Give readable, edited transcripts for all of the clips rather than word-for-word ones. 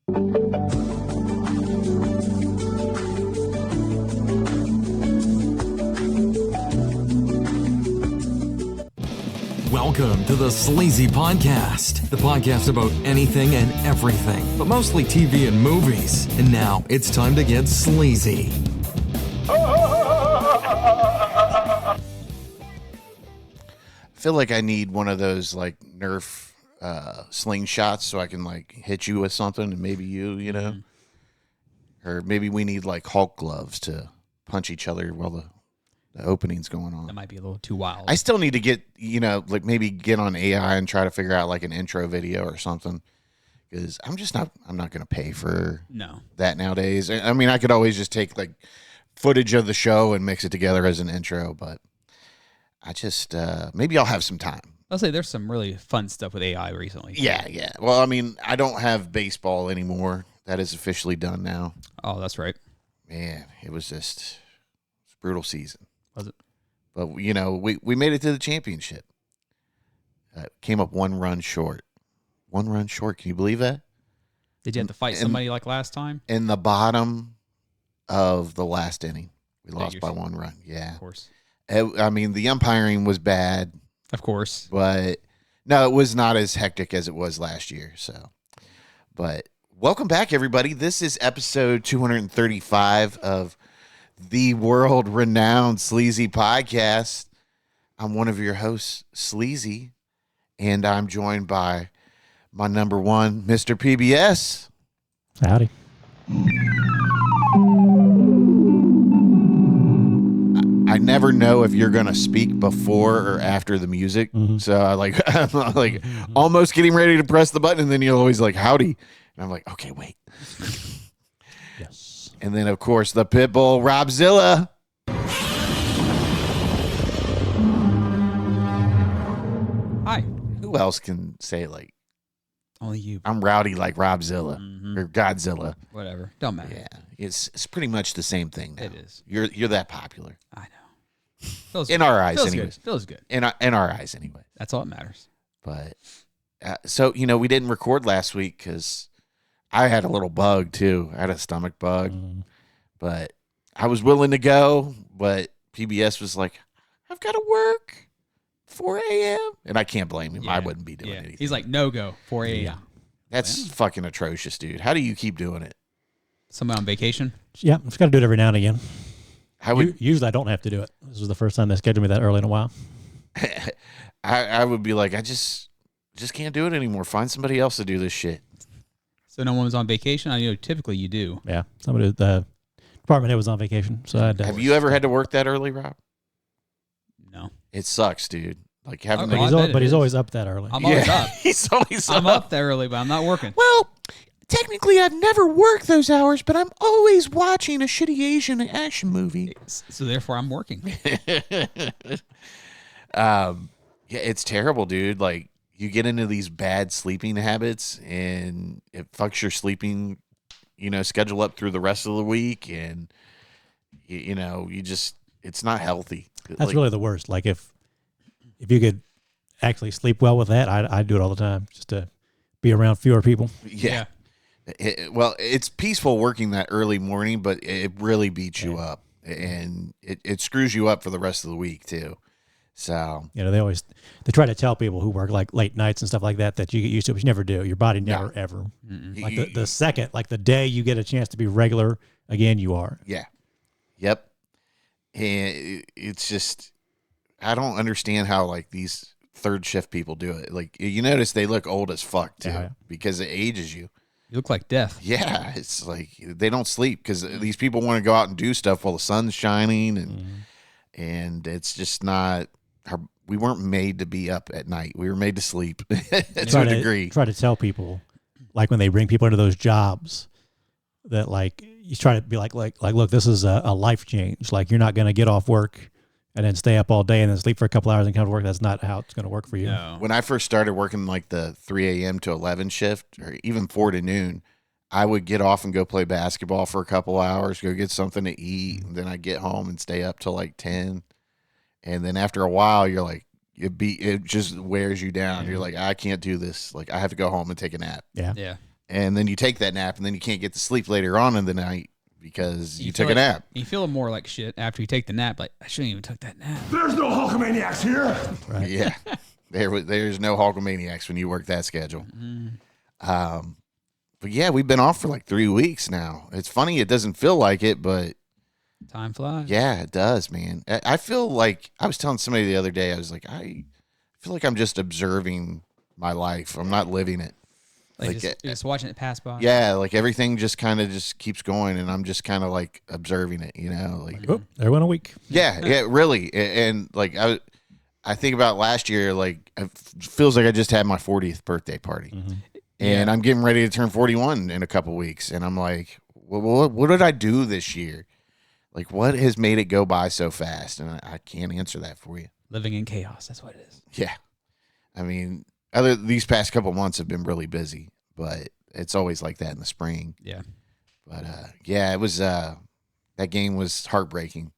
Welcome to the Sleazy Podcast, the podcast about anything and everything, but mostly TV and movies. And now it's time to get sleazy. I feel like I need one of those like Nerf slingshots so I can like hit you with something and maybe you know, or maybe we need like Hulk gloves to punch each other while the opening's going on. That might be a little too wild. I still need to get, like maybe get on AI and try to figure out like an intro video or something, because I'm not going to pay for that nowadays. I mean, I could always just take like footage of the show and mix it together as an intro, but I just, maybe I'll have some time. I'll say there's some really fun stuff with AI recently. Yeah. Well, I mean, I don't have baseball anymore. That is officially done now. Oh, that's right. Man, it was a brutal season. Was it? But, we made it to the championship. Came up one run short. One run short. Can you believe that? Did you have to fight somebody like last time? In the bottom of the last inning. We lost by one run. Yeah. Of course. I mean, the umpiring was bad. Of course. But, no, it was not as hectic as it was last year. So, but welcome back, everybody. This is episode 235 of the world-renowned Sleazy Podcast. I'm one of your hosts, Sleazy, and I'm joined by my number one, Mr. PBS. Howdy. I never know if you're going to speak before or after the music, so I'm like almost getting ready to press the button, and then you're always like, howdy, and I'm like, okay, wait. Yes. And then, of course, the Pitbull, Robzilla. Hi. Who else can say, like, only you. I'm rowdy like Robzilla or Godzilla? Whatever. Don't matter. Yeah, it's pretty much the same thing now. It is. You're that popular. I know. Feels In good. our eyes, Feels anyways. Good. Feels good. In our eyes, anyway. That's all that matters. But, so, we didn't record last week because I had a little bug, too. I had a stomach bug. But I was willing to go, but PBS was like, I've got to work 4 a.m. And I can't blame him. Yeah. I wouldn't be doing anything. He's like, no go, 4 a.m. Yeah. That's fucking atrocious, dude. How do you keep doing it? Somebody on vacation? Yeah, I'm just got to do it every now and again. Usually I don't have to do it. This was the first time they scheduled me that early in a while. I would be like, I just can't do it anymore. Find somebody else to do this shit. So no one was on vacation? I know typically you do. Yeah, somebody, the department head was on vacation. So I had to, Have you ever had to work that early, Rob? No. It sucks, dude. Like having Okay. He's always up that early. I'm always up. He's always I'm up that early, but I'm not working. Well, technically, I've never worked those hours, but I'm always watching a shitty Asian action movie. So therefore, I'm working. Yeah, it's terrible, dude. Like, you get into these bad sleeping habits, and it fucks your sleeping, schedule up through the rest of the week, and it's not healthy. That's really the worst. Like if you could actually sleep well with that, I'd do it all the time just to be around fewer people. Yeah. Well, it's peaceful working that early morning, but it really beats you up, and it screws you up for the rest of the week too. So they try to tell people who work like late nights and stuff like that you get used to it, but you never do. Your body never ever. Like the second, like the day you get a chance to be regular again, you are. Yeah. Yep. And it's just, I don't understand how like these third shift people do it. Like, you notice they look old as fuck too, because it ages you. You look like death. Yeah, it's like they don't sleep because these people want to go out and do stuff while the sun's shining, and it's just not. We weren't made to be up at night. We were made to sleep to a degree. Try to tell people, like when they bring people into those jobs, that like you try to be like look, this is a life change. Like you're not going to get off work and then stay up all day and then sleep for a couple hours and come to work. That's not how it's going to work for you. No. When I first started working like the 3 a.m. to 11 shift, or even 4 to noon, I would get off and go play basketball for a couple hours, go get something to eat, and then I'd get home and stay up till like 10. And then after a while, you're like, it just wears you down. You're like, I can't do this. Like, I have to go home and take a nap. Yeah. Yeah. and then you take that nap, and then you can't get to sleep later on in the night because you took a nap. You feel more like shit after you take the nap. Like, I shouldn't even took that nap. There's no Hulkamaniacs here. Right. Yeah. There's no Hulkamaniacs when you work that schedule. But yeah, we've been off for like 3 weeks now. It's funny. It doesn't feel like it, but time flies. Yeah, it does, man. I feel like I was telling somebody the other day, I was like, I feel like I'm just observing my life. I'm not living it. Like just watching it pass by. Yeah, like everything just kind of just keeps going, and I'm just kind of like observing it, you know? Like, there went a week. Yeah, really. And like I think about last year, like it feels like I just had my 40th birthday party. And I'm getting ready to turn 41 in a couple weeks. And I'm like, what did I do this year? Like, what has made it go by so fast? And I can't answer that for you. Living in chaos. That's what it is. Yeah. I mean, these past couple months have been really busy, but it's always like that in the spring. Yeah. But, yeah, it was, that game was heartbreaking.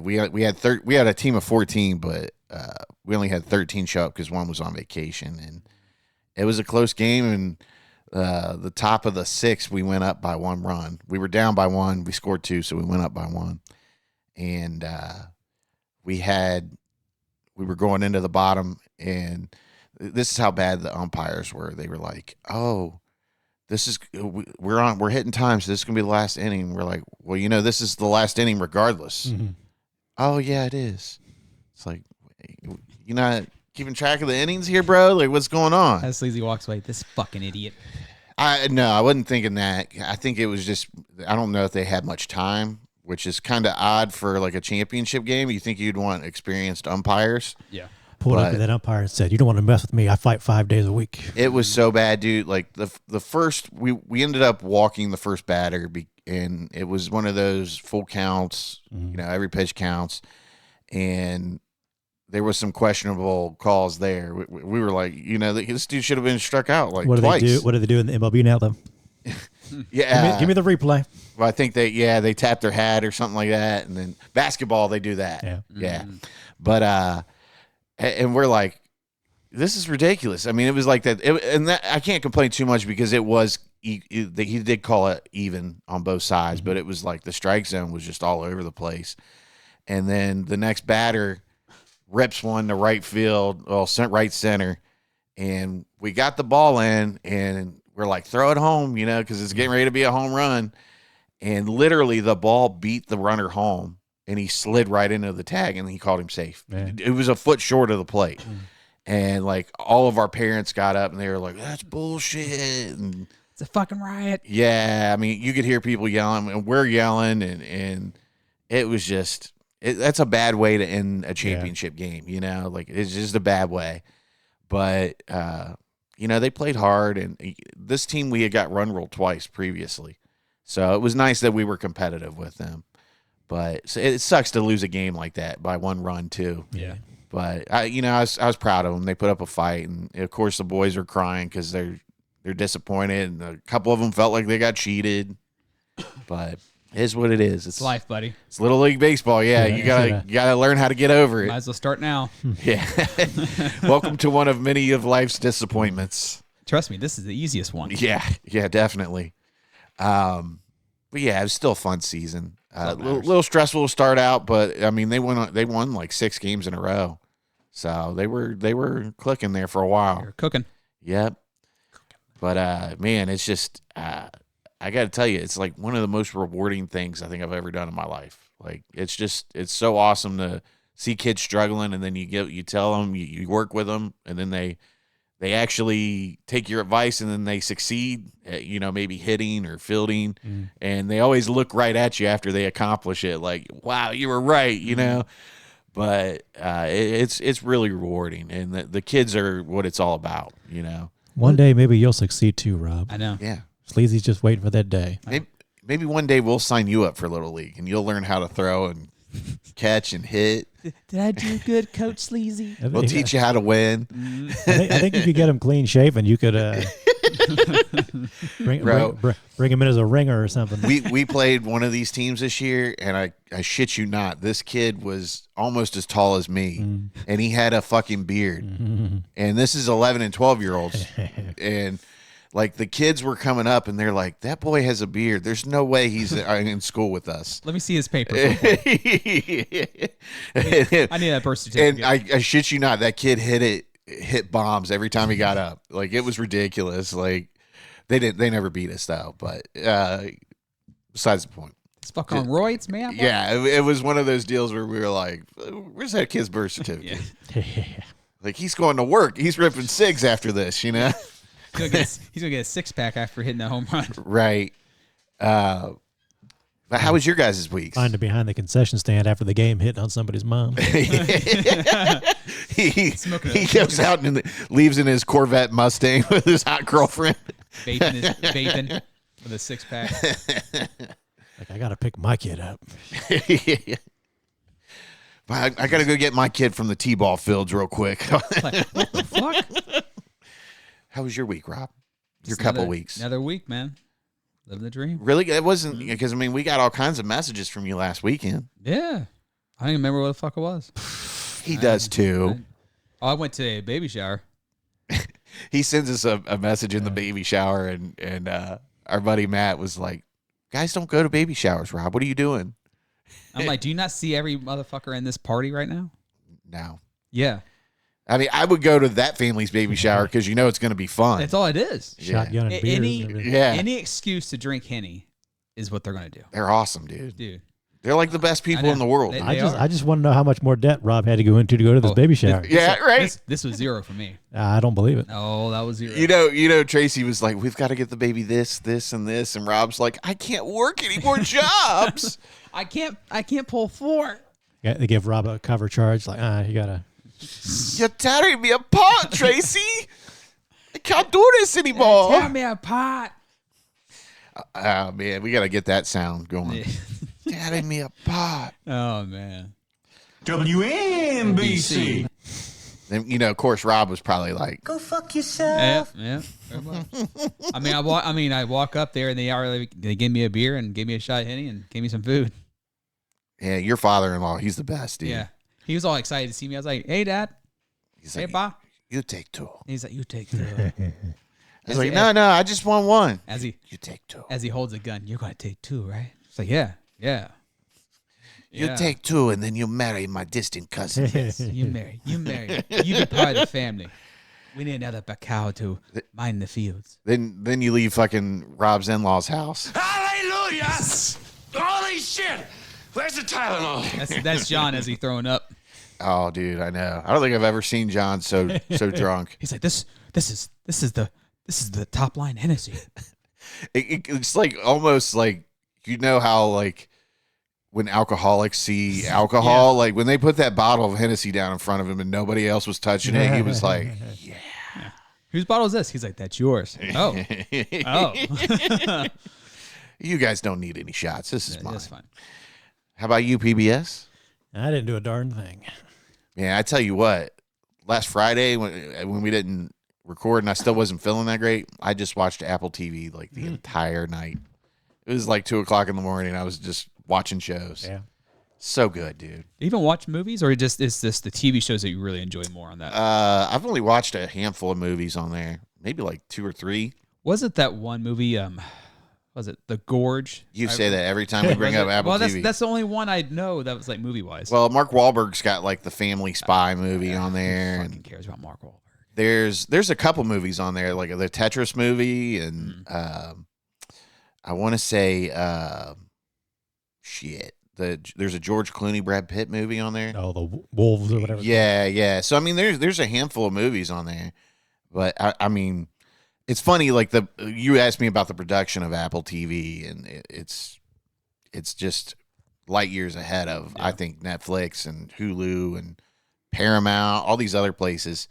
We had a team of 14, but we only had 13 show up because one was on vacation. And it was a close game, and the top of the sixth, we went up by 1 run. We were down by 1. We scored 2, so we went up by 1. And we were going into the bottom, and this is how bad the umpires were. They were like, "Oh, we're hitting time, so this is gonna be the last inning." We're like, "Well, this is the last inning regardless." Oh yeah, it is. It's like, you're not keeping track of the innings here, bro? Like, what's going on? As Sleazy walks away, this fucking idiot. No, I wasn't thinking that. I think it was just, I don't know if they had much time, which is kind of odd for like a championship game. You think you'd want experienced umpires. Yeah. Pulled up to that umpire and said, "You don't want to mess with me. I fight 5 days a week." It was so bad, dude. Like the first, we ended up walking the first batter, and it was one of those full counts, every pitch counts. And there was some questionable calls there. We were like, this dude should have been struck out like twice. What do they do in the MLB now, though? Yeah. Give me the replay. Well, I think they tapped their hat or something like that. And then basketball, they do that. Yeah. But, and we're like, this is ridiculous. I mean, it was like that. And that, I can't complain too much because it was, he did call it even on both sides, but it was like the strike zone was just all over the place. And then the next batter rips one to right field, right center, and we got the ball in, and we're like, throw it home, because it's getting ready to be a home run. And literally the ball beat the runner home, and he slid right into the tag, and he called him safe. Man. It was a foot short of the plate. And like all of our parents got up, and they were like, that's bullshit. And it's a fucking riot. Yeah. I mean, you could hear people yelling, and we're yelling, and it was just, that's a bad way to end a championship game, like it's just a bad way. But, they played hard, and this team, we had got run ruled twice previously. So it was nice that we were competitive with them. But it sucks to lose a game like that by 1 run too. Yeah. But I was proud of them. They put up a fight, and of course the boys are crying because they're disappointed, and a couple of them felt like they got cheated. But it is what it is. It's life, buddy. It's Little League Baseball. Yeah, you gotta learn how to get over it. Might as well start now. Yeah. Welcome to one of many of life's disappointments. Trust me, this is the easiest one. Yeah, definitely. But yeah, it was still a fun season. A little stressful to start out, but I mean they won like 6 games in a row, so they were clicking there for a while. You're cooking. Yep. But man, it's just I got to tell you, it's like one of the most rewarding things I think I've ever done in my life. Like it's so awesome to see kids struggling, and then you tell them, you work with them, and then they actually take your advice, and then they succeed at, maybe hitting or fielding, and they always look right at you after they accomplish it. Like, wow, you were right, But it's really rewarding, and the kids are what it's all about, One day maybe you'll succeed too, Rob. I know. Yeah. Sleazy's just waiting for that day. Maybe one day we'll sign you up for Little League, and you'll learn how to throw and catch and hit. Did I do good, Coach Sleazy? We'll teach you how to win. I think you could get him clean shaven. You could bring him in as a ringer or something. We played one of these teams this year, and I shit you not, this kid was almost as tall as me, and he had a fucking beard. And this is 11 and 12-year-olds. And Like the kids were coming up and they're like, that boy has a beard. There's no way he's in school with us. Let me see his papers. I need that birth certificate. And I shit you not, that kid hit bombs every time he got up. Like it was ridiculous. Like they never beat us though, but besides the point. It's fucking on roids, man. Yeah, it was one of those deals where we were like, where's that kid's birth certificate? Like he's going to work. He's ripping cigs after this, you know? He's gonna get a 6-pack after hitting the home run. Right. But how was your guys' week? Finding behind the concession stand after the game, hitting on somebody's mom. he goes out and leaves in his Corvette Mustang with his hot girlfriend. Vaping with a 6-pack. Like, I got to pick my kid up. I got to go get my kid from the T-ball fields real quick. Like, what the fuck? How was your week, Rob? Your Just couple weeks. Another week, man. Living the dream. Really? It wasn't because, I mean, we got all kinds of messages from you last weekend. Yeah. I don't even remember what the fuck it was. He does too. I went to a baby shower. He sends us a message in the baby shower, and our buddy Matt was like, guys don't go to baby showers, Rob. What are you doing? I'm like, do you not see every motherfucker in this party right now? No. Yeah. I mean, I would go to that family's baby shower because you know it's going to be fun. That's all it is. Shotgun and beers. Any excuse to drink Henny is what they're going to do. They're awesome, dude. Dude. They're like the best people in the world. I just want to know how much more debt Rob had to go into to go to this baby shower. Yeah, right. This was zero for me. I don't believe it. Oh, that was zero. You know, Tracy was like, we've got to get the baby this, and this. And Rob's like, I can't work any more jobs. I can't pull 4. Yeah, they give Rob a cover charge. Like, you got to. You're tearing me apart, Tracy. I can't do this anymore. Tear me apart. Oh, man, we got to get that sound going. Tearing me apart. Oh, man. WNBC. Then, you know, of course, Rob was probably like, Go fuck yourself. Yeah. I walk up there and they gave me a beer and gave me a shot of Henny and gave me some food. yeah, your father-in-law, he's the best, dude. Yeah. He was all excited to see me. I was like, hey, Dad. He's Hey, like, Pa. you take 2. He's like, you take 2. He's like, no, I just want 1. You take 2. As he holds a gun, you're going to take 2, right? It's like, yeah. You take 2 and then you marry my distant cousin. You marry. You be part of the family. We need another cow to mine the fields. Then you leave fucking Rob's in-laws' house. Hallelujah. Holy shit. Where's the Tylenol? That's John as he throwing up. Oh, dude, I know. I don't think I've ever seen John so drunk. He's like, this is the top line Hennessy. It's like almost like, you know how like when alcoholics see alcohol, like when they put that bottle of Hennessy down in front of him and nobody else was touching it, he was like, yeah. Whose bottle is this? He's like, that's yours. Oh. You guys don't need any shots. This is mine. That's fine. How about you, PBS? I didn't do a darn thing. Yeah, I tell you what, last Friday when we didn't record and I still wasn't feeling that great, I just watched Apple TV like the entire night. It was like 2:00 in the morning. I was just watching shows. Yeah. So good, dude. Do you even watch movies, or is this the TV shows that you really enjoy more on that? I've only watched a handful of movies on there, maybe like 2 or 3. Wasn't that one movie? Was it The Gorge? You say that every time we bring up Apple TV. That's the only one I know that was like movie wise. Well, Mark Wahlberg's got like the Family Spy movie on there. Who fucking cares about Mark Wahlberg? There's a couple movies on there, like the Tetris movie, and I want to say there's a George Clooney Brad Pitt movie on there. Oh, the Wolves or whatever. Yeah. So I mean, there's a handful of movies on there, but I mean, it's funny. Like you asked me about the production of Apple TV, and it's just light years ahead of I think Netflix and Hulu and Paramount, all these other places.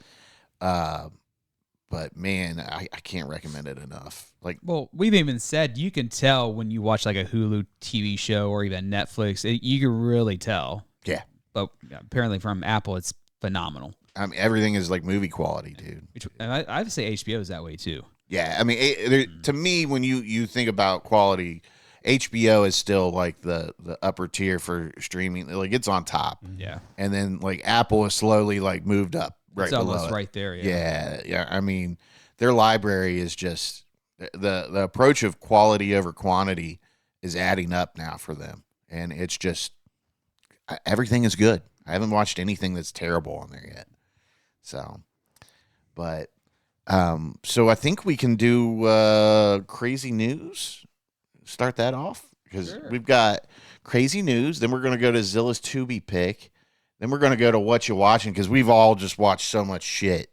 But man, I can't recommend it enough. Like, well, we've even said you can tell when you watch like a Hulu TV show or even Netflix, you can really tell. Yeah. But apparently from Apple, it's phenomenal. I mean, everything is like movie quality, dude. And I would say HBO is that way too. Yeah, I mean, to me, when you think about quality, HBO is still like the upper tier for streaming. Like it's on top. Yeah. And then like Apple has slowly like moved up right it's below almost it. right there. Yeah. I mean, their library is just the approach of quality over quantity is adding up now for them, and it's just everything is good. I haven't watched anything that's terrible on there yet. So, but so I think we can do crazy news. Start that off because we've got crazy news. Then we're going to go to Zilla's Tubi pick. Then we're going to go to Whatchu Watchin because we've all just watched so much shit.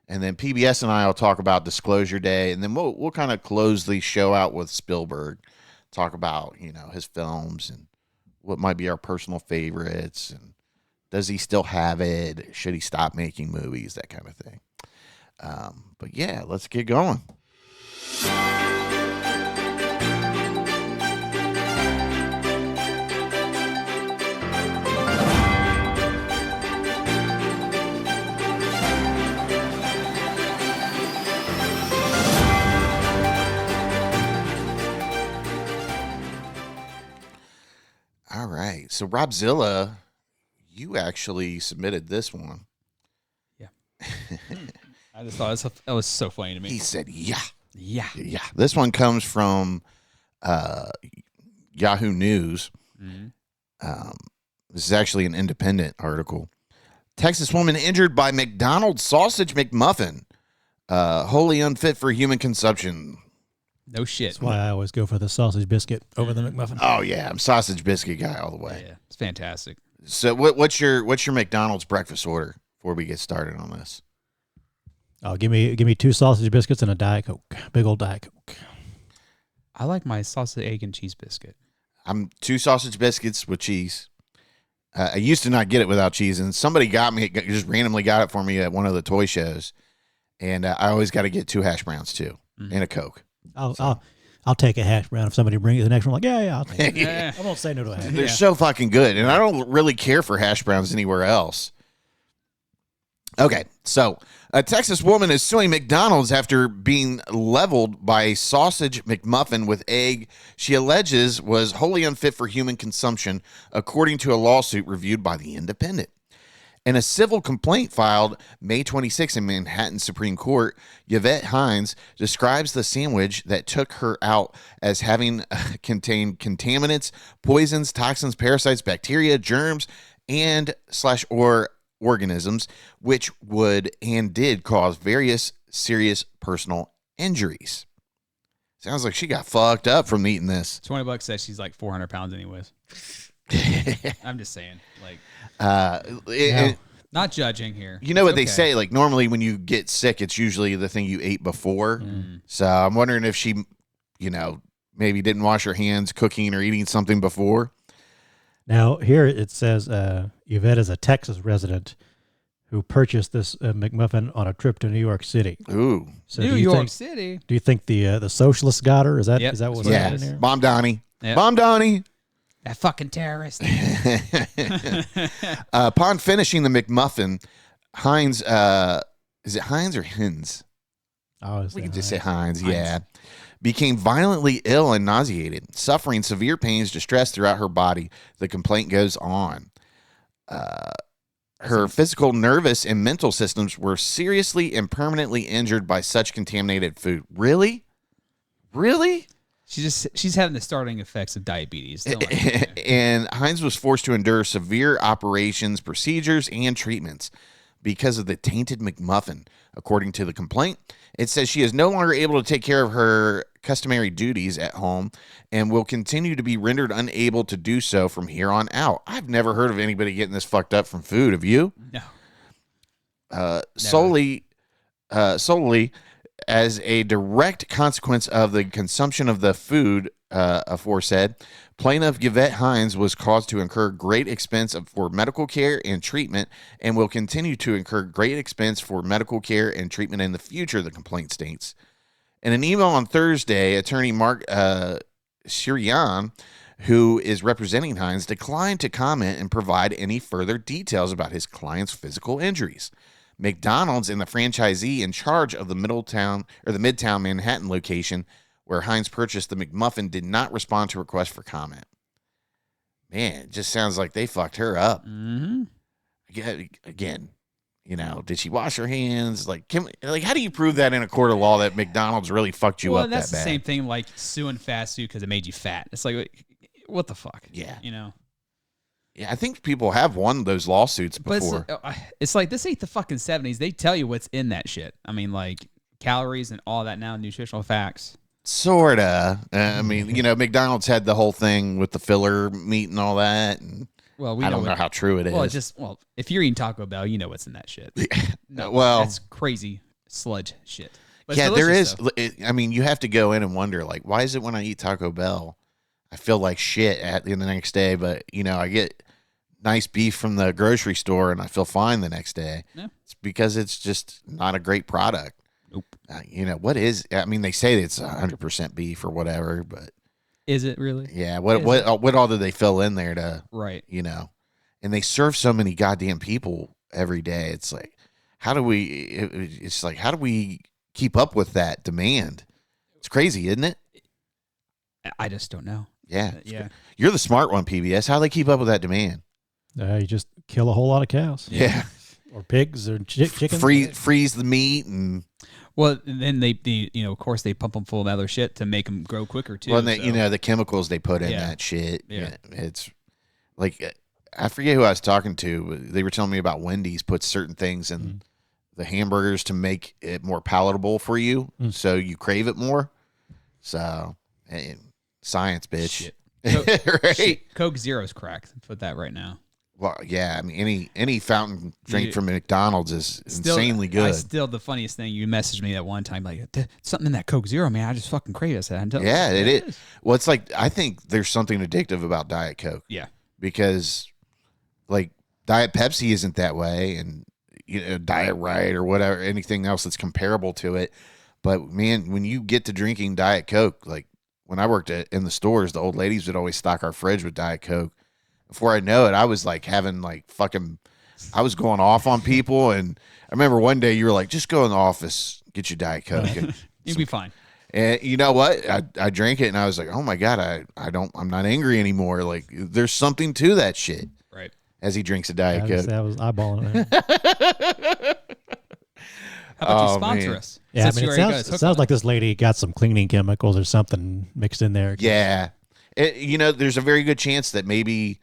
And then PBS and I will talk about Disclosure Day, and then we'll kind of close the show out with Spielberg, talk about his films and what might be our personal favorites, and does he still have it? Should he stop making movies? That kind of thing. But yeah, let's get going. All right. So, Robzilla, you actually submitted this one. Yeah. I just thought that was so funny to me. He said, yeah. Yeah. Yeah. This one comes from Yahoo News. Mm-hmm. This is actually an independent article. Texas woman injured by McDonald's Sausage McMuffin. Wholly unfit for human consumption. No shit. That's why I always go for the sausage biscuit over the McMuffin. Oh yeah, I'm sausage biscuit guy all the way. Yeah, it's fantastic. So what's your McDonald's breakfast order before we get started on this? Oh, give me 2 sausage biscuits and a Diet Coke. Big old Diet Coke. I like my sausage, egg, and cheese biscuit. I'm 2 sausage biscuits with cheese. I used to not get it without cheese, and somebody just randomly got it for me at one of the toy shows, and I always got to get 2 hash browns too, and a Coke. I'll take a hash brown if somebody brings the next one. I'm like, yeah, I'll take it. Yeah. I won't say no to a hash. They're so fucking good, and I don't really care for hash browns anywhere else. Okay, so a Texas woman is suing McDonald's after being leveled by a sausage McMuffin with egg she alleges was wholly unfit for human consumption, according to a lawsuit reviewed by The Independent. In a civil complaint filed May 26 in Manhattan Supreme Court, Yvette Hines describes the sandwich that took her out as having contained contaminants, poisons, toxins, parasites, bacteria, germs, and/or organisms, which would and did cause various serious personal injuries. Sounds like she got fucked up from eating this. $20 says she's like 400 pounds anyways. I'm just saying, like, not judging here. You know what they say, like normally when you get sick, it's usually the thing you ate before. So I'm wondering if she, maybe didn't wash her hands cooking or eating something before. Now, here it says Yvette is a Texas resident who purchased this McMuffin on a trip to New York City. Ooh. So New York City. Do you think the socialists got her? Is that what's happening here? Bomb Donnie. Yep. Bomb Donnie. That fucking terrorist. Upon finishing the McMuffin, Hines, is it Hines or Hins? We can just say Hines, yeah. Became violently ill and nauseated, suffering severe pains, distress throughout her body. The complaint goes on. Her physical, nervous, and mental systems were seriously and permanently injured by such contaminated food. Really? Really? She's having the starting effects of diabetes. And Hines was forced to endure severe operations, procedures, and treatments because of the tainted McMuffin. According to the complaint, it says she is no longer able to take care of her customary duties at home and will continue to be rendered unable to do so from here on out. I've never heard of anybody getting this fucked up from food. Have you? No. Solely as a direct consequence of the consumption of the food aforesaid, plaintiff Yvette Hines was caused to incur great expense for medical care and treatment and will continue to incur great expense for medical care and treatment in the future, the complaint states. In an email on Thursday, attorney Mark Shirian, who is representing Hines, declined to comment and provide any further details about his client's physical injuries. McDonald's and the franchisee in charge of the Midtown Manhattan location where Hines purchased the McMuffin did not respond to requests for comment. Man, it just sounds like they fucked her up. Mm-hmm. Again, did she wash her hands? Like, how do you prove that in a court of law that McDonald's really fucked you up that bad? Well, that's the same thing like suing fast food because it made you fat. It's like, what the fuck? Yeah. Yeah, I think people have won those lawsuits before. But it's like, this ain't the fucking 70s. They tell you what's in that shit. I mean, like, calories and all that now, nutritional facts. Sorta. I mean, McDonald's had the whole thing with the filler meat and all that, and well, I don't know how true it is. If you're eating Taco Bell, you know what's in that shit. No, well, that's crazy sludge shit. But yeah, there is. Though. I mean, you have to go in and wonder, like, why is it when I eat Taco Bell, I feel like shit the next day, but I get nice beef from the grocery store and I feel fine the next day. Yeah. It's because it's just not a great product. Nope. What is? I mean, they say it's 100% beef or whatever, but is it really? Yeah. What all do they fill in there to? Right. And they serve so many goddamn people every day. It's like, how do we? It's like, how do we keep up with that demand? It's crazy, isn't it? I just don't know. Yeah. Yeah. You're the smart one, PBS. How do they keep up with that demand? You just kill a whole lot of cows. Yeah. Or pigs or chickens. Freeze the meat and. Well, then they of course they pump them full of other shit to make them grow quicker too. Well, the chemicals they put in that shit. Yeah. It's like, I forget who I was talking to, but they were telling me about Wendy's puts certain things in the hamburgers to make it more palatable for you, so you crave it more. So, science, bitch. Shit. Right? Shit. Coke Zero's cracked. Put that right now. Well, yeah, I mean, any fountain drink from McDonald's is insanely good. The funniest thing, you messaged me that one time, like, something in that Coke Zero, man, I just fucking crave it. I said, yeah, it is. Well, it's like, I think there's something addictive about Diet Coke. Yeah. Because, like, Diet Pepsi isn't that way, and, Diet Right or whatever, anything else that's comparable to it. But, man, when you get to drinking Diet Coke, like, when I worked in the stores, the old ladies would always stock our fridge with Diet Coke. Before I know it, I was like having I was going off on people. And I remember one day you were like, just go in the office, get your Diet Coke. You'll be fine. And you know what? I drank it and I was like, oh my God, I'm not angry anymore. Like, there's something to that shit. Right. As he drinks a Diet Coke. I was eyeballing it. How about you sponsor us? Yeah, it sounds like this lady got some cleaning chemicals or something mixed in there. Yeah. There's a very good chance that maybe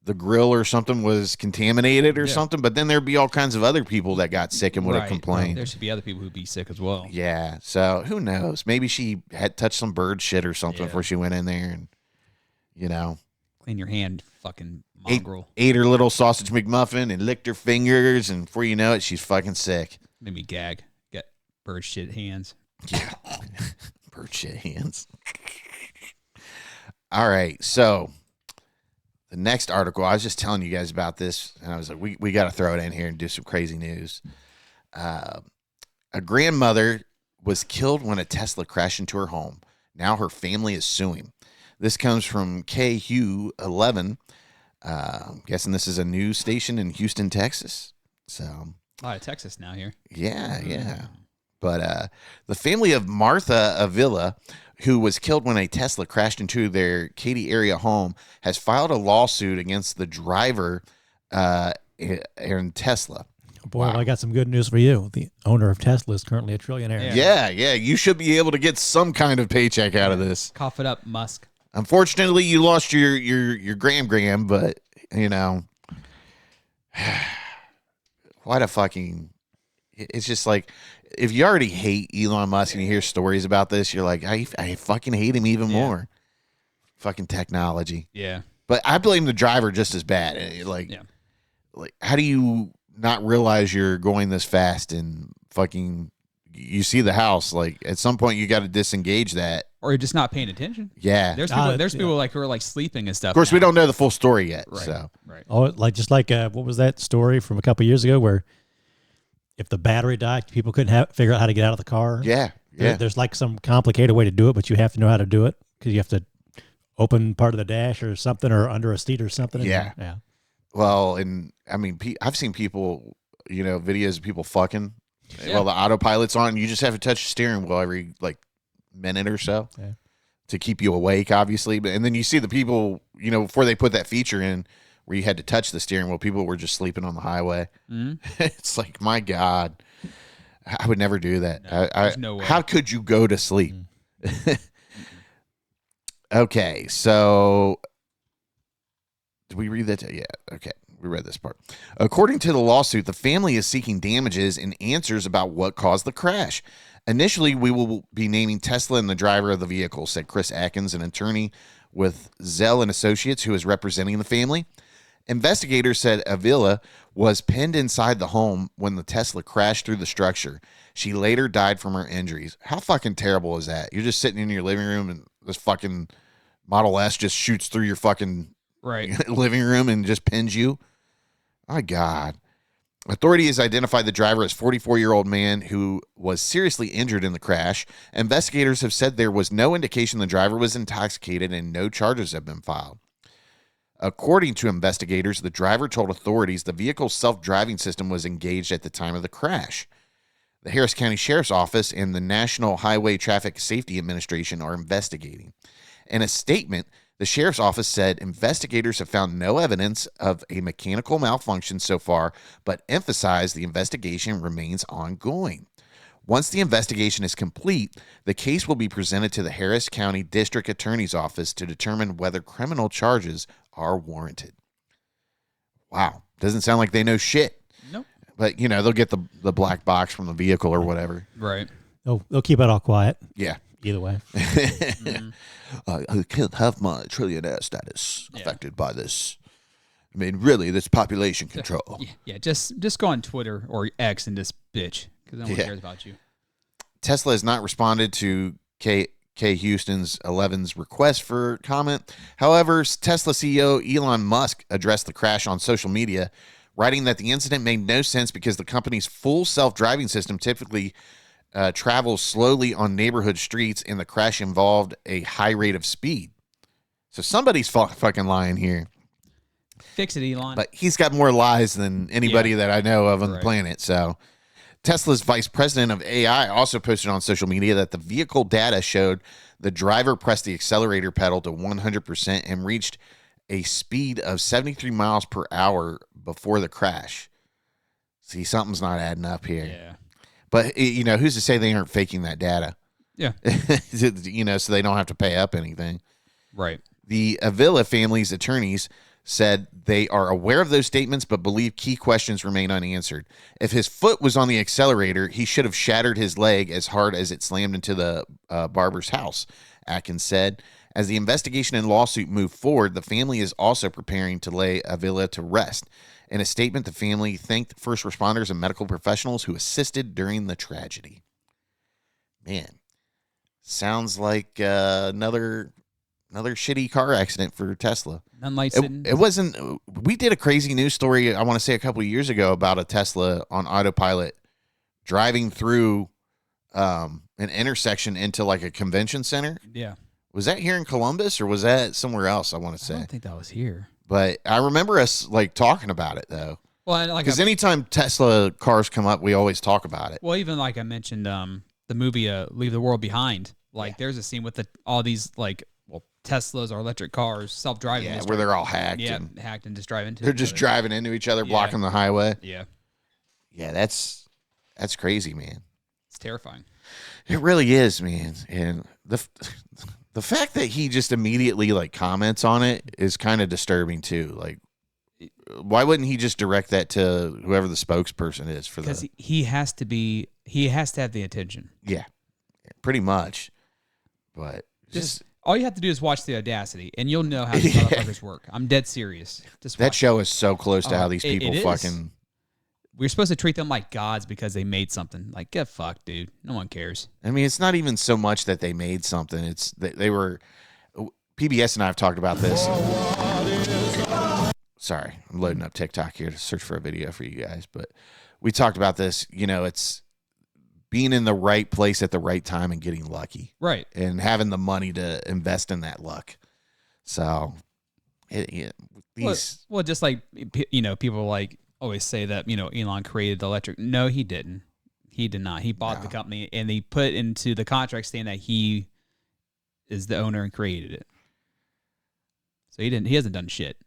the grill or something was contaminated or something, but then there'd be all kinds of other people that got sick and would have complained. There should be other people who'd be sick as well. Yeah. So who knows? Maybe she had touched some bird shit or something before she went in there and, clean your hand, fucking mongrel. Ate her little sausage McMuffin and licked her fingers, and before you know it, she's fucking sick. Made me gag. Got bird shit hands. Yeah. Bird shit hands. All right. So the next article, I was just telling you guys about this, and I was like, we got to throw it in here and do some crazy news. A grandmother was killed when a Tesla crashed into her home. Now her family is suing. This comes from KHU11. I'm guessing this is a news station in Houston, Texas. So a lot of Texas now here. Yeah. But the family of Martha Avila, who was killed when a Tesla crashed into their Katy area home, has filed a lawsuit against the driver and Tesla. Boy, well, I got some good news for you. The owner of Tesla is currently a trillionaire. Yeah. You should be able to get some kind of paycheck out of this. Cough it up, Musk. Unfortunately, you lost your gram, but, what a fucking... It's just like, if you already hate Elon Musk and you hear stories about this, you're like, I fucking hate him even more. Fucking technology. Yeah. But I blame the driver just as bad. Like, how do you not realize you're going this fast and fucking... You see the house, like at some point you got to disengage that, or you're just not paying attention. Yeah, there's people like who are like sleeping and stuff. Of course, we don't know the full story yet. Right. So, right. Oh, what was that story from a couple of years ago where if the battery died, people couldn't figure out how to get out of the car? Yeah. There's like some complicated way to do it, but you have to know how to do it because you have to open part of the dash or something, or under a seat or something. Yeah. Well, and I mean, I've seen people, videos of people fucking. Yeah. Well, the autopilot's on. You just have to touch the steering wheel every minute or so to keep you awake, obviously. And then you see the people, before they put that feature in, where you had to touch the steering wheel. People were just sleeping on the highway. Mm-hmm. It's like, my God, I would never do that. There's no way. How could you go to sleep? Okay, so did we read that? Yeah, okay. We read this part. According to the lawsuit, the family is seeking damages and answers about what caused the crash. Initially, we will be naming Tesla and the driver of the vehicle, said Chris Atkins, an attorney with Zilla and Associates who is representing the family. Investigators said Avila was pinned inside the home when the Tesla crashed through the structure. She later died from her injuries. How fucking terrible is that? You're just sitting in your living room and this fucking Model S just shoots through your fucking living room and just pins you. My God. Authorities identified the driver as a 44-year-old man who was seriously injured in the crash. Investigators have said there was no indication the driver was intoxicated and no charges have been filed. According to investigators, the driver told authorities the vehicle's self-driving system was engaged at the time of the crash. The Harris County Sheriff's Office and the National Highway Traffic Safety Administration are investigating. In a statement, the Sheriff's Office said investigators have found no evidence of a mechanical malfunction so far, but emphasized the investigation remains ongoing. Once the investigation is complete, the case will be presented to the Harris County District Attorney's Office to determine whether criminal charges are warranted. Wow. Doesn't sound like they know shit. Nope. But, they'll get the black box from the vehicle or whatever. Right. They'll keep it all quiet. Yeah. Either way. I can't have my trillionaire status affected by this. I mean, really, this population control. Yeah, just go on Twitter or X and just bitch, because no one cares about you. Tesla has not responded to K Houston's 11's request for comment. However, Tesla CEO Elon Musk addressed the crash on social media, writing that the incident made no sense because the company's full self-driving system typically travels slowly on neighborhood streets, and the crash involved a high rate of speed. So somebody's fucking lying here. Fix it, Elon. But he's got more lies than anybody that I know of on the planet. So Tesla's vice president of AI also posted on social media that the vehicle data showed the driver pressed the accelerator pedal to 100% and reached a speed of 73 miles per hour before the crash. See, something's not adding up here. Yeah. But, who's to say they aren't faking that data? Yeah. So they don't have to pay up anything. Right. The Avila family's attorneys said they are aware of those statements but believe key questions remain unanswered. If his foot was on the accelerator, he should have shattered his leg as hard as it slammed into the barber's house, Atkins said. As the investigation and lawsuit move forward, the family is also preparing to lay Avila to rest. In a statement, the family thanked first responders and medical professionals who assisted during the tragedy. Man, sounds like another shitty car accident for Tesla. It wasn't. We did a crazy news story, I want to say a couple of years ago, about a Tesla on autopilot driving through an intersection into like a convention center. Yeah. Was that here in Columbus or was that somewhere else? I want to say. I don't think that was here. But I remember us talking about it though. Well, because anytime Tesla cars come up, we always talk about it. Well, even like I mentioned, the movie "Leave the World Behind." There's a scene with all these Teslas or electric cars, self-driving. Yeah, where they're all hacked. Yeah, hacked and just driving into. They're just driving into each other, blocking the highway. Yeah. Yeah, that's crazy, man. It's terrifying. It really is, man. And the fact that he just immediately comments on it is kind of disturbing too. Why wouldn't he just direct that to whoever the spokesperson is for because he has to have the attention. Yeah, pretty much. But just all you have to do is watch The Audacity, and you'll know how these motherfuckers work. I'm dead serious. That show is so close to how these people fucking. We're supposed to treat them like gods because they made something. Get fucked, dude. No one cares. I mean, it's not even so much that they made something. It's they were. PBS and I have talked about this. Sorry, I'm loading up TikTok here to search for a video for you guys, but we talked about this. It's being in the right place at the right time and getting lucky, right? And having the money to invest in that luck. So, just like people always say that Elon created the electric. No, he didn't. He did not. He bought the company and he put into the contract saying that he is the owner and created it. So he hasn't done shit.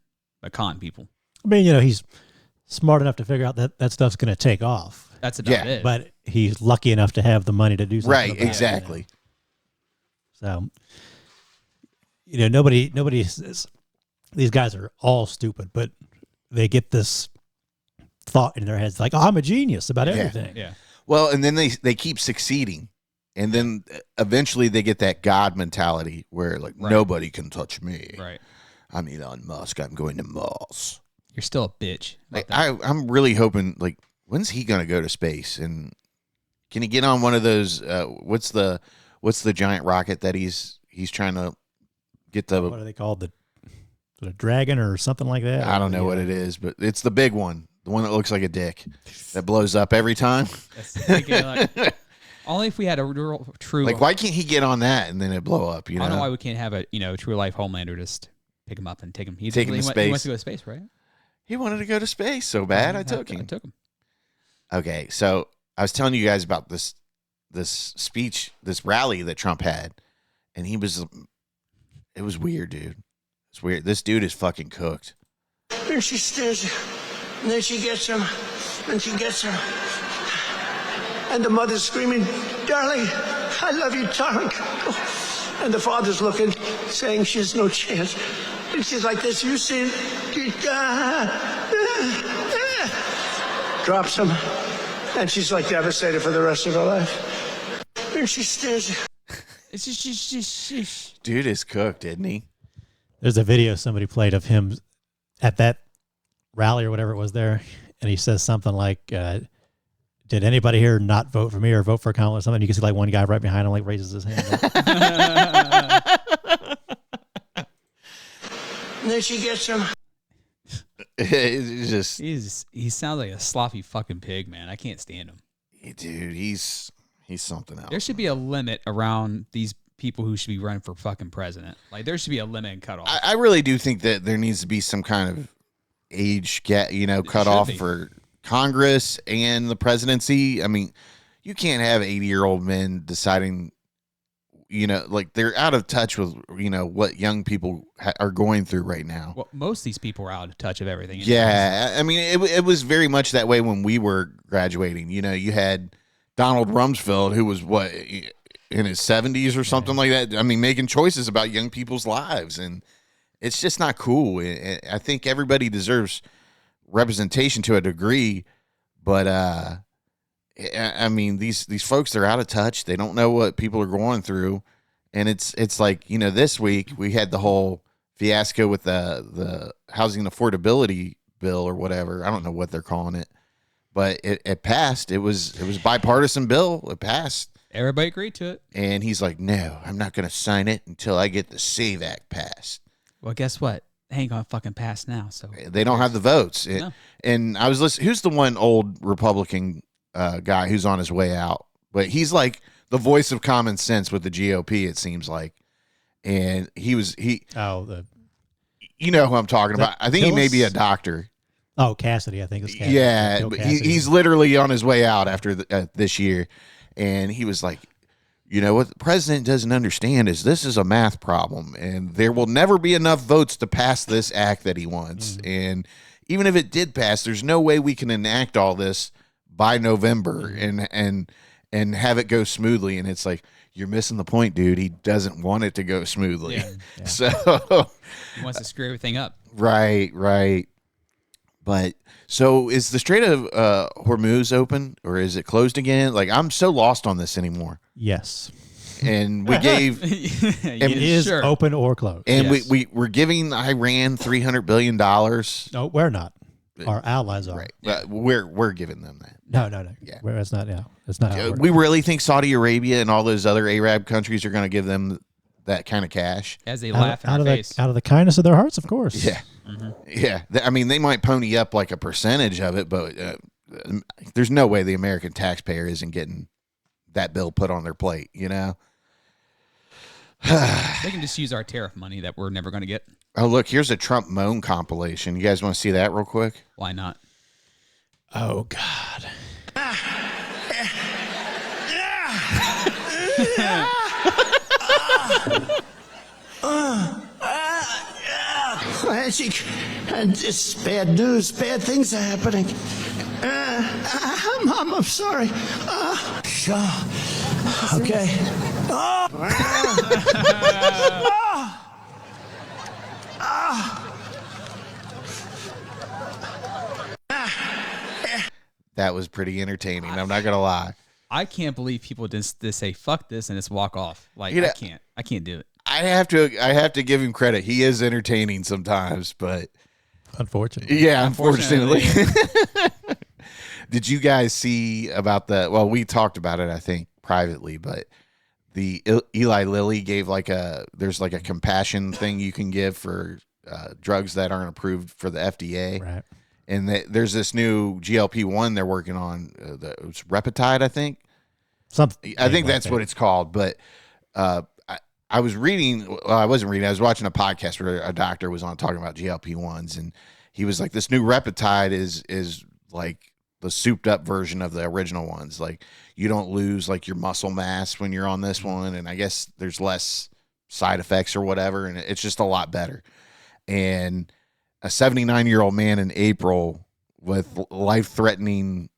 con people. I mean, he's smart enough to figure out that stuff's going to take off. That's about it. But he's lucky enough to have the money to do something. Right, exactly. It. So, nobody says these guys are all stupid, but they get this thought in their heads like, oh, I'm a genius about everything. Yeah. Well, and then they keep succeeding. And then eventually they get that God mentality where, like, nobody can touch me. Right. I'm Elon Musk. I'm going to Mars. You're still a bitch. Like, I'm really hoping, like, when's he going to go to space? And can he get on one of those, what's the giant rocket that he's trying to get the... What are they called? The dragon or something like that? I don't know what it is, but it's the big one. The one that looks like a dick that blows up every time. Only if we had a true... Like, why can't he get on that and then it blow up, I don't know why we can't have a, true life Homelander just pick him up and take him. Take him to space. He wants to go to space, right? He wanted to go to space so bad, I took him. I took him. Okay, so I was telling you guys about this speech, this rally that Trump had, and it was weird, dude. It's weird. This dude is fucking cooked. And she stares, and then she gets him, and she gets her. And the mother's screaming, darling, I love you, darling. And the father's looking, saying she has no chance. And she's like this, you see it? Drops him. And she's like devastated for the rest of her life. And she stares. Dude is cooked, isn't he? There's a video somebody played of him at that rally or whatever it was there. And he says something like, did anybody here not vote for me or vote for Kamala or something? You can see like one guy right behind him like raises his hand. And then she gets him. It's just... He sounds like a sloppy fucking pig, man. I can't stand him. Dude, he's something else. There should be a limit around these people who should be running for fucking president. Like, there should be a limit and cutoff. I really do think that there needs to be some kind of age cutoff for Congress and the presidency. I mean, you can't have 80-year-old men deciding, like they're out of touch with, what young people are going through right now. Well, most of these people are out of touch of everything. Yeah. I mean, it was very much that way when we were graduating. You had Donald Rumsfeld, who was in his 70s or something like that. I mean, making choices about young people's lives. And it's just not cool. I think everybody deserves representation to a degree, but I mean, these folks, they're out of touch. They don't know what people are going through, and it's like, this week we had the whole fiasco with the housing affordability bill or whatever. I don't know what they're calling it, but it passed. It was bipartisan bill. It passed. Everybody agreed to it, and he's like, no, I'm not going to sign it until I get the SAVE Act passed. Well, guess what? Ain't gonna fucking pass now. So they don't have the votes. No. And I was listening. Who's the one old Republican guy who's on his way out? But he's like the voice of common sense with the GOP. It seems like, and you know who I'm talking about. I think he may be a doctor. Oh, Cassidy, I think it's Cassidy. Yeah, but he's literally on his way out after this year, and he was like, what the president doesn't understand is this is a math problem, and there will never be enough votes to pass this act that he wants. And even if it did pass, there's no way we can enact all this by November and have it go smoothly. And it's like, you're missing the point, dude. He doesn't want it to go smoothly. Yeah. So he wants to screw everything up. Right. But so is the Strait of Hormuz open, or is it closed again? Like, I'm so lost on this anymore. Yes. And we gave it is open or closed. And we're giving Iran $300 billion. No, we're not. Our allies are. Right. We're giving them that. No. Yeah. That's not that's not how it works. We really think Saudi Arabia and all those other Arab countries are going to give them that kind of cash. As they laugh in our face. Out of the kindness of their hearts, of course. Yeah. Mm-hmm. Yeah. I mean, they might pony up like a percentage of it, but there's no way the American taxpayer isn't getting that bill put on their plate, They can just use our tariff money that we're never going to get. Oh, look, here's a Trump moan compilation. You guys want to see that real quick? Why not? Oh, God. and it's bad news. Bad things are happening. I'm sorry. Okay. That was pretty entertaining. I'm not gonna lie. I can't believe people just say fuck this and just walk off. Like, I can't do it. I have to give him credit. He is entertaining sometimes, but unfortunately, yeah, unfortunately. Did you guys see about the? Well, we talked about it, I think, privately, but the Eli Lilly gave there's like a compassion thing you can give for drugs that aren't approved for the FDA, right? And there's this new GLP-1 they're working on. It's Repetide, I think. I think that's what it's called. But I was reading. Well, I wasn't reading. I was watching a podcast where a doctor was on talking about GLP-1s, and he was like, "This new Repetide is like the souped up version of the original ones. Like, you don't lose like your muscle mass when you're on this one, and I guess there's less side effects or whatever, and it's just a lot better." And a 79-year-old man in April with life-threatening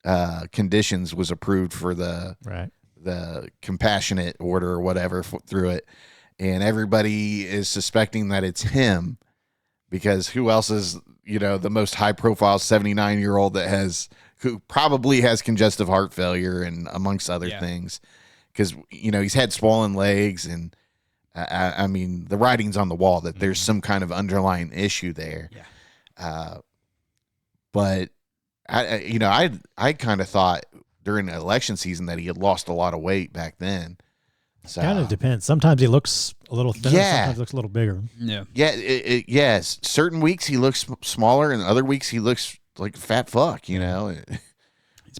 conditions was approved for the compassionate order or whatever through it. And everybody is suspecting that it's him, because who else is, the most high-profile 79-year-old who probably has congestive heart failure and amongst other things, because, he's had swollen legs, and I mean, the writing's on the wall that there's some kind of underlying issue there. Yeah. But I kind of thought during the election season that he had lost a lot of weight back then. So kind of depends. Sometimes he looks a little thinner. Sometimes he looks a little bigger. Yeah. Yeah. Yes. Certain weeks he looks smaller, and other weeks he looks like a fat fuck. He's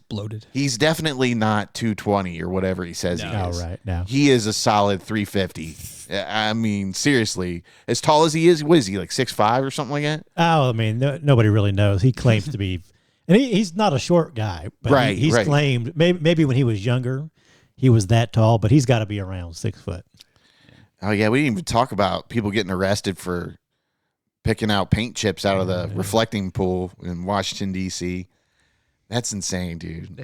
bloated. He's definitely not 220 or whatever he says he is. Right now. He is a solid 350. I mean, seriously, as tall as he is, what is he, like 6'5" or something like that? Oh, I mean, nobody really knows. He claims to be, and he's not a short guy, but right, he's claimed maybe when he was younger, he was that tall, but he's got to be around 6 foot. Oh yeah, we didn't even talk about people getting arrested for picking out paint chips out of the reflecting pool in Washington, D.C. That's insane, dude.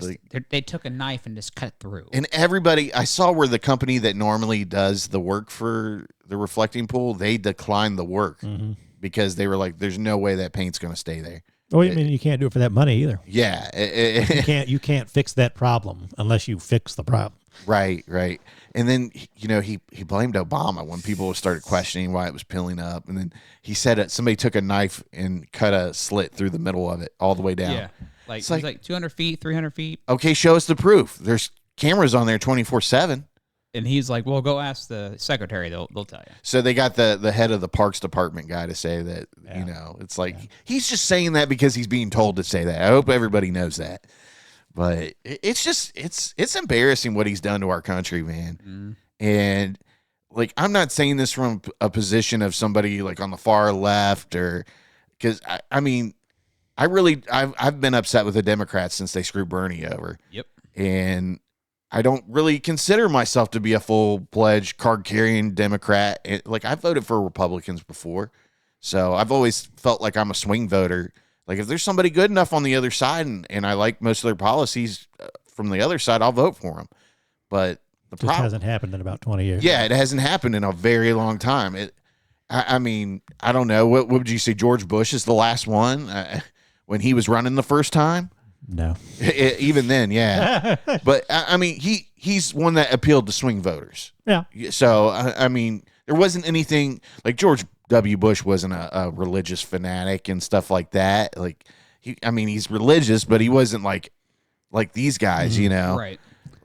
They took a knife and just cut through. And everybody, I saw where the company that normally does the work for the reflecting pool, they declined the work because they were like, "There's no way that paint's going to stay there." Oh, I mean, you can't do it for that money either. Yeah, you can't fix that problem unless you fix the problem. Right. And then he blamed Obama when people started questioning why it was peeling up, and then he said that somebody took a knife and cut a slit through the middle of it all the way down. Yeah. It's like 200 feet, 300 feet. Okay, show us the proof. There's cameras on there 24/7. And he's like, well, go ask the secretary. They'll tell you. So they got the head of the Parks Department guy to say that, it's like he's just saying that because he's being told to say that. I hope everybody knows that. But it's just, it's embarrassing what he's done to our country, man. And like, I'm not saying this from a position of somebody like on the far left, or because I mean, I've been upset with the Democrats since they screwed Bernie over. Yep. And I don't really consider myself to be a full-fledged card-carrying Democrat. Like, I voted for Republicans before, so I've always felt like I'm a swing voter. Like, if there's somebody good enough on the other side and I like most of their policies from the other side, I'll vote for them. But the problem hasn't happened in about 20 years. Yeah, it hasn't happened in a very long time. I mean, I don't know. What would you say? George Bush is the last one when he was running the first time? No. Even then, yeah. But, I mean, he's one that appealed to swing voters. Yeah. So, I mean, there wasn't anything, like George W. Bush wasn't a religious fanatic and stuff like that. Like, he's religious, but he wasn't like these guys, Right.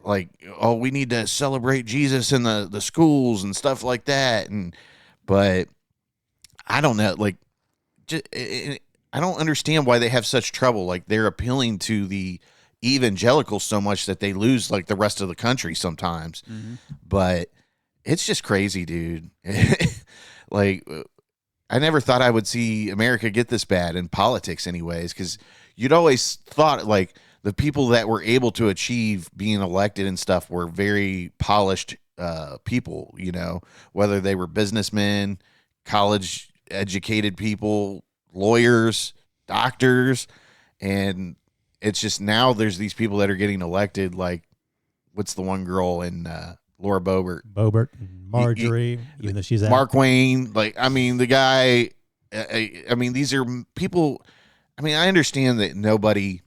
Like, oh, we need to celebrate Jesus in the schools and stuff like that. But I don't know, like, I don't understand why they have such trouble. Like, they're appealing to the evangelicals so much that they lose like the rest of the country sometimes. But it's just crazy, dude. Like, I never thought I would see America get this bad in politics anyways, because you'd always thought like the people that were able to achieve being elected and stuff were very polished people, whether they were businessmen, college educated people, lawyers, doctors, and it's just now there's these people that are getting elected. Like, what's the one girl in Laura Boebert, Marjorie, even though she's out. Mark Wayne. Like, I mean, the guy. I mean, these are people. I mean, I understand that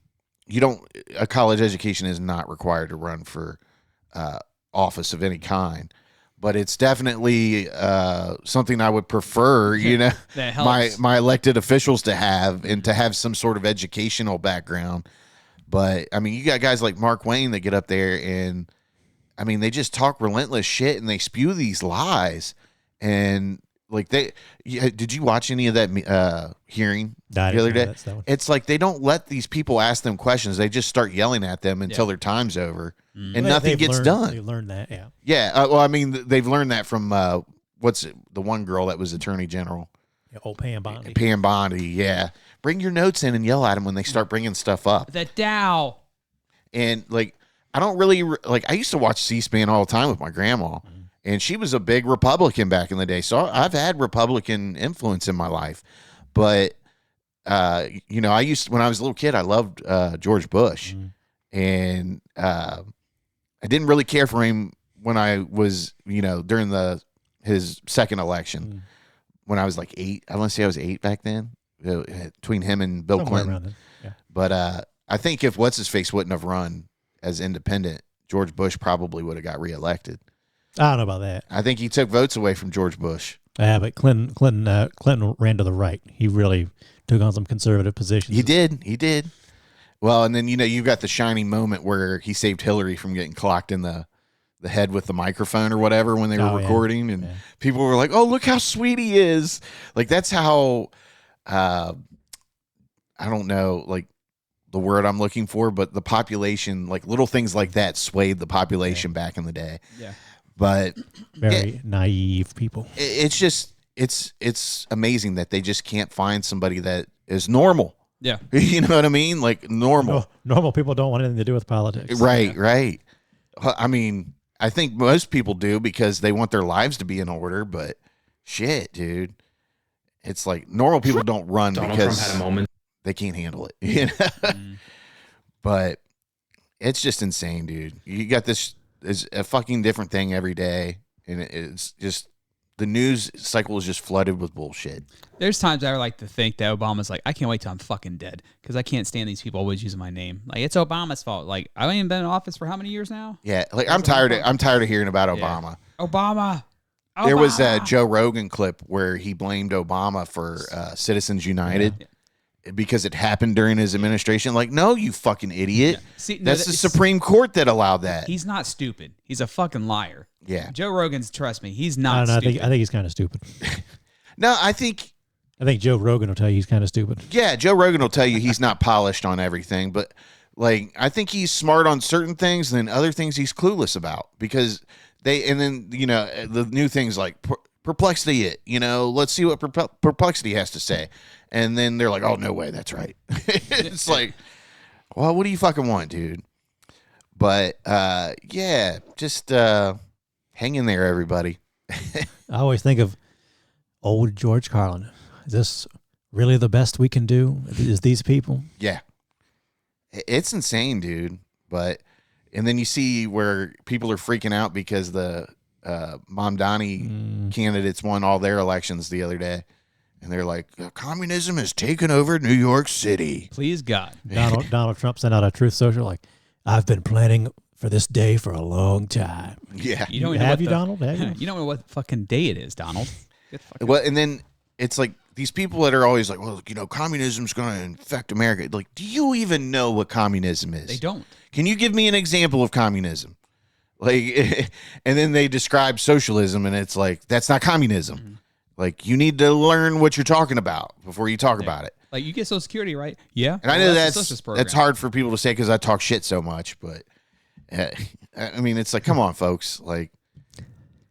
a college education is not required to run for office of any kind, but it's definitely something I would prefer, that helps. my elected officials to have, and to have some sort of educational background. But I mean, you got guys like Mark Wayne that get up there and, I mean, they just talk relentless shit and they spew these lies. And like did you watch any of that hearing the other day? It's like they don't let these people ask them questions. They just start yelling at them until their time's over, and nothing gets done. They've learned that, yeah. Yeah, well, I mean, they've learned that from the one girl that was Attorney General? Pam Bondi. Pam Bondi, yeah. Bring your notes in and yell at them when they start bringing stuff up. The Dow. And like, I don't really I used to watch C-SPAN all the time with my grandma. And she was a big Republican back in the day. So I've had Republican influence in my life. But, I used when I was a little kid, I loved George Bush. And I didn't really care for him when I was, during his second election. When I was like 8. I want to say I was 8 back then, between him and Bill Clinton. Yeah. But I think if What's-His-Face wouldn't have run as independent, George Bush probably would have got reelected. I don't know about that. I think he took votes away from George Bush. Yeah, but Clinton ran to the right. He really took on some conservative positions. He did. Well, and then you've got the shining moment where he saved Hillary from getting clocked in the head with the microphone or whatever when they were recording, and people were like, "Oh, look how sweet he is!" Like, that's how I don't know, like, the word I'm looking for, but the population, like, little things like that swayed the population back in the day. Yeah. But very naive people. It's just it's amazing that they just can't find somebody that is normal. Yeah. You know what I mean? Like, normal. Normal people don't want anything to do with politics. Right, right. I mean, I think most people do because they want their lives to be in order, but shit, dude. It's like normal people don't run Donald because Trump had a moment. They can't handle it. But it's just insane, dude. You got this is a fucking different thing every day, and it's just the news cycle is just flooded with bullshit. There's times I like to think that Obama's like, I can't wait till I'm fucking dead because I can't stand these people always using my name. Like, it's Obama's fault. Like, I haven't been in office for how many years now? Yeah, like I'm tired of hearing about Obama. Obama. There was a Joe Rogan clip where he blamed Obama for Citizens United. Because it happened during his administration. Like, no, you fucking idiot. Yeah. See, that's the Supreme Court that allowed that. He's not stupid. He's a fucking liar. Yeah. Joe Rogan's, trust me, he's not stupid. I think he's kind of stupid. No, I think Joe Rogan will tell you he's kind of stupid. Yeah, Joe Rogan will tell you he's not polished on everything, but like, I think he's smart on certain things, and then other things he's clueless about because the new things like Perplexity, let's see what Perplexity has to say. And then they're like, oh, no way, that's right. It's like, well, what do you fucking want, dude? But, just hang in there, everybody. I always think of old George Carlin. Is this really the best we can do? Is these people? Yeah. It's insane, dude. But, and then you see where people are freaking out because the Mamdani candidates won all their elections the other day. And they're like, communism has taken over New York City. Please, God. Donald Trump sent out a Truth Social like, I've been planning for this day for a long time. Yeah. You don't Have you, Donald? Have you? You don't know what fucking day it is, Donald. Well, and then it's like these people that are always like, well, communism's going to infect America. Like, do you even know what communism is? They don't. Can you give me an example of communism? Like, and then they describe socialism, and it's like, that's not communism. Mm-hmm. Like, you need to learn what you're talking about before you talk about it. Like, you get Social Security, right? Yeah. And I know that's hard for people to say because I talk shit so much, but I mean, it's like, come on, folks. Like,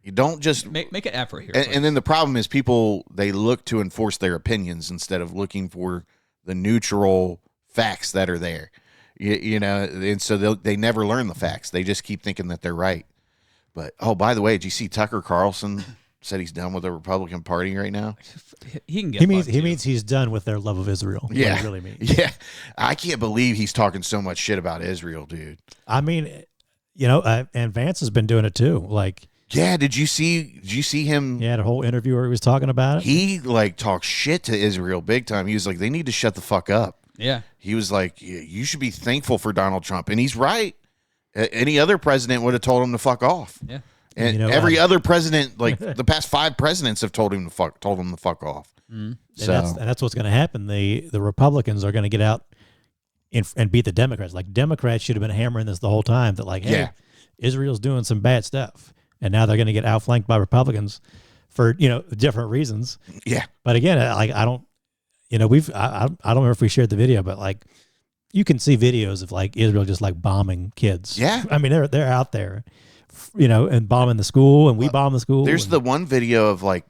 you don't just make an effort here. And then the problem is people, they look to enforce their opinions instead of looking for the neutral facts that are there. And so they never learn the facts. They just keep thinking that they're right. But, oh, by the way, did you see Tucker Carlson said he's done with the Republican Party right now. He can get. He means he's done with their love of Israel. Yeah, what he really means. Yeah, I can't believe he's talking so much shit about Israel, dude. I mean, and Vance has been doing it too. Like, yeah, did you see him? He had a whole interview where he was talking about it. He like talked shit to Israel big time. He was like, they need to shut the fuck up. Yeah. He was like, you should be thankful for Donald Trump. And he's right. Any other president would have told him to fuck off. Yeah. And every other president, like the past 5 presidents have told him to fuck off. Mm-hmm. So and that's what's going to happen. The Republicans are going to get out and beat the Democrats. Like, Democrats should have been hammering this the whole time that, like, hey, Israel's doing some bad stuff. And now they're going to get outflanked by Republicans for, different reasons. Yeah. But again, like, I don't remember if we shared the video, but like, you can see videos of like Israel just like bombing kids. Yeah. I mean, they're out there, and bombing the school, and we bomb the school. There's the one video of like,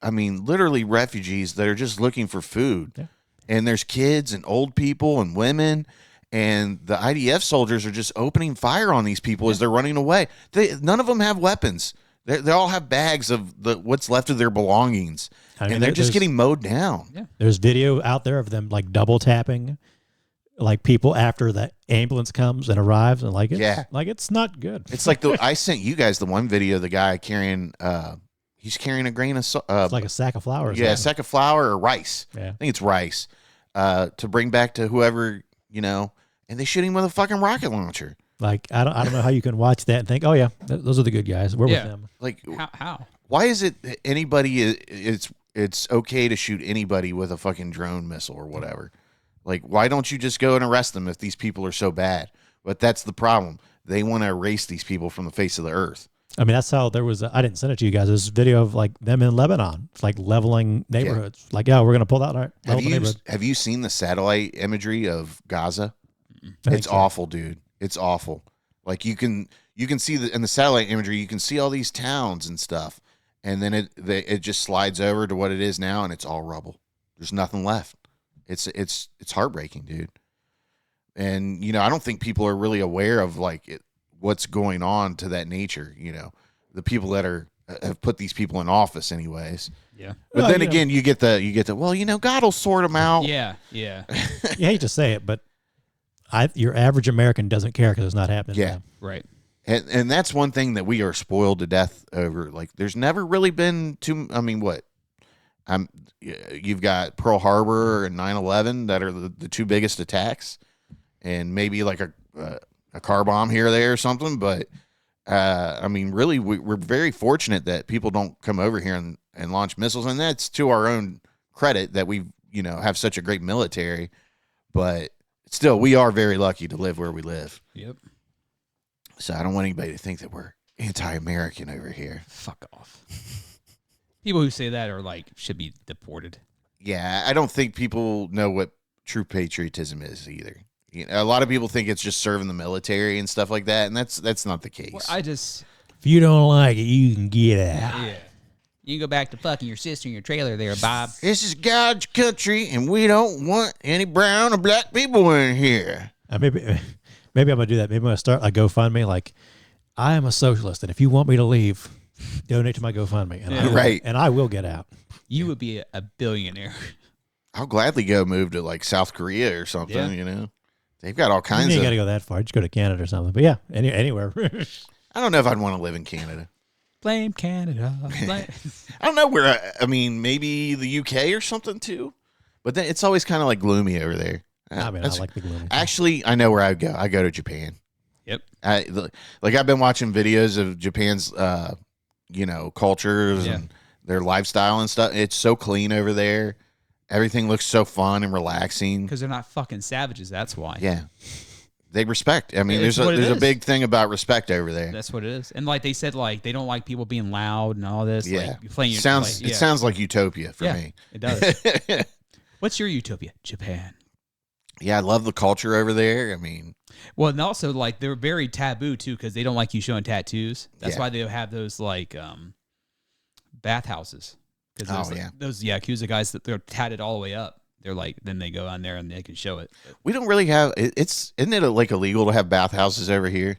I mean, literally refugees that are just looking for food. Yeah. And there's kids and old people and women, and the IDF soldiers are just opening fire on these people as they're running away. None of them have weapons. They all have bags of what's left of their belongings, and they're just getting mowed down. Yeah. There's video out there of them like double tapping, like people after the ambulance comes and arrives, and like it's not good. It's like I sent you guys the one video of the guy carrying. He's carrying a grain of it's like a sack of flour. A sack of flour or rice. Yeah. I think it's rice to bring back to whoever, and they shoot him with a fucking rocket launcher. Like, I don't know how you can watch that and think, oh yeah, those are the good guys. We're with them. Like, how? Why is it anybody? It's okay to shoot anybody with a fucking drone missile or whatever. Like, why don't you just go and arrest them if these people are so bad? But that's the problem. They want to erase these people from the face of the earth. I mean, that's how there was. I didn't send it to you guys. There's a video of like them in Lebanon. It's like leveling neighborhoods. Like, we're going to pull that. Have you seen the satellite imagery of Gaza? It's awful, dude. It's awful. Like, you can see in the satellite imagery, you can see all these towns and stuff, and then it just slides over to what it is now, and it's all rubble. There's nothing left. It's heartbreaking, dude. And I don't think people are really aware of like what's going on to that nature. The people that have put these people in office, anyways. Yeah. But then again, you get the well, God will sort them out. Yeah. You hate to say it, but your average American doesn't care because it's not happening. Yeah. To them. Right. And that's one thing that we are spoiled to death over. Like, there's never really been too. I mean, what? You've got Pearl Harbor and 9/11 that are the 2 biggest attacks, and maybe like a car bomb here or there or something. But I mean, really, we're very fortunate that people don't come over here and launch missiles, and that's to our own credit that we have such a great military. But still, we are very lucky to live where we live. Yep. So I don't want anybody to think that we're anti-American over here. Fuck off. People who say that are like should be deported. Yeah, I don't think people know what true patriotism is either. A lot of people think it's just serving the military and stuff like that, and that's not the case. Well, if you don't like it, you can get out. Yeah. You can go back to fucking your sister in your trailer there, Bob. This is God's country, and we don't want any brown or black people in here. Maybe I'm gonna do that. Maybe I'm gonna start a GoFundMe. Like, I am a socialist, and if you want me to leave, donate to my GoFundMe, and I will get out. You would be a billionaire. I'll gladly go move to like South Korea or something. Yeah. They've got all kinds. You got to go that far. Just go to Canada or something. But yeah, anywhere. I don't know if I'd want to live in Canada. Blame Canada. I don't know where. I mean, maybe the UK or something too. But then it's always kind of like gloomy over there. I like the gloomy. Actually, I know where I would go. I go to Japan. Yep. I've been watching videos of Japan's, cultures and their lifestyle and stuff. It's so clean over there. Everything looks so fun and relaxing. Because they're not fucking savages. That's why. Yeah. They respect. I mean, there's a big thing about respect over there. That's what it is. And like they said, like they don't like people being loud and all this. Yeah. Like, it sounds like utopia for me. It does. What's your utopia? Japan. Yeah, I love the culture over there. I mean, well, and also like they're very taboo too because they don't like you showing tattoos. That's why they have those like bathhouses. Because those Yakuza guys that they're tatted all the way up. They're like, then they go on there and they can show it. We don't really have. Isn't it like illegal to have bathhouses over here?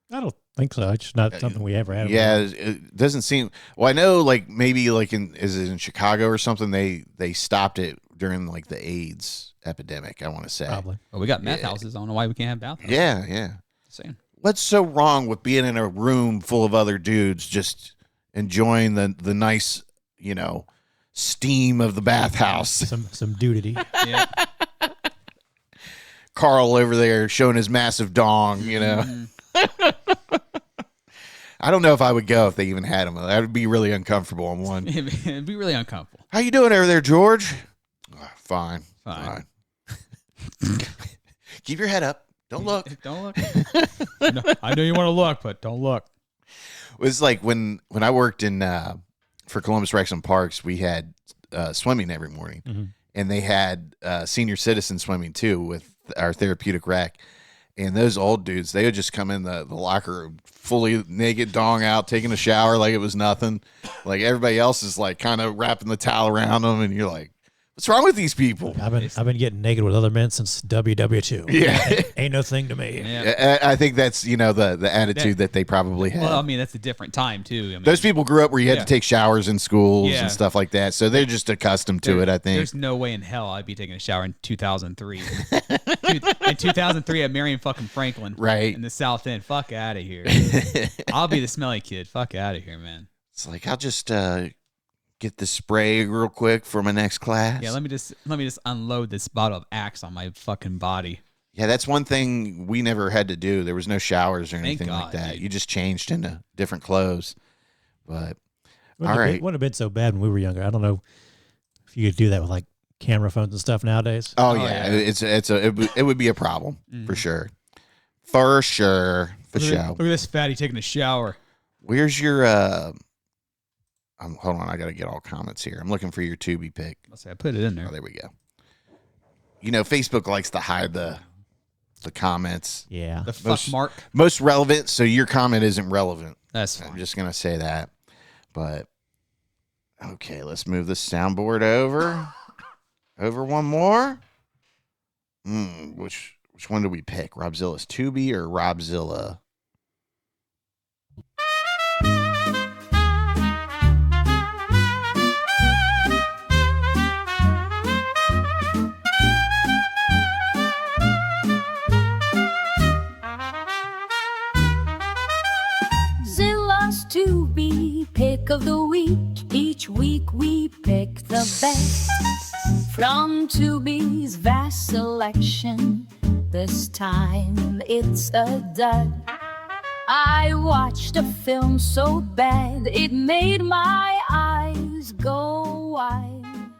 I don't think so. It's just not something we ever had. Yeah, it doesn't seem. Well, I know, like maybe like is it in Chicago or something? They stopped it during like the AIDS epidemic. I want to say Probably. Well, we got meth houses. I don't know why we can't have bathhouses. Yeah. Same. What's so wrong with being in a room full of other dudes just enjoying the nice, steam of the bathhouse? Some nudity. Yeah. Carl over there showing his massive dong, I don't know if I would go if they even had him. That would be really uncomfortable on one. It'd be really uncomfortable. How you doing over there, George? Fine. Keep your head up. Don't look. Don't look. No, I know you want to look, but don't look. It was like when I worked in for Columbus Recs and Parks, we had swimming every morning, and they had senior citizen swimming too with our therapeutic rec. And those old dudes, they would just come in the locker room fully naked, dong out, taking a shower like it was nothing. Like everybody else is like kind of wrapping the towel around them, and you're like, what's wrong with these people? I've been getting naked with other men since WW2. Yeah, ain't no thing to me. Yeah. I think that's the attitude that they probably had. Well, I mean, that's a different time too. I mean, those people grew up where you had to take showers in schools and stuff like that, so they're just accustomed to it. I think there's no way in hell I'd be taking a shower in 2003. In 2003 at Marion fucking Franklin, right in the South End. Fuck out of here. I'll be the smelly kid. Fuck out of here, man. It's like I'll just get the spray real quick for my next class. Yeah, let me just unload this bottle of Axe on my fucking body. Yeah, that's one thing we never had to do. There was no showers or anything like that. Dude. You just changed into different clothes. But It wouldn't have been so bad when we were younger. I don't know if you could do that with like camera phones and stuff nowadays. Oh yeah. It would be a problem for sure. For sure. Look at this fatty taking a shower. Where's your hold on, I got to get all comments here. I'm looking for your Tubi pick. Let's see, I put it in there. Oh, there we go. Facebook likes to hide the comments. Yeah. The fuck mark. Most relevant, so your comment isn't relevant. That's fine. I'm just going to say that. But, okay, let's move the soundboard over. Over one more. Which one do we pick? Robzilla's Tubi or Robzilla? Zilla's Tubi pick of the week. Each week we pick the best from Tubi's vast selection. This time it's a dud. I watched a film so bad it made my eyes go wide.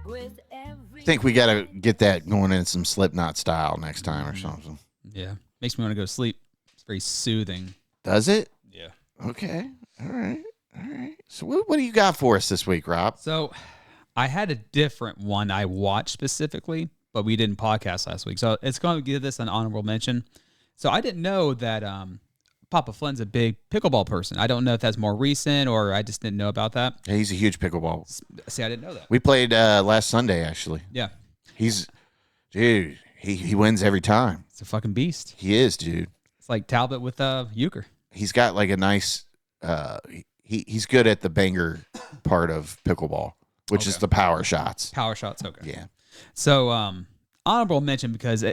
With every I think we got to get that going in some Slipknot style next time or something. Yeah. Makes me want to go to sleep. It's very soothing. Does it? Yeah. Okay. All right. So what do you got for us this week, Rob? So I had a different one I watched specifically, but we didn't podcast last week. So it's going to give this an honorable mention. So I didn't know that Papa Flynn's a big pickleball person. I don't know if that's more recent or I just didn't know about that. Yeah, he's a huge pickleball. See, I didn't know that. We played last Sunday, actually. Yeah. Dude, he wins every time. It's a fucking beast. He is, dude. It's like Talbot with euchre. He's got like a nice, he's good at the banger part of pickleball, which is the power shots. Power shots, okay. Yeah. So honorable mention because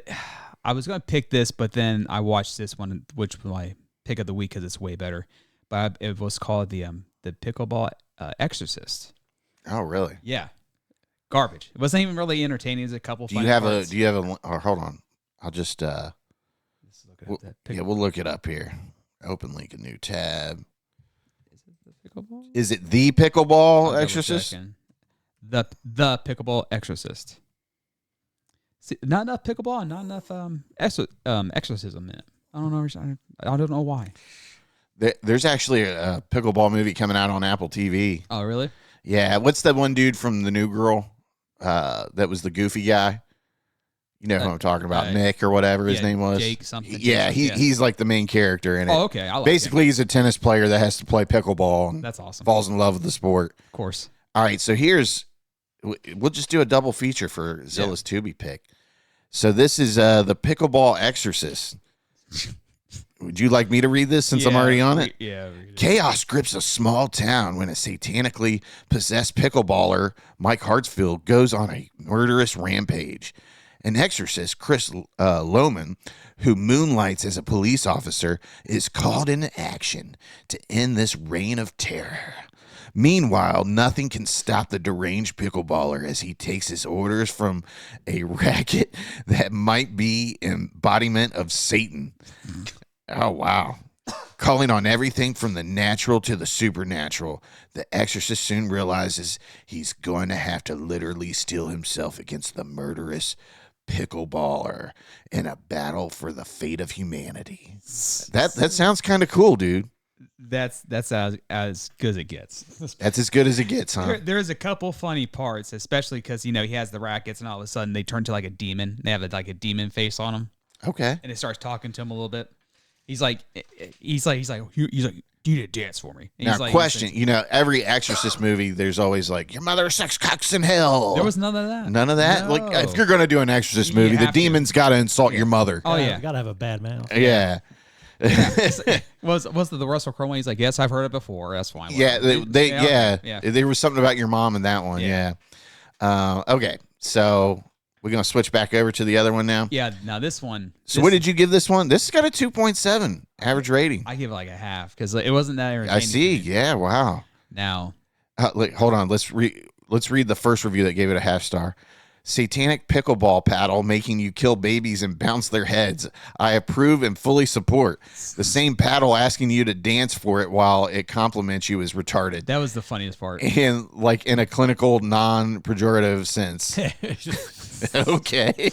I was going to pick this, but then I watched this one, which was my pick of the week because it's way better. But it was called the Pickleball Exorcist. Oh, really? Yeah. Garbage. It wasn't even really entertaining. It was a couple. Do you have a? Oh, hold on. I'll just. We'll look it up here. Open link a new tab. Is it the pickleball? Is it the Pickleball Exorcist? The Pickleball Exorcist. See, not enough pickleball and not enough exorcism in it. I don't know. I don't know why. There's actually a pickleball movie coming out on Apple TV. Oh, really? Yeah. What's that one dude from The New Girl? That was the goofy guy. You know who I'm talking about, Nick or whatever his name was. Jake something. Yeah, he's like the main character in it. Oh, okay. I like Basically, he's a tennis player that has to play pickleball. And that's awesome. Falls in love with the sport. Of course. All right, so we'll just do a double feature for Zilla's Tubi pick. So this is the Pickleball Exorcist. Would you like me to read this since I'm already on it? Yeah. Chaos grips a small town when a satanically possessed pickleballer, Mike Hartsfield, goes on a murderous rampage. An exorcist, Chris Lohman, who moonlights as a police officer, is called into action to end this reign of terror. Meanwhile, nothing can stop the deranged pickleballer as he takes his orders from a racket that might be embodiment of Satan. Oh, wow. Calling on everything from the natural to the supernatural, the exorcist soon realizes he's going to have to literally steel himself against the murderous pickleballer in a battle for the fate of humanity. That sounds kind of cool, dude. That's as good as it gets. That's as good as it gets, huh? There's a couple funny parts, especially because he has the rackets, and all of a sudden they turn to like a demon. They have a demon face on them. Okay. And it starts talking to him a little bit. He's like, you need to dance for me. And Now, question, every Exorcist movie, there's always like, your mother sucks cocks in hell. There was none of that. None of that? No. Like, if you're going to do an Exorcist movie, the demon's got to insult your mother. Oh, yeah. You got to have a bad mouth. Yeah. Was the Russell Crowe one? He's like, yes, I've heard it before. That's fine. Yeah, Yeah. There was something about your mom in that one. Yeah. Okay, so we're going to switch back over to the other one now. Yeah, now this one. So what did you give this one? This has got a 2.7 average rating. I give it like a half because it wasn't that entertaining. I see. Yeah, wow. Now. Hold on. Let's read the first review that gave it a half star. Satanic pickleball paddle making you kill babies and bounce their heads. I approve and fully support. The same paddle asking you to dance for it while it compliments you is retarded. That was the funniest part. And like in a clinical, non-pejorative sense. Okay.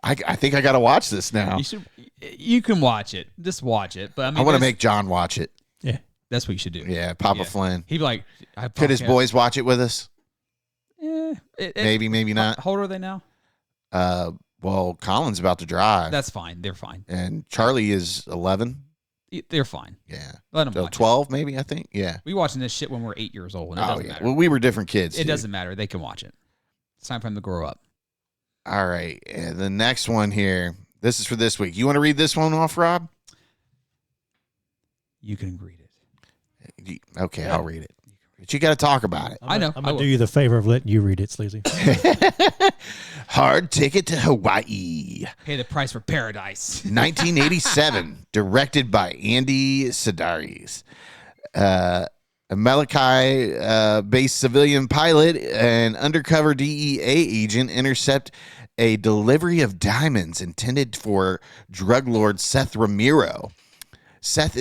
I think I got to watch this now. You can watch it. Just watch it. But I want to make John watch it. Yeah. That's what you should do. Yeah, Papa Flynn. He'd be like, could his boys watch it with us? Maybe not. How old are they now? Well, Colin's about to drive. That's fine. They're fine. And Charlie is 11. They're fine. Yeah. Let them so watch 12, maybe, I think. Yeah. We watching this shit when we're 8 years old. And it doesn't matter. Well, we were different kids. It doesn't matter. They can watch it. It's time for them to grow up. All right. And the next one here. This is for this week. You want to read this one off, Rob? You can read it. Okay, I'll read it. But you got to talk about it. I know. I'm going to do you the favor of letting you read it, Sleazy. Hard Ticket to Hawaii. Pay the price for paradise. 1987. Directed by Andy Sedaris. A Malachi-based civilian pilot and undercover DEA agent intercept a delivery of diamonds intended for drug lord Seth Ramiro. Seth,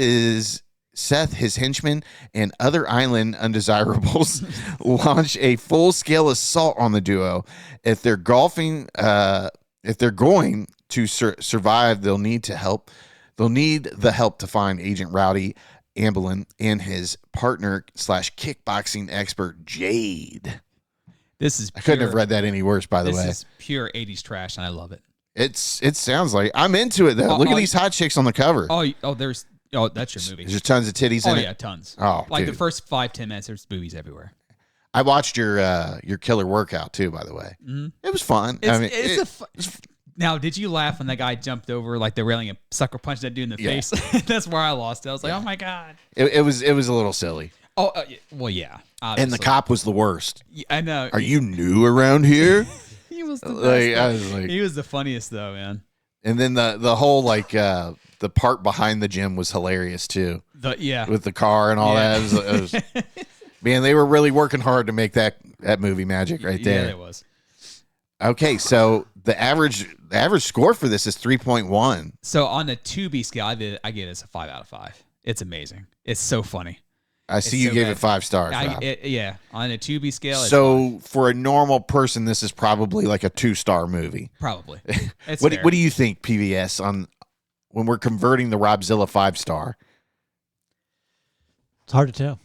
his henchmen, and other island undesirables launch a full-scale assault on the duo. If they're going to survive, they'll need the help to find Agent Rowdy Amblin and his partner / kickboxing expert Jade. I couldn't have read that any worse, by the way. This is pure 80s trash, and I love it. It sounds like I'm into it though. Look at these hot chicks on the cover. That's your movie. There's tons of titties in it. Oh yeah, tons. Oh, like dude. the first 5-10 minutes, there's boobies everywhere. I watched your killer workout too, by the way. Mm-hmm. It was fun. Now, did you laugh when that guy jumped over like the railing and sucker punched that dude in the face? That's where I lost it. I was like, oh my god. It was a little silly. Oh well, yeah. Obviously. And the cop was the worst. Yeah, I know. Are you new around here? He was the best. He was the funniest though, man. And then the whole the part behind the gym was hilarious too. With the car and all that. It was, man, they were really working hard to make that movie magic right there. Yeah, it was. Okay, so the average score for this is 3.1. So on the Tubi scale, I give this a 5 out of 5. It's amazing. It's so funny. I see you gave it 5 stars. Yeah, on a Tubi scale. So for a normal person, this is probably like a 2-star movie. Probably. What do you think, PVS, on when we're converting the Robzilla 5-star? It's hard to tell.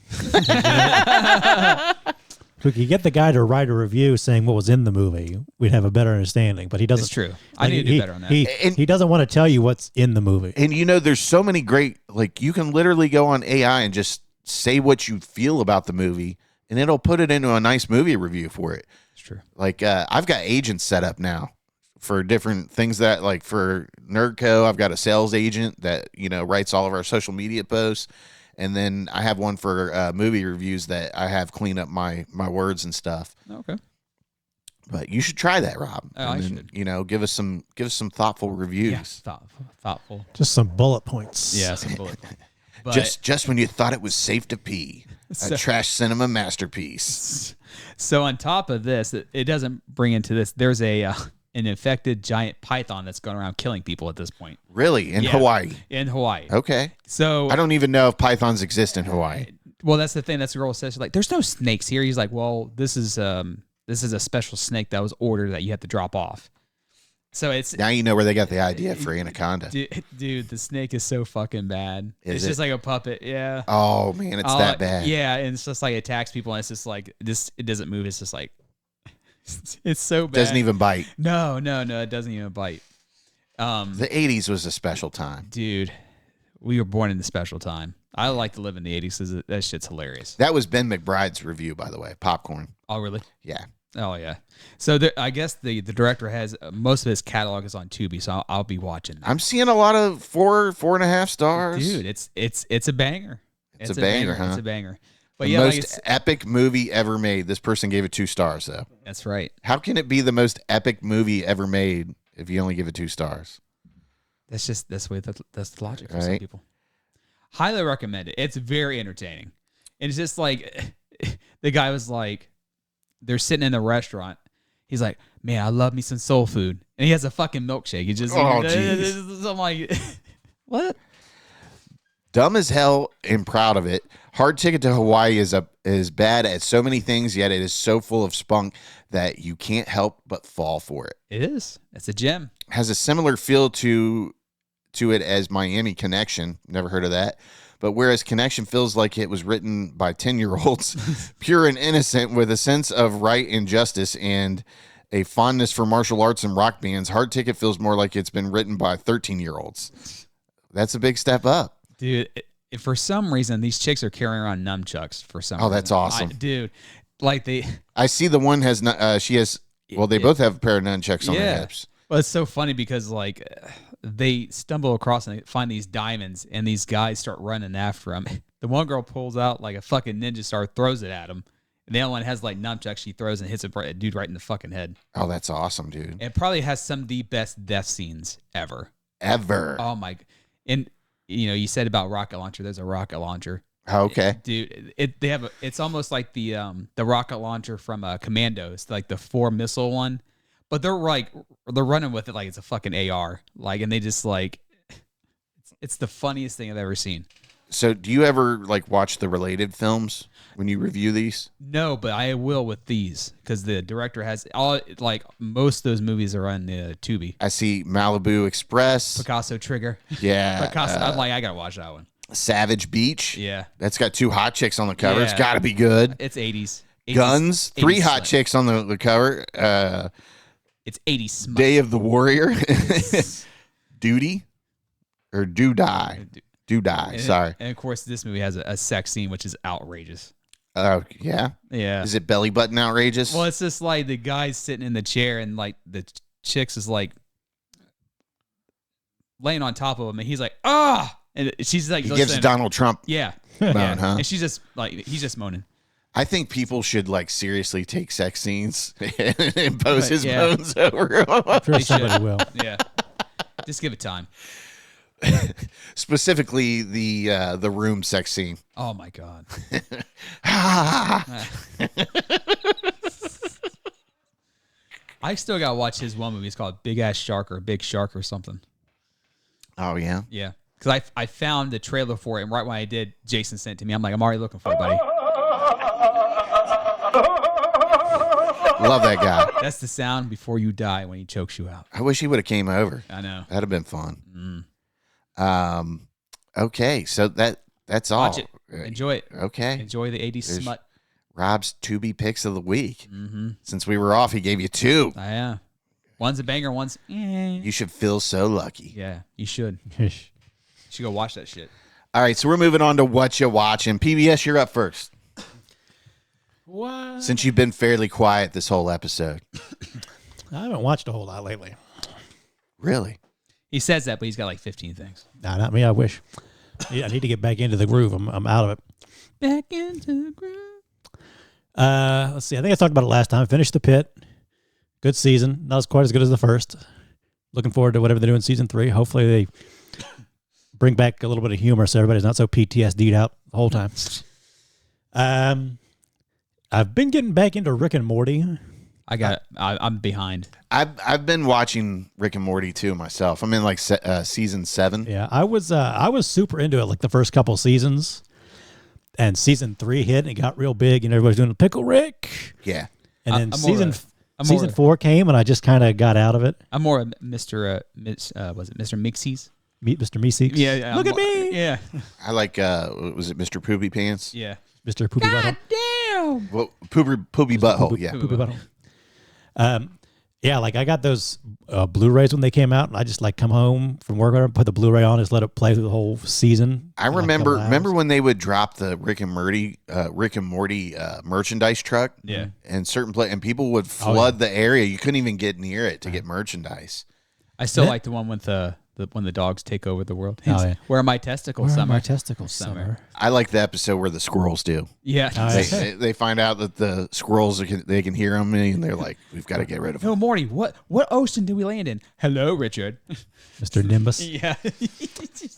If we could get the guy to write a review saying what was in the movie, we'd have a better understanding. But he doesn't. It's true. I need to do better on that. He doesn't want to tell you what's in the movie. And there's so many great, you can literally go on AI and just say what you feel about the movie, and it'll put it into a nice movie review for it. It's true. I've got agents set up now for different things that, like for Nerdco, I've got a sales agent that, writes all of our social media posts. And then I have one for movie reviews that I have clean up my words and stuff. Okay. But you should try that, Rob. Oh, I should. Give us some thoughtful reviews. Yeah, thoughtful. Just some bullet points. Yeah, some bullet points. But, just when you thought it was safe to pee. A trash cinema masterpiece. So on top of this, it doesn't bring into this. There's an infected giant python that's going around killing people at this point. Really? In Hawaii? In Hawaii. Okay. So I don't even know if pythons exist in Hawaii. Well, that's the thing. That's the girl says. She's like, there's no snakes here. He's like, well, this is a special snake that was ordered that you have to drop off. So it's now you know where they got the idea for anaconda. Dude, the snake is so fucking bad. It's just like a puppet. Yeah. Oh man, it's that bad. Yeah, and it's just like it attacks people, and it's just like this. It doesn't move. It's just like it's so bad. Doesn't even bite. No, it doesn't even bite. The 80s was a special time, dude. We were born in the special time. I like to live in the 80s because that shit's hilarious. That was Ben McBride's review, by the way. Popcorn. Oh, really? Yeah. Oh, yeah. So I guess the director has most of his catalog is on Tubi, so I'll be watching that. I'm seeing a lot of 4.5 stars. Dude, it's a banger. It's a banger, huh? It's a banger. But the most epic movie ever made. This person gave it 2 stars, though. That's right. How can it be the most epic movie ever made if you only give it 2 stars? That's the logic for some people. Highly recommend it. It's very entertaining. And it's just like the guy was like, they're sitting in the restaurant. He's like, man, I love me some soul food. And he has a fucking milkshake. He just, I'm like, what? Dumb as hell and proud of it. Hard Ticket to Hawaii is bad at so many things, yet it is so full of spunk that you can't help but fall for it. It is. It's a gem. Has a similar feel to it as Miami Connection. Never heard of that. But whereas Connection feels like it was written by 10-year-olds, pure and innocent with a sense of right and justice and a fondness for martial arts and rock bands, Hard Ticket feels more like it's been written by 13-year-olds. That's a big step up. Dude, for some reason, these chicks are carrying around nunchucks for some reason. Oh, that's awesome. Dude, like I see the one has, she has, well, they both have a pair of nunchucks on their hips. Well, it's so funny because like they stumble across and they find these diamonds, and these guys start running after them. The one girl pulls out like a fucking ninja star, throws it at him, and the other one has like nunchucks. She throws and hits a dude right in the fucking head. Oh, that's awesome, dude! It probably has some of the best death scenes ever. Oh my! And you said about rocket launcher. There's a rocket launcher. Oh, okay, dude. It's almost like the rocket launcher from Commandos, like the 4 missile one. But they're running with it like it's a fucking AR, like, and they just like, it's the funniest thing I've ever seen. So, do you ever like watch the related films when you review these? No, but I will with these because the director has most of those movies are on the Tubi. I see Malibu Express, Picasso Trigger. Yeah, Picasso. I'm like, I gotta watch that one. Savage Beach. Yeah, that's got 2 hot chicks on the cover. Yeah. It's got to be good. It's 80s. Guns. 3 hot chicks on the cover. It's 80s smut. Day of the Warrior. Duty or Do Die. Do Die. Sorry. And of course, this movie has a sex scene, which is outrageous. Oh, yeah? Yeah. Is it belly button outrageous? Well, it's just like the guy's sitting in the chair and like the chicks is like laying on top of him and he's like, ah! And she's like, he gives Donald Trump. Yeah. Moan, huh? And she's just like, he's just moaning. I think people should like seriously take sex scenes and impose his moans over them. I'm sure somebody will. Yeah. Just give it time. Specifically the room sex scene. Oh my God. I still gotta watch his one movie. It's called Big Ass Shark or Big Shark or something. Oh yeah? Yeah. Because I found the trailer for it, and right when I did, Jason sent it to me. I'm like, I'm already looking for it, buddy. Love that guy. That's the sound before you die when he chokes you out. I wish he would have came over. I know. That'd have been fun. Okay, so that's all. Watch it. Enjoy it. Okay. Enjoy the 80s smut. Rob's Tubi picks of the week. Mm-hmm. Since we were off, he gave you 2. Yeah. One's a banger, one's You should feel so lucky. Yeah, you should. You should go watch that shit. All right, so we're moving on to Whatchu Watchin. PBS, you're up first. What? Since you've been fairly quiet this whole episode. I haven't watched a whole lot lately. Really? He says that, but he's got like 15 things. Nah, not me. I wish. I need to get back into the groove. I'm out of it. Back into the groove. Let's see. I think I talked about it last time. Finished The Pit. Good season. Not as quite as good as the first. Looking forward to whatever they do in season 3. Hopefully they bring back a little bit of humor so everybody's not so PTSD'd out the whole time. I've been getting back into Rick and Morty. I'm behind. I've been watching Rick and Morty too myself. I'm in like season 7. Yeah, I was super into it like the first couple seasons, and season 3 hit and it got real big, and everybody's doing Pickle Rick. Yeah, and then season 4 came, and I just kind of got out of it. I'm more a Mr. Was it Mr. Mixies? Meet Mr. Meeseeks. Yeah, look at me. Yeah, I like. Was it Mr. Poopy Pants? Yeah, Mr. Poopy Butthole. Damn. Well, Poopy Butthole. Yeah, Poopy Butthole. Yeah, like I got those Blu-rays when they came out, and I just like come home from work, put the Blu-ray on, just let it play through the whole season. I remember when they would drop the Rick and Morty merchandise truck. Yeah, and and people would flood the area. You couldn't even get near it to get merchandise. I still like the one with when the dogs take over the world. Oh, yeah. Where are my testicles? Where Summer. are my testicles? Summer. I like the episode where the squirrels do. Yeah. They find out that the squirrels they can hear them, and they're like, "We've got to get rid of them." Oh, Morty, what ocean did we land in? Hello, Richard. Mr. Nimbus. Yeah.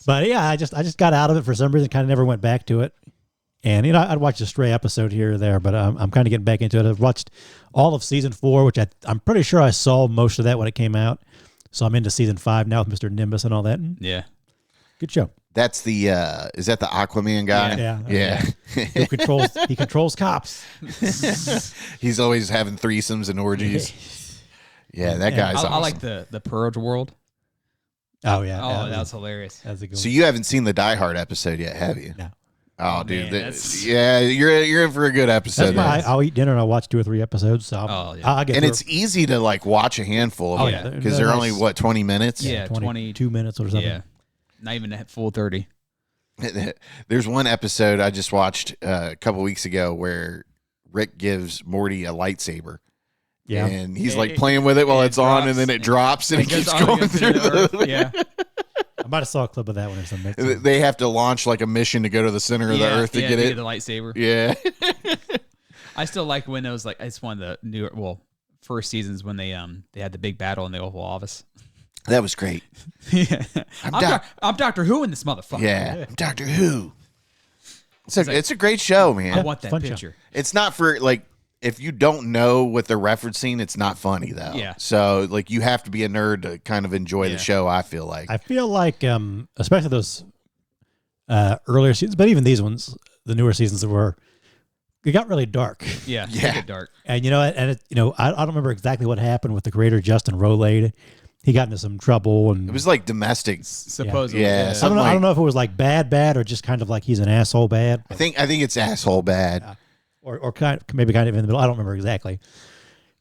But yeah, I just got out of it for some reason. Kind of never went back to it. And I'd watch a stray episode here or there, but I'm kind of getting back into it. I've watched all of season 4, which I'm pretty sure I saw most of that when it came out. So I'm into season 5 now with Mr. Nimbus and all that. Yeah. Good show. That's the is that the Aquaman guy? Yeah. He controls cops. He's always having threesomes and orgies. Yeah, that guy's awesome. I like the Purge world. Oh yeah. Oh, that was hilarious. That's a good one. So you haven't seen the Die Hard episode yet, have you? No. Oh, dude. Man, You're in for a good episode. That's why I'll eat dinner and I'll watch 2 or 3 episodes. So I'll get and it's easy to like watch a handful of them because they're only 20 minutes. Yeah, 22 minutes or something. Yeah, not even a full 30. There's one episode I just watched a couple weeks ago where Rick gives Morty a lightsaber. Yeah, and he's like playing with it while it's on, and then it drops and it keeps going through the. Yeah. I might have saw a clip of that one or something. They have to launch like a mission to go to the center of the earth to get it. The lightsaber. Yeah. I still like when it was like it's one of the first seasons when they had the big battle in the Oval Office. That was great. Yeah. I'm Doctor Who in this motherfucker. Yeah, I'm Doctor Who. It's a great show, man. I want that picture. It's not for like if you don't know what they're referencing, it's not funny though. Yeah. So like you have to be a nerd to kind of enjoy the show. I feel like especially those earlier seasons, but even these ones, the newer seasons it got really dark. Yeah. They get dark. And I don't remember exactly what happened with the creator Justin Rolade. He got into some trouble, and it was like domestic, supposedly. Yeah. I don't know if it was like bad, or just kind of like he's an asshole bad. I think it's asshole bad. Or maybe kind of in the middle. I don't remember exactly.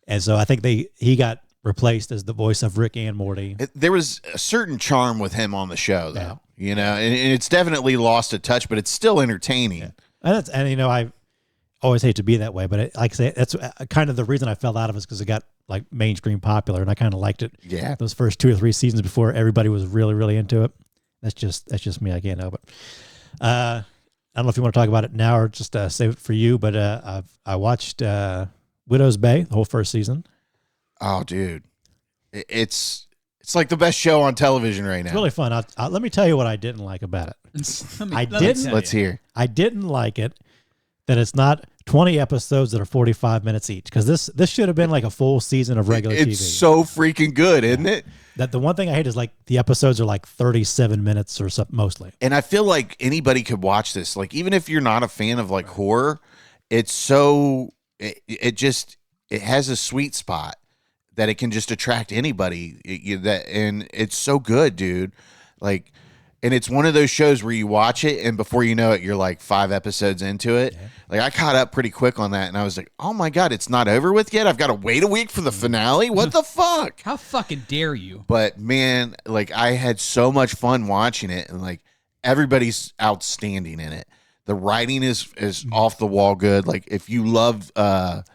And so I think he got replaced as the voice of Rick and Morty. There was a certain charm with him on the show, though. Yeah. And it's definitely lost a touch, but it's still entertaining. Yeah. And I always hate to be that way, but like I say, that's kind of the reason I fell out of it, is because it got like mainstream popular, and I kind of liked it. Yeah. Those first 2 or 3 seasons before everybody was really, really into it. That's just me. I can't help it. I don't know if you want to talk about it now or just save it for you, but I watched Widow's Bay, the whole first season. Oh, dude. It's like the best show on television right now. It's really fun. Let me tell you what I didn't like about it. Let's hear. I didn't like it that it's not 20 episodes that are 45 minutes each, because this should have been like a full season of regular TV. It's so freaking good, isn't it? That the one thing I hate is like the episodes are like 37 minutes or something mostly. And I feel like anybody could watch this. Like even if you're not a fan of like horror, it's so it has a sweet spot that it can just attract anybody. And it's so good, dude. Like, and it's one of those shows where you watch it and before you know it, you're like 5 episodes into it. Yeah. Like I caught up pretty quick on that, and I was like, "Oh my god, it's not over with yet! I've got to wait a week for the finale. What the fuck? How fucking dare you?" But man, like I had so much fun watching it, and like everybody's outstanding in it. The writing is off the wall good. Like if you love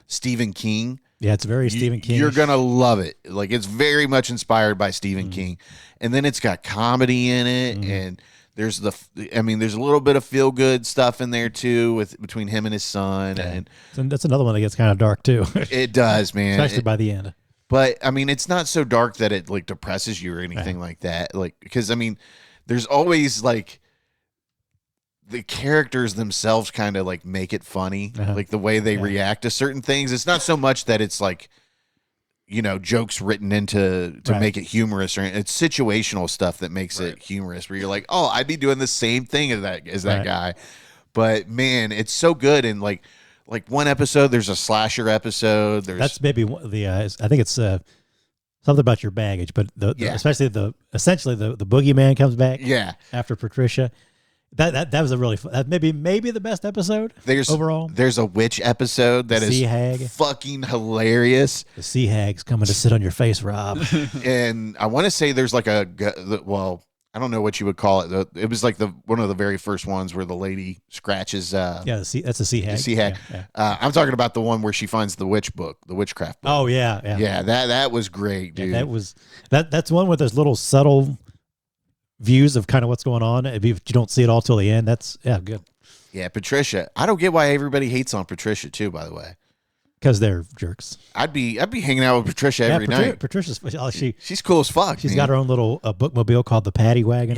Stephen King, Yeah, it's very Stephen King. You're gonna love it. Like it's very much inspired by Stephen King, and then it's got comedy in it, and there's there's a little bit of feel good stuff in there too between him and his son, and that's another one that gets kind of dark too. It does, man, especially by the end. But I mean, it's not so dark that it like depresses you or anything like that. Like because I mean, there's always like the characters themselves kind of like make it funny, like the way they react to certain things. It's not so much that it's like, jokes written into to make it humorous, or it's situational stuff that makes it humorous where you're like, oh, I'd be doing the same thing as that guy. But man, it's so good. And like one episode, there's a slasher episode. That's maybe the, I think it's something about your baggage, but essentially the boogeyman comes back after Patricia. That was a really fun, maybe the best episode overall. There's a witch episode that is hag. Fucking hilarious. The sea hag's coming to sit on your face, Rob. And I want to say there's like I don't know what you would call it. It was like one of the very first ones where the lady scratches. That's a sea hag. The sea hag. Yeah. I'm talking about the one where she finds the witchcraft book. Oh yeah. That was great, dude. That's one with those little subtle views of kind of what's going on. If you don't see it all till the end, that's good. Yeah, Patricia. I don't get why everybody hates on Patricia too. By the way, because they're jerks. I'd be hanging out with Patricia every night. Patricia's she's cool as fuck. She's got her own little bookmobile called the Paddy Wagon.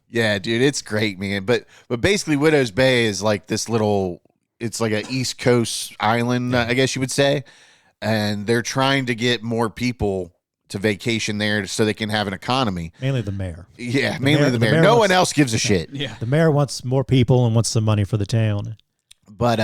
Yeah, dude, it's great, man. But basically, Widow's Bay is like this little. It's like an East Coast island, I guess you would say, and they're trying to get more people to vacation there so they can have an economy. Mainly the mayor. Yeah, mainly the mayor. No one else gives a shit. Yeah. The mayor wants more people and wants some money for the town. But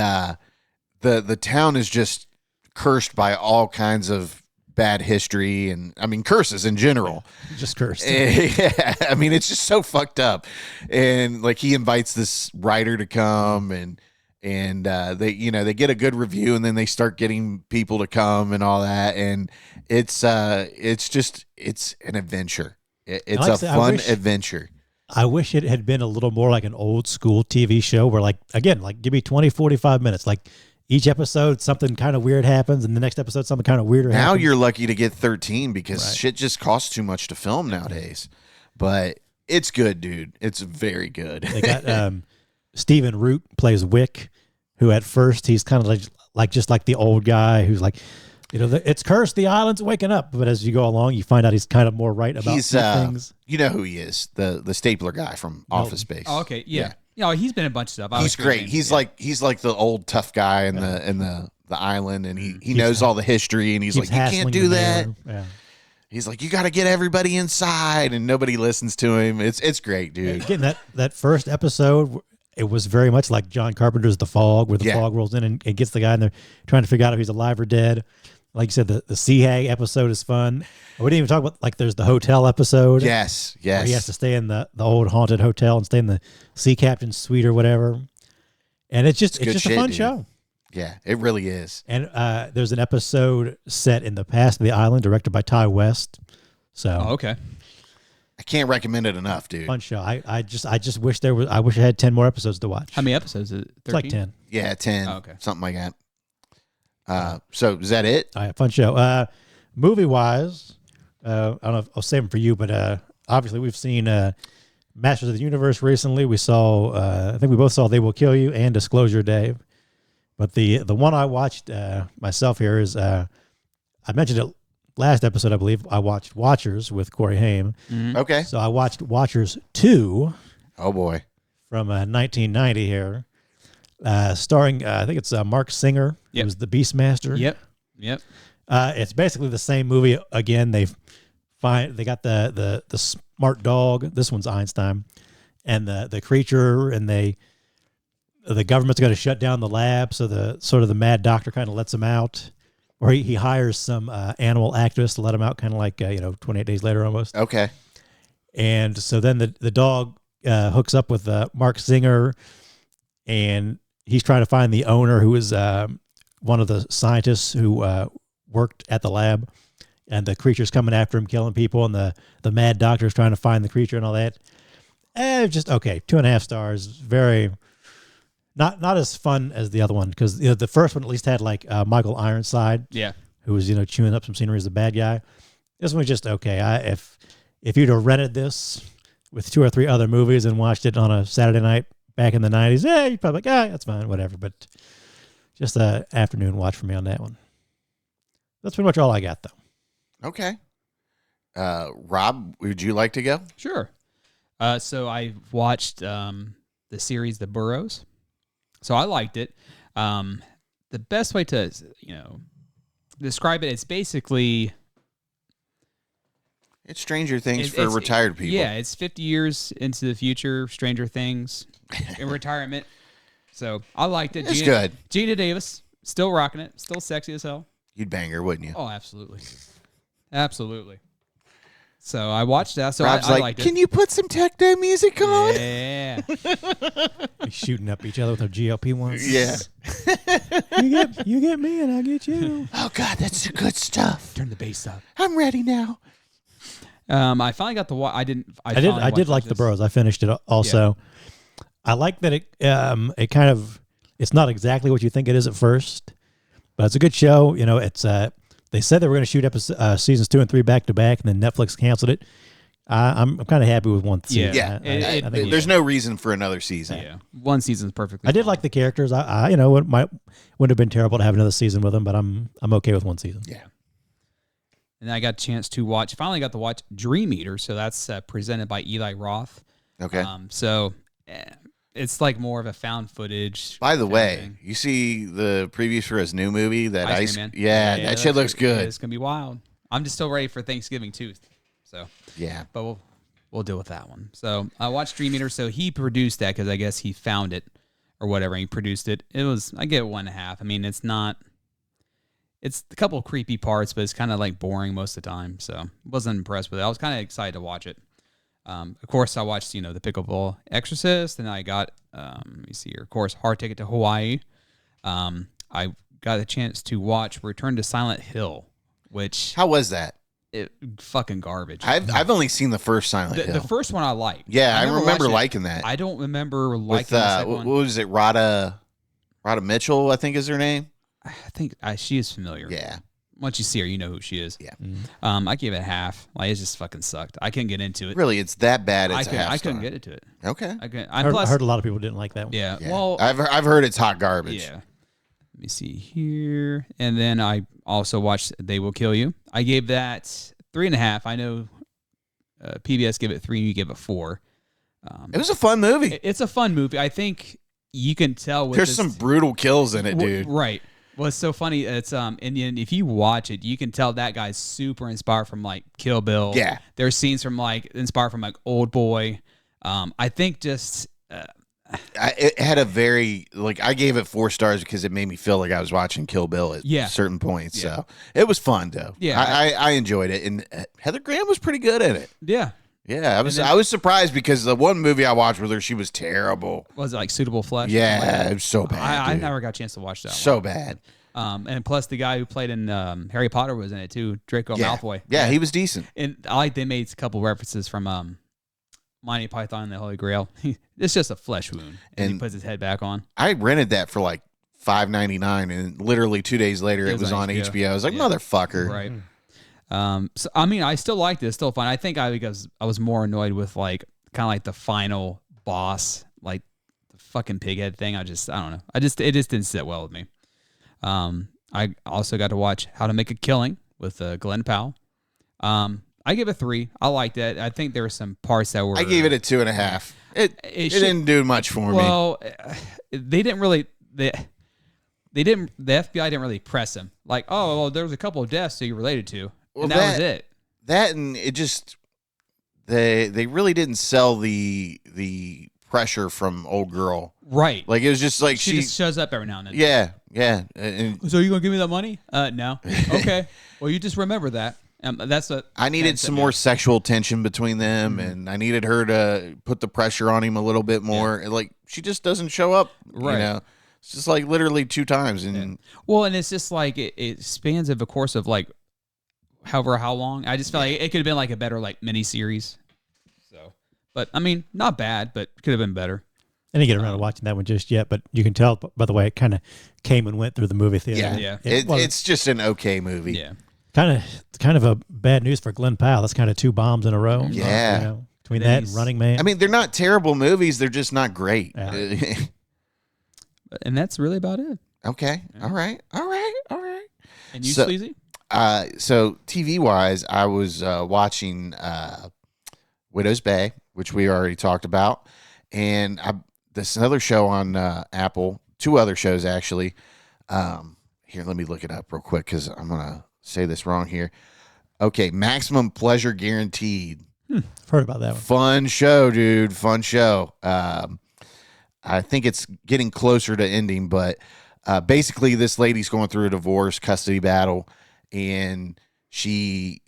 the town is just cursed by all kinds of bad history and curses in general. Just cursed. Yeah. It's just so fucked up. And like he invites this writer to come and they get a good review and then they start getting people to come and all that, and it's an adventure. It's a fun adventure. I wish it had been a little more like an old school TV show where give me 20, 45 minutes. Like each episode, something kind of weird happens, and the next episode, something kind of weirder happens. Now you're lucky to get 13 because shit just costs too much to film nowadays. But it's good, dude. It's very good. They got Stephen Root plays Wick, who at first he's kind of like the old guy who's like, it's cursed, the island's waking up. But as you go along, you find out he's kind of more right about things. You know who he is, the stapler guy from Office Space. Oh, okay, yeah. He's been in a bunch of stuff. He's great. He's like the old tough guy in the island, and he knows all the history, and he's like, you can't do that. Yeah. He's like, you got to get everybody inside, and nobody listens to him. It's great, dude. Again, that first episode, it was very much like John Carpenter's The Fog, where the fog rolls in and gets the guy, and they're trying to figure out if he's alive or dead. Like you said, the Sea Hag episode is fun. We didn't even talk about there's the hotel episode. Yes. Where he has to stay in the old haunted hotel and stay in the sea captain's suite or whatever. And it's just a fun show. Yeah, it really is. And there's an episode set in the past of the island, directed by Ty West. So okay. I can't recommend it enough, dude. Fun show. I just wish I wish I had 10 more episodes to watch. How many episodes is it? 13? It's like 10. Yeah, 10. Oh, okay. Something like that. So is that it? All right, fun show. Movie wise, I don't know if I'll save them for you, but obviously we've seen Masters of the Universe recently. We saw, I think we both saw They Will Kill You and Disclosure Dave. But the one I watched myself here is, I mentioned it last episode, I believe. I watched Watchers with Corey Haim. Mm-hmm. Okay. So I watched Watchers 2. Oh, boy. From 1990 here. Starring, I think it's Mark Singer, who's the Beastmaster. Yep. It's basically the same movie again. They got the smart dog. This one's Einstein, and the creature, and the government's going to shut down the lab. So the mad doctor kind of lets him out, or he hires some animal activist to let him out, kind of like 28 Days Later almost. Okay. And so then the dog hooks up with Mark Singer, and he's trying to find the owner, who is one of the scientists who worked at the lab, and the creature's coming after him, killing people, and the mad doctor's trying to find the creature and all that. Just okay, 2.5 stars. Very not as fun as the other one, because the first one at least had Michael Ironside, who was chewing up some scenery as the bad guy. This one was just okay. If you'd have rented this with 2 or 3 other movies and watched it on a Saturday night back in the 90s, you'd probably that's fine, whatever. But just an afternoon watch for me on that one. That's pretty much all I got, though. Okay. Rob, would you like to go? Sure. So I watched the series The Burrows. So I liked it. The best way to describe it, it's basically... It's Stranger Things for retired people. Yeah, it's 50 years into the future, Stranger Things in retirement. So I liked it. It's good. Gina Davis, still rocking it, still sexy as hell. You'd bang her, wouldn't you? Oh, absolutely. Absolutely. So I watched that. So Rob's I liked it. Can you put some techno music on? Yeah. Shooting up each other with their GLP ones. Yeah. you get me and I'll get you. Oh, God, that's the good stuff. Turn the bass up. I'm ready now. I finally got the watch. I did like The Burrows. I finished it also. Yeah. I like that it kind of, it's not exactly what you think it is at first, but it's a good show. It's they said they were going to shoot seasons 2 and 3 back to back, and then Netflix canceled it. I'm kind of happy with one season. Yeah. I think there's no reason for another season. Yeah. One season's perfectly I did like the characters. I it wouldn't have been terrible to have another season with them, but I'm okay with one season. Yeah. And I got a chance to finally got to watch Dream Eater. So that's presented by Eli Roth. Okay. It's like more of a found footage. By the way, you see the previews for his new movie, that Ice Cream Man? Yeah, that shit looks good. It's going to be wild. I'm just still ready for Thanksgiving too. So, yeah. But we'll deal with that one. So I watched Dream Eater. So he produced that because I guess he found it or whatever. And he produced it. I get 1.5. I mean, it's a couple of creepy parts, but it's kind of like boring most of the time. So wasn't impressed with it. I was kind of excited to watch it. Of course, I watched, the Pickleball Exorcist, and I got, let me see here, of course, Hard Ticket to Hawaii. I got a chance to watch Return to Silent Hill, which... How was that? Fucking garbage. I've only seen the first Silent Hill. The first one I liked. Yeah, I remember liking that. I don't remember liking the second one. What was it, Rhoda Mitchell, I think is her name? I think she is familiar. Yeah. Once you see her, you know who she is. Yeah. I gave it 1/2. Like, it just fucking sucked. I couldn't get into it. Really, it's that bad. It's I couldn't get into it. Okay. I heard a lot of people didn't like that one. Yeah. Well, I've heard it's hot garbage. Yeah. Let me see here, and then I also watched They Will Kill You. I gave that 3.5. I know PBS gave it 3, and you gave it 4. It was a fun movie. It's a fun movie. I think you can tell there's some brutal kills in it, dude. Right. Well, it's so funny. It's Indian. If you watch it, you can tell that guy's super inspired from like Kill Bill. Yeah. There's scenes from inspired from Old Boy. I think just it had a very I gave it 4 stars because it made me feel like I was watching Kill Bill at certain points. Yeah. So it was fun though. Yeah. I enjoyed it, and Heather Graham was pretty good at it. Yeah. Yeah, I was surprised because the one movie I watched with her, she was terrible. Was it like Suitable Flesh? Yeah, it was so bad. I never got a chance to watch that. So bad. And plus the guy who played in Harry Potter was in it too, Draco Malfoy. Yeah, he was decent. And I like they made a couple references from Monty Python and the Holy Grail. It's just a flesh wound, and he puts his head back on. I rented that for like $5.99, and literally 2 days later it was on HBO. I was like, motherfucker. Right. So I mean, I still liked it. It's still fun. I think because I was more annoyed with kind of like the final boss, like the fucking pighead thing. I don't know. It just didn't sit well with me. I also got to watch How to Make a Killing with Glenn Powell. I give it 3. I liked it. I think there were some parts that were. I gave it a 2.5. It didn't do much for me. Well, they didn't really. The FBI didn't really press him. Like, oh, well, there was a couple of deaths that you related to. Well, and that was it. That and it just they really didn't sell the pressure from old girl. Right. Like it was just like she just shows up every now and then. Yeah. So you gonna give me that money? No. Okay. Well, you just remember that. That's what I needed. Some more sexual tension between them, and I needed her to put the pressure on him a little bit more. Yeah. Like she just doesn't show up. Right. You know? It's just like literally 2 times. And well, and it's just like it spans of a course of like however how long. I just felt like it could have been like a better like mini series. So, but I mean, not bad, but could have been better. didn't get around to watching that one just yet, but you can tell by the way it kind of came and went through the movie theater. Yeah. It's just an okay movie. Yeah. Kind of a bad news for Glenn Powell. That's kind of 2 bombs in a row. Yeah. Between that and Running Man. I mean, they're not terrible movies. They're just not great. Yeah. And that's really about it. Okay. All right. And you, Sleazy? So TV-wise, I was watching Widow's Bay, which we already talked about. And this another show on Apple. 2 other shows, actually. Here, let me look it up real quick because I'm going to say this wrong here. Okay, Maximum Pleasure Guaranteed. I've heard about that one. Fun show, dude. Fun show. I think it's getting closer to ending, but basically this lady's going through a divorce custody battle, and she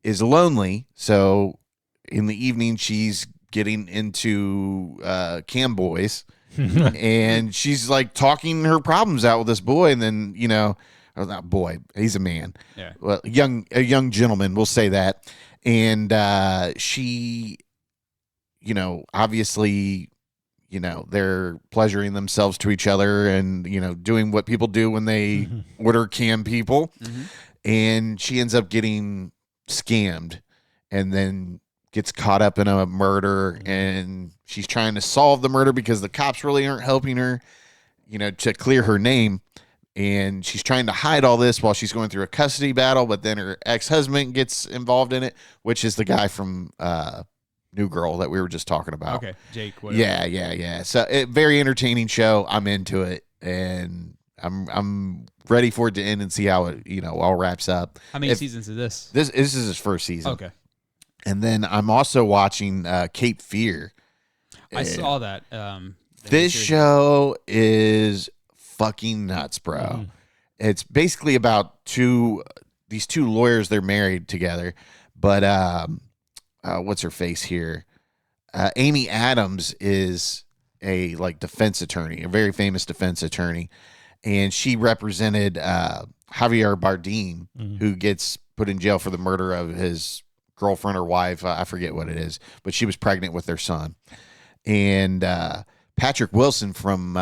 is lonely. So in the evening, she's getting into cam boys, and she's like talking her problems out with this boy, and then or not boy, he's a man, well, a young gentleman, we'll say that, and she, obviously, they're pleasuring themselves to each other, and doing what people do when they order cam people, and she ends up getting scammed, and then gets caught up in a murder, and she's trying to solve the murder because the cops really aren't helping her, to clear her name. And she's trying to hide all this while she's going through a custody battle, but then her ex-husband gets involved in it, which is the guy from New Girl that we were just talking about. Okay, Jake. Whatever. Yeah. So, very entertaining show. I'm into it, and I'm ready for it to end and see how it all wraps up. How many seasons is this? This is his first season. Okay. And then I'm also watching Cape Fear. I saw that. This show is fucking nuts, bro. It's basically about these two lawyers. They're married together, but what's her face here? Amy Adams is a defense attorney, a very famous defense attorney, and she represented Javier Bardem, who gets put in jail for the murder of his girlfriend or wife. I forget what it is, but she was pregnant with their son. And Patrick Wilson from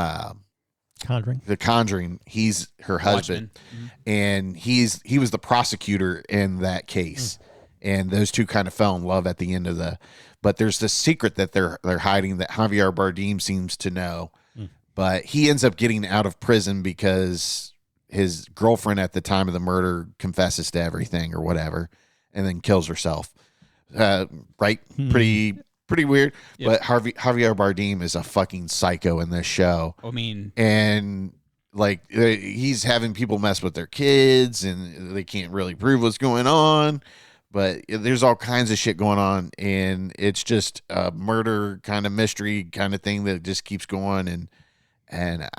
Conjuring. The Conjuring, he's her husband, and he was the prosecutor in that case, and those two kind of fell in love at the end of but there's this secret that they're hiding that Javier Bardem seems to know, but he ends up getting out of prison because his girlfriend at the time of the murder confesses to everything or whatever, and then kills herself. Right? Pretty weird, but Javier Bardem is a fucking psycho in this show. I mean, and he's having people mess with their kids, and they can't really prove what's going on. But there's all kinds of shit going on, and it's just a murder kind of mystery kind of thing that just keeps going, and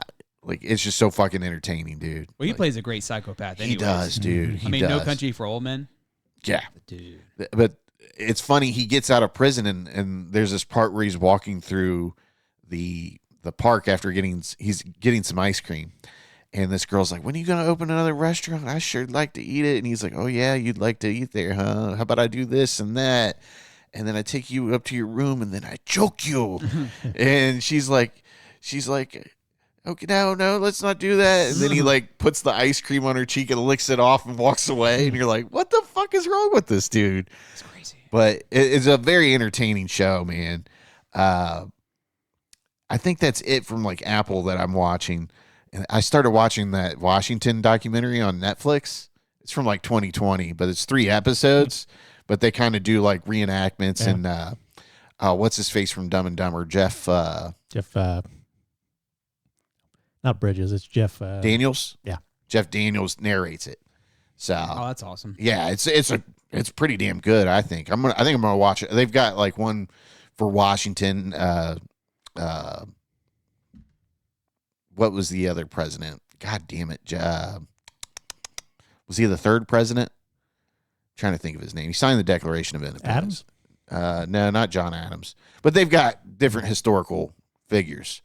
it's just so fucking entertaining, dude. Well, he plays a great psychopath. Anyways. He does, dude. No Country for Old Men. Yeah, dude. But it's funny, he gets out of prison, and there's this part where he's walking through the park after he's getting some ice cream, and this girl's like, when are you gonna open another restaurant? I sure like to eat it. And he's like, oh yeah, you'd like to eat there, huh? How about I do this and that, and then I take you up to your room, and then I choke you. And she's like okay, no, let's not do that. And then he puts the ice cream on her cheek and licks it off and walks away, and you're like, what the fuck is wrong with this dude? It's crazy. But it's a very entertaining show, man. I think that's it from Apple that I'm watching. And I started watching that Washington documentary on Netflix. It's from 2020, but it's 3 episodes. But they kind of do reenactments and what's his face from Dumb and Dumber? Jeff. Not Bridges. It's Jeff Daniels. Yeah, Jeff Daniels narrates it. So that's awesome. Yeah, it's pretty damn good. I think I'm gonna watch it. They've got one for Washington. What was the other president? God damn it. Was he the third president? I'm trying to think of his name. He signed the Declaration of Independence. Adams? No, not John Adams. But they've got different historical figures.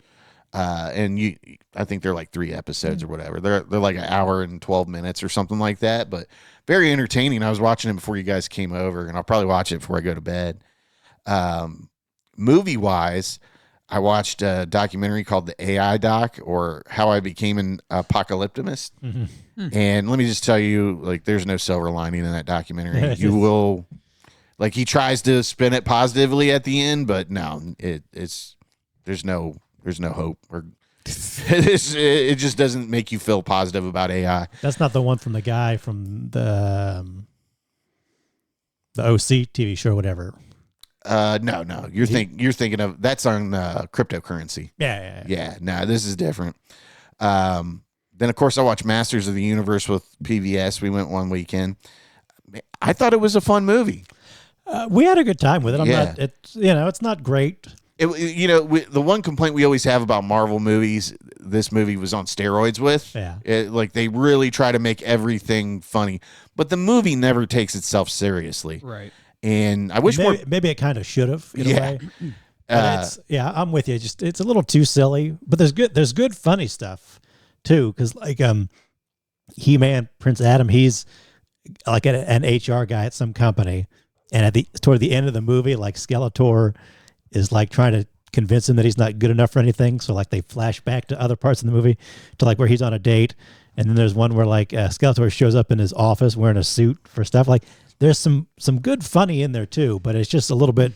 And I think they're 3 episodes or whatever. They're an hour and 12 minutes or something like that. But very entertaining. I was watching it before you guys came over, and I'll probably watch it before I go to bed. Movie-wise, I watched a documentary called The AI Doc, or How I Became an Apocalyptimist. And let me just tell you, like, there's no silver lining in that documentary. You will, like, he tries to spin it positively at the end, but no, there's no hope, or it just doesn't make you feel positive about AI. That's not the one from the guy from the OC TV show, or whatever. No. You're thinking of, that's on cryptocurrency. Yeah. No, this is different. Then of course I watched Masters of the Universe with PBS. We went one weekend. I thought it was a fun movie. We had a good time with it. It's not great. The one complaint we always have about Marvel movies, this movie was on steroids with. Yeah. Like, they really try to make everything funny, but the movie never takes itself seriously. Right. And I wish maybe it kind of should have in a way. But I'm with you. Just it's a little too silly, but there's good funny stuff too. Because like He-Man, Prince Adam, he's like an HR guy at some company, and toward the end of the movie, like Skeletor is like trying to convince him that he's not good enough for anything. So like they flash back to other parts of the movie to like where he's on a date, and then there's one where like Skeletor shows up in his office wearing a suit for stuff like. There's some good funny in there too, but it's just a little bit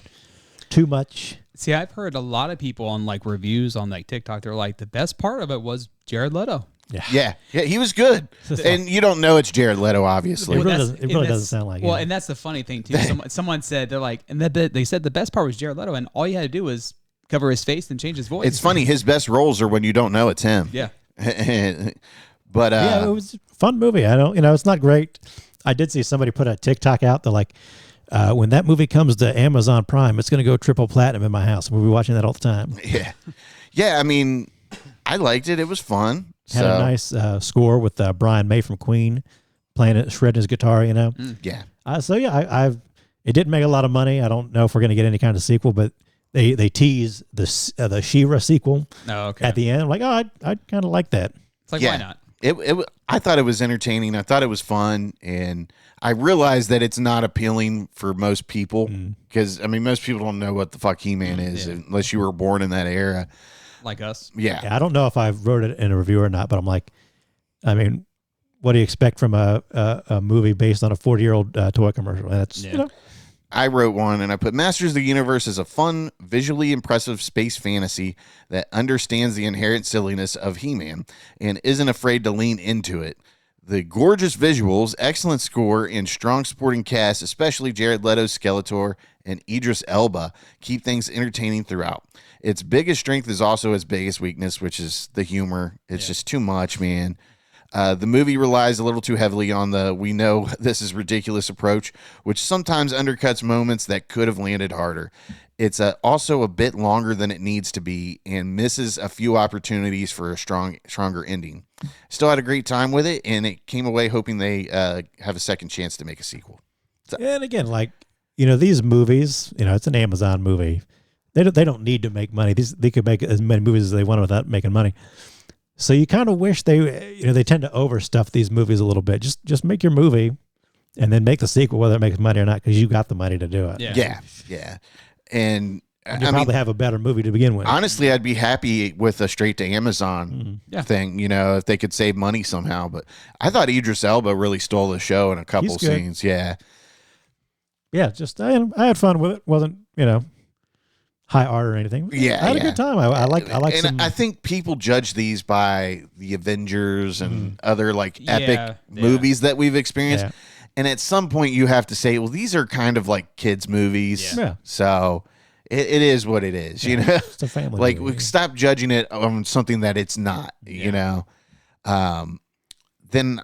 too much. See, I've heard a lot of people on like reviews on like TikTok. They're like, the best part of it was Jared Leto. Yeah, he was good. And you don't know it's Jared Leto, obviously. It really doesn't sound like it. Well, and that's the funny thing too. Someone said, they're like, and they said the best part was Jared Leto, and all you had to do was cover his face and change his voice. It's funny. His best roles are when you don't know it's him. Yeah. But it was a fun movie. It's not great. I did see somebody put a TikTok out. They're like, when that movie comes to Amazon Prime, it's going to go triple platinum in my house. We'll be watching that all the time. Yeah. I mean, I liked it. It was fun. Had a nice score with Brian May from Queen playing it, shredding his guitar. Yeah. It didn't make a lot of money. I don't know if we're going to get any kind of sequel, but they tease the She-Ra sequel at the end. I'm like, I kind of like that. It's like, why not? I thought it was entertaining. I thought it was fun, and I realized that it's not appealing for most people because most people don't know what the fuck He-Man is unless you were born in that era, like us. Yeah, I don't know if I wrote it in a review or not, but I'm like, what do you expect from a movie based on a 40-year-old toy commercial? And it's I wrote one, and I put Masters of the Universe is a fun, visually impressive space fantasy that understands the inherent silliness of He-Man and isn't afraid to lean into it. The gorgeous visuals, excellent score, and strong supporting cast, especially Jared Leto's Skeletor and Idris Elba, keep things entertaining throughout. Its biggest strength is also its biggest weakness, which is the humor. It's just too much, man. The movie relies a little too heavily on the "we know this is ridiculous" approach, which sometimes undercuts moments that could have landed harder. It's also a bit longer than it needs to be and misses a few opportunities for a stronger ending. Still had a great time with it, and it came away hoping they have a second chance to make a sequel. So. And again, these movies, it's an Amazon movie. They don't need to make money. They could make as many movies as they want without making money. So you kind of wish they tend to overstuff these movies a little bit. Just make your movie and then make the sequel, whether it makes money or not, because you got the money to do it. Yeah. And you probably have a better movie to begin with. Honestly, I'd be happy with a straight to Amazon thing, if they could save money somehow. But I thought Idris Elba really stole the show in a couple scenes. Yeah. Yeah, I had fun with it. Wasn't, high art or anything. I had a good time. I like. And I think people judge these by the Avengers and other epic movies that we've experienced. Yeah. And at some point you have to say, well, these are kind of like kids movies. Yeah. So it is what it is, It's a family movie. We stop judging it on something that it's not, Then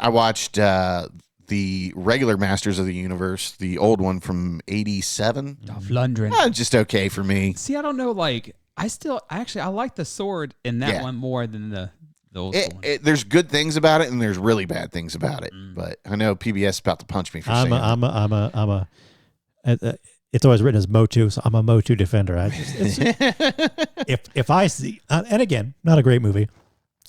I watched the regular Masters of the Universe, the old one from 87. Dolph Lundgren. Just okay for me. See, I don't know, I like the sword in that one more than the old one. There's good things about it, and there's really bad things about it. But I know PBS is about to punch me for saying that. It's always written as Motu, so I'm a Motu defender. If I see, and again, not a great movie,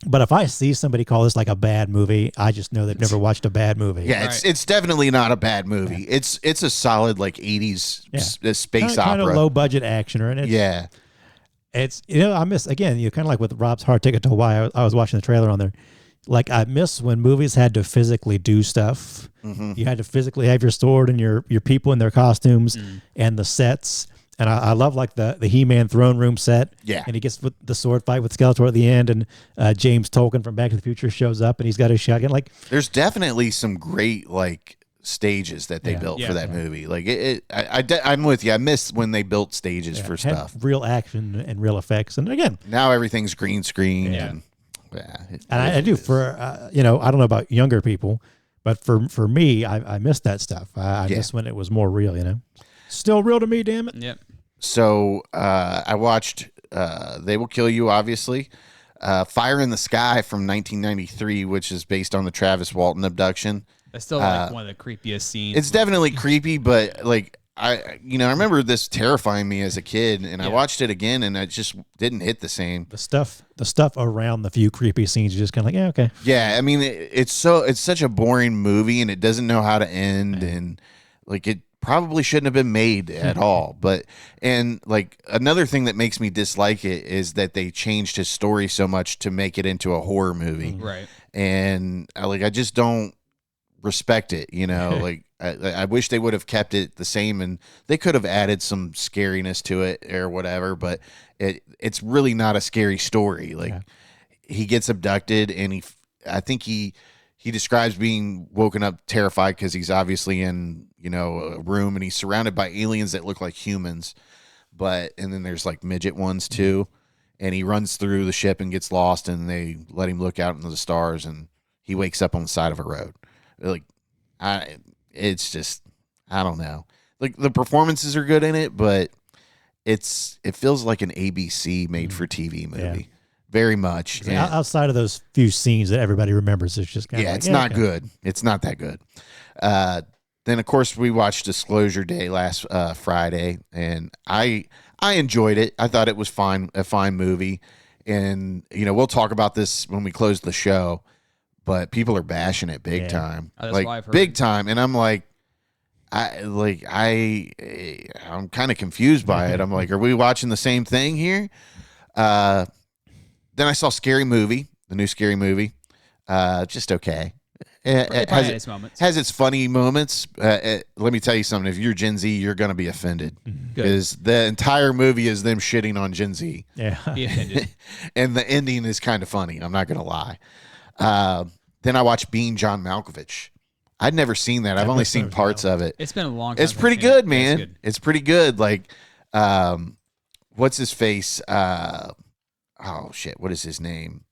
but if I see somebody call this like a bad movie, I just know they've never watched a bad movie. Yeah, it's definitely not a bad movie. Yeah. It's a solid 80s space opera. Kind of low budget action, or yeah. It's, I miss, again, kind of like with Rob's Hard Ticket to Hawaii. I was watching the trailer on there. Like, I miss when movies had to physically do stuff. Mm-hmm. You had to physically have your sword and your people in their costumes and the sets. And I love like the He-Man throne room set. Yeah. And he gets with the sword fight with Skeletor at the end, and James Tolkien from Back to the Future shows up and he's got his shotgun. Like, there's definitely some great like stages that they built for that movie. Like I'm with you. I miss when they built stages for stuff. Real action and real effects. And again, now everything's green screen. And I do for I don't know about younger people, but for me, I miss that stuff. I miss when it was more real. Still real to me, damn it. Yep. So I watched They Will Kill You, obviously. Fire in the Sky from 1993, which is based on the Travis Walton abduction. That's still like one of the creepiest scenes. It's definitely creepy, but like I remember this terrifying me as a kid, and I watched it again, and it just didn't hit the same. The stuff around the few creepy scenes, you're just kind of like, okay. Yeah, I mean, it's such a boring movie, and it doesn't know how to end, and like it probably shouldn't have been made at all. And like another thing that makes me dislike it is that they changed his story so much to make it into a horror movie, right? And I just don't respect it. Like I wish they would have kept it the same, and they could have added some scariness to it or whatever. But it's really not a scary story. Like he gets abducted, and I think he describes being woken up terrified because he's obviously in a room, and he's surrounded by aliens that look like humans, and then there's like midget ones too, and he runs through the ship and gets lost, and they let him look out into the stars, and he wakes up on the side of a road. Like it's just, I don't know. Like the performances are good in it, but it feels like an ABC made for TV movie. Yeah. Very much. Outside of those few scenes that everybody remembers, it's just kind of it's not good. It's not that good. Then of course we watched Disclosure Day last Friday, and I enjoyed it. I thought it was a fine movie, and we'll talk about this when we close the show. But people are bashing it big time, like big time, and I'm like, I'm kind of confused by it. I'm like, are we watching the same thing here? Then I saw Scary Movie, the new Scary Movie. Just okay. It has its funny moments. Let me tell you something. If you're Gen Z, you're going to be offended. Because the entire movie is them shitting on Gen Z. Yeah. And the ending is kind of funny. I'm not going to lie. Then I watched Being John Malkovich. I'd never seen that. I've only seen parts of it. It's been a long time. It's pretty good, man. It's pretty good. Like, what's his face? Oh, shit. What is his name?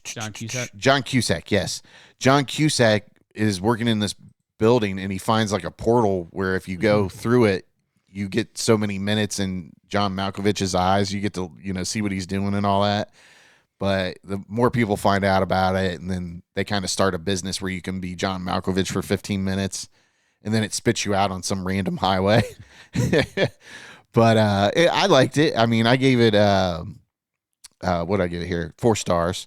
John Cusack? John Cusack, yes. John Cusack is working in this building, and he finds like a portal where if you go through it, you get so many minutes in John Malkovich's eyes. You get to, see what he's doing and all that. But the more people find out about it, and then they kind of start a business where you can be John Malkovich for 15 minutes, and then it spits you out on some random highway. But I liked it. I mean, I gave it, what did I give it here? 4 stars.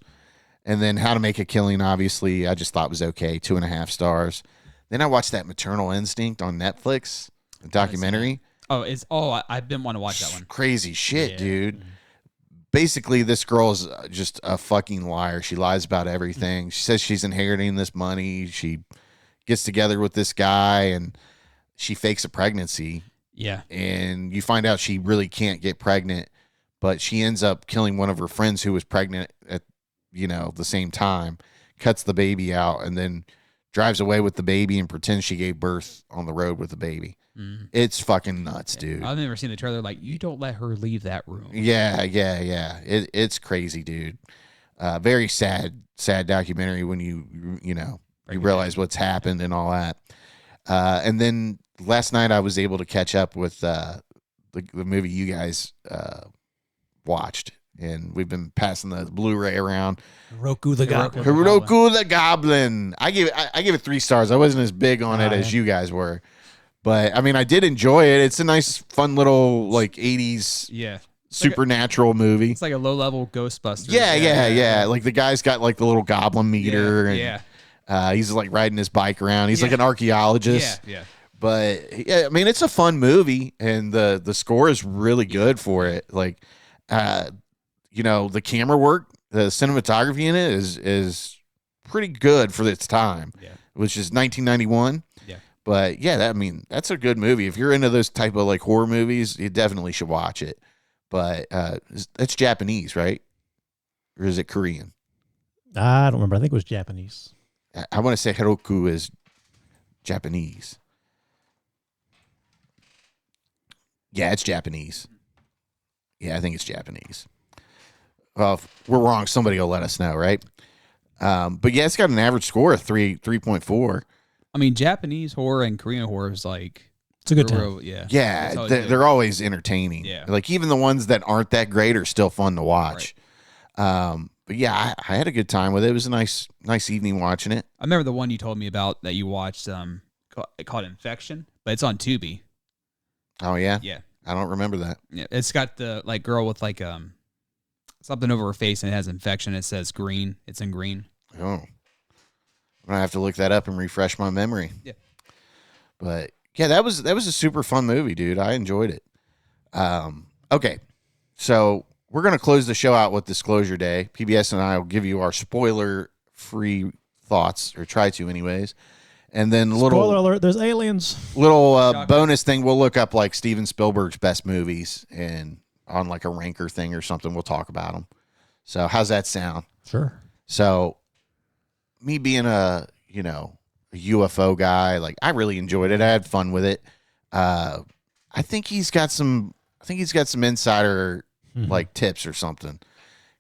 And then How to Make a Killing, obviously, I just thought was okay, 2.5 stars. Then I watched that Maternal Instinct on Netflix, a documentary. I've been wanting to watch that one. Crazy shit, dude. Basically, this girl is just a fucking liar. She lies about everything. She says she's inheriting this money. She gets together with this guy, and she fakes a pregnancy. Yeah. And you find out she really can't get pregnant, but she ends up killing one of her friends who was pregnant at, the same time, cuts the baby out, and then drives away with the baby and pretends she gave birth on the road with the baby. It's fucking nuts, dude. I've never seen the trailer. Like, you don't let her leave that room. Yeah. It's crazy, dude. Very sad documentary when you realize what's happened and all that. And then last night I was able to catch up with the movie you guys watched, and we've been passing the Blu-ray around. Roku the Goblin. Roku the Goblin. I gave it 3 stars. I wasn't as big on it as you guys were. But I mean, I did enjoy it. It's a nice, fun little like 80s supernatural movie. It's like a low-level Ghostbusters. Yeah. Like the guy's got like the little goblin meter. He's like riding his bike around. He's like an archaeologist. Yeah. But yeah, I mean, it's a fun movie, and the score is really good for it. Like, the camera work, the cinematography in it is pretty good for its time, which is 1991. Yeah. But yeah, that's a good movie. If you're into those type of like horror movies, you definitely should watch it. But it's Japanese, right? Or is it Korean? I don't remember. I think it was Japanese. I want to say Heroku is Japanese. Yeah, it's Japanese. Yeah, I think it's Japanese. Well, if we're wrong, somebody will let us know, right? But yeah, it's got an average score of 3.4. I mean, Japanese horror and Korean horror is like it's a good time. Yeah, yeah, they're always entertaining. Yeah, like even the ones that aren't that great are still fun to watch. Right. But yeah, I had a good time with it. It was a nice evening watching it. I remember the one you told me about that you watched, called Infection, but it's on Tubi. Oh yeah, yeah. I don't remember that. Yeah, it's got the like girl with like something over her face and it has infection. It says green. It's in green. Oh, I'm gonna have to look that up and refresh my memory. Yeah, but yeah, that was a super fun movie, dude. I enjoyed it. Okay, so we're gonna close the show out with Disclosure Day. PBS and I will give you our spoiler-free thoughts, or try to, anyways. And then spoiler alert, there's aliens. Little bonus thing, we'll look up like Steven Spielberg's best movies, and on like a ranker thing or something, we'll talk about them. So how's that sound? Sure. So me being a UFO guy, like I really enjoyed it. I had fun with it. I think he's got some insider like tips or something,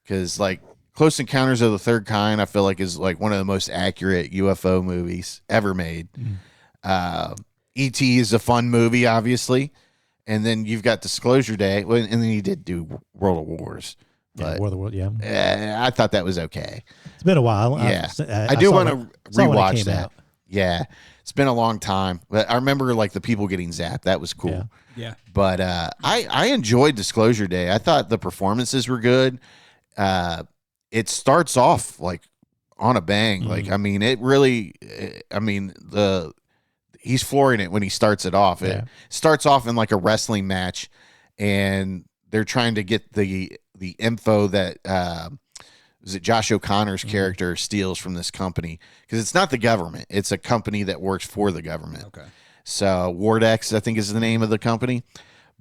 because like Close Encounters of the Third Kind, I feel like is like one of the most accurate UFO movies ever made. E.T. is a fun movie, obviously, and then you've got Disclosure Day, and then he did do World of Wars. But, War of the World, yeah. I thought that was okay. It's been a while. Yeah, I do want to rewatch that. Out. Yeah, it's been a long time, but I remember like the people getting zapped. That was cool. Yeah. But I enjoyed Disclosure Day. I thought the performances were good. It starts off like on a bang. Like, I mean, it really, he's flooring it when he starts it off. It starts off in like a wrestling match, and they're trying to get the info that, was it Josh O'Connor's character steals from this company, because it's not the government. It's a company that works for the government. Okay. So Wardex, I think, is the name of the company,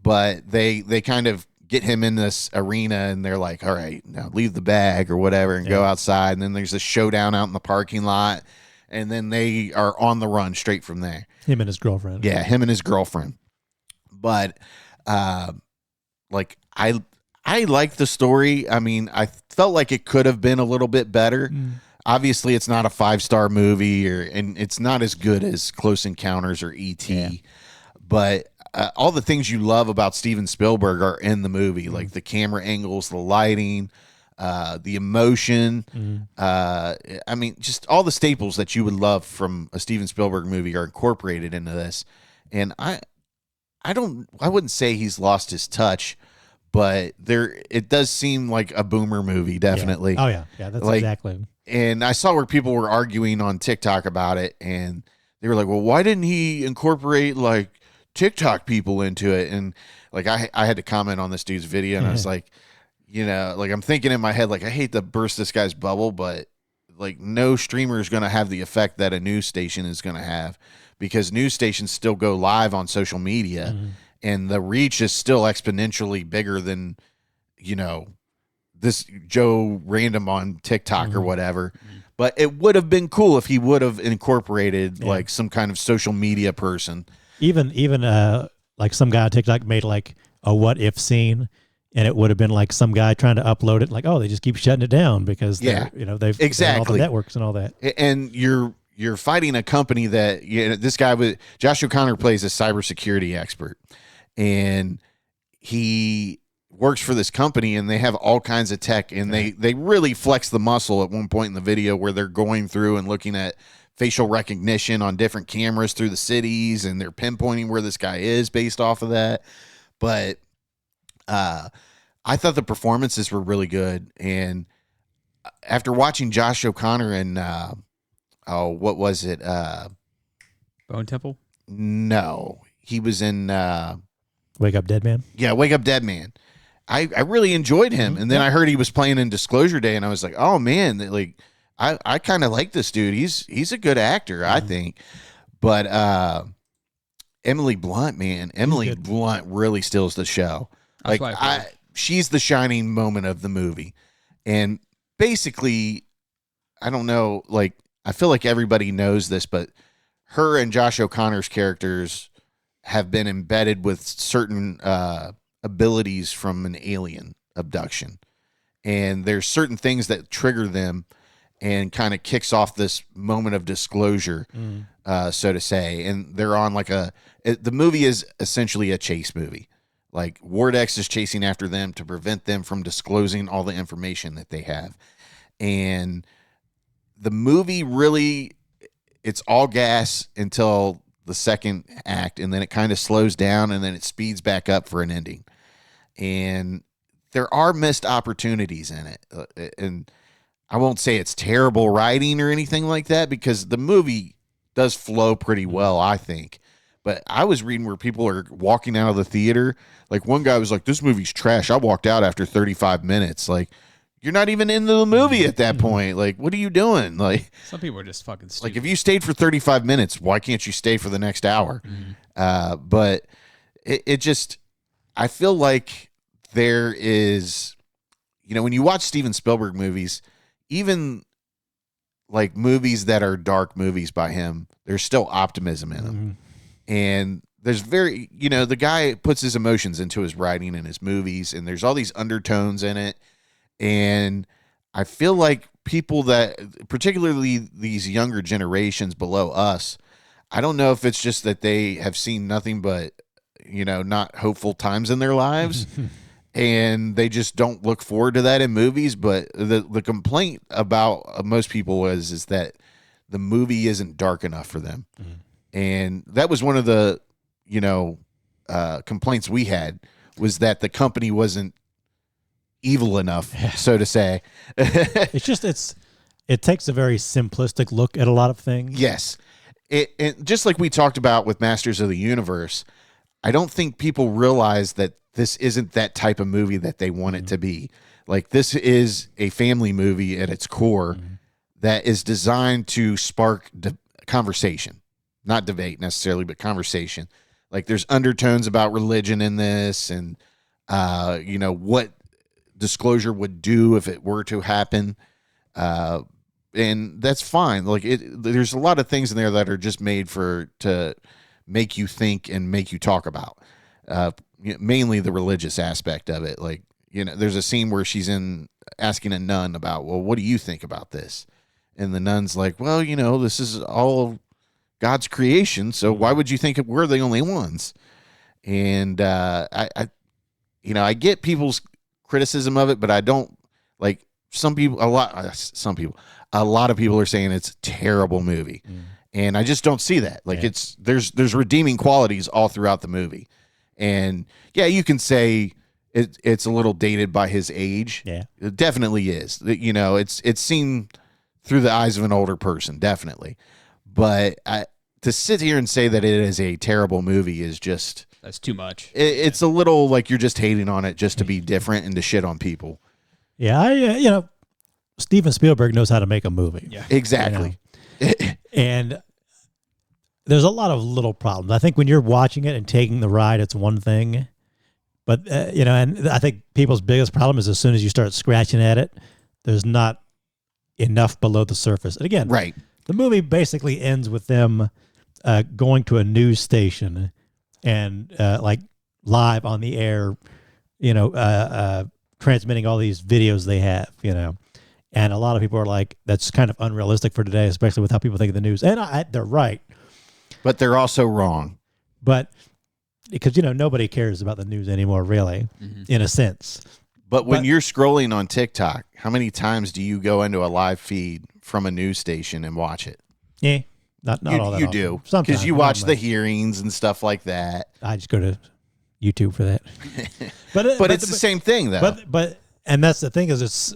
but they kind of get him in this arena, and they're like, all right, now leave the bag or whatever and go outside. And then there's a showdown out in the parking lot, and then they are on the run straight from there. Him and his girlfriend. Yeah, him and his girlfriend. But like I like the story. I mean, I felt like it could have been a little bit better. Obviously, it's not a 5-star movie, and it's not as good as Close Encounters or E.T. But all the things you love about Steven Spielberg are in the movie, like the camera angles, the lighting, the emotion. I mean, just all the staples that you would love from a Steven Spielberg movie are incorporated into this. And I wouldn't say he's lost his touch, but it does seem like a boomer movie, definitely. Yeah. Oh yeah, that's like, exactly. And I saw where people were arguing on TikTok about it, and they were like, "Well, why didn't he incorporate like TikTok people into it?" And like I had to comment on this dude's video, and I was like, like I'm thinking in my head, like I hate to burst this guy's bubble, but like no streamer is going to have the effect that a news station is going to have, because news stations still go live on social media, and the reach is still exponentially bigger than this Joe Random on TikTok or whatever. But it would have been cool if he would have incorporated like some kind of social media person. Even like some guy on TikTok made like a what if scene, and it would have been like some guy trying to upload it, like, oh, they just keep shutting it down because they've all the networks and all that. And you're fighting a company that this guy Josh O'Connor plays a cybersecurity expert, and he works for this company, and they have all kinds of tech, and they really flex the muscle at one point in the video where they're going through and looking at facial recognition on different cameras through the cities, and they're pinpointing where this guy is based off of that. But I thought the performances were really good, and after watching Josh O'Connor and what was it? Bone Temple? No, he was in Wake Up Dead Man. Yeah, Wake Up Dead Man. I really enjoyed him, and then I heard he was playing in Disclosure Day, and I was like, oh man, like I kind of like this dude. He's a good actor, I think. But Emily Blunt, man, Emily Blunt really steals the show. That's Like she's the shining moment of the movie, and basically, I don't know, like I feel like everybody knows this, but her and Josh O'Connor's characters have been embedded with certain abilities from an alien abduction. And there's certain things that trigger them and kind of kicks off this moment of disclosure, so to say. And they're on like the movie is essentially a chase movie. Like Wardex is chasing after them to prevent them from disclosing all the information that they have. And the movie really, it's all gas until the second act, and then it kind of slows down, and then it speeds back up for an ending. And there are missed opportunities in it. And I won't say it's terrible writing or anything like that, because the movie does flow pretty well, I think. But I was reading where people are walking out of the theater. Like one guy was like, this movie's trash. I walked out after 35 minutes. Like, you're not even into the movie at that point. Like, what are you doing? Like, some people are just fucking stupid. Like, if you stayed for 35 minutes, why can't you stay for the next hour? But it just, I feel like there is, when you watch Steven Spielberg movies, even like movies that are dark movies by him, there's still optimism in them. And there's the guy puts his emotions into his writing and his movies, and there's all these undertones in it. And I feel like people that, particularly these younger generations below us, I don't know if it's just that they have seen nothing but, not hopeful times in their lives, and they just don't look forward to that in movies. But the complaint about most people is that the movie isn't dark enough for them. And that was one of the, complaints we had, was that the company wasn't evil enough, so to say. It takes a very simplistic look at a lot of things. Yes. It just like we talked about with Masters of the Universe, I don't think people realize that this isn't that type of movie that they want it to be. Like, this is a family movie at its core that is designed to spark conversation, not debate necessarily, but conversation. Like, there's undertones about religion in this, and what disclosure would do if it were to happen, and that's fine. Like, there's a lot of things in there that are just made to make you think and make you talk about, mainly the religious aspect of it. Like, there's a scene where she's asking a nun about, well, what do you think about this? And the nun's like, well, this is all God's creation, so why would you think we're the only ones? And I get people's criticism of it, but I don't like a lot of people are saying it's a terrible movie, and I just don't see that. Like, there's redeeming qualities all throughout the movie, and you can say it's a little dated by his age. Yeah, it definitely is. It's seen through the eyes of an older person, definitely. But to sit here and say that it is a terrible movie is just, that's too much. It's a little like you're just hating on it just to be different and to shit on people. Yeah, Steven Spielberg knows how to make a movie. Yeah, exactly. And there's a lot of little problems. I think when you're watching it and taking the ride, it's one thing. But, and I think people's biggest problem is as soon as you start scratching at it, there's not enough below the surface. And again, right. The movie basically ends with them going to a news station and like live on the air, transmitting all these videos they have, and a lot of people are like, that's kind of unrealistic for today, especially with how people think of the news. And they're right. But they're also wrong. But because, nobody cares about the news anymore, really, in a sense. But when you're scrolling on TikTok, how many times do you go into a live feed from a news station and watch it? Yeah, not all that. You often. do, sometimes because you watch the hearings and stuff like that. I just go to YouTube for that. but it's the same thing, though. But and that's the thing, is it's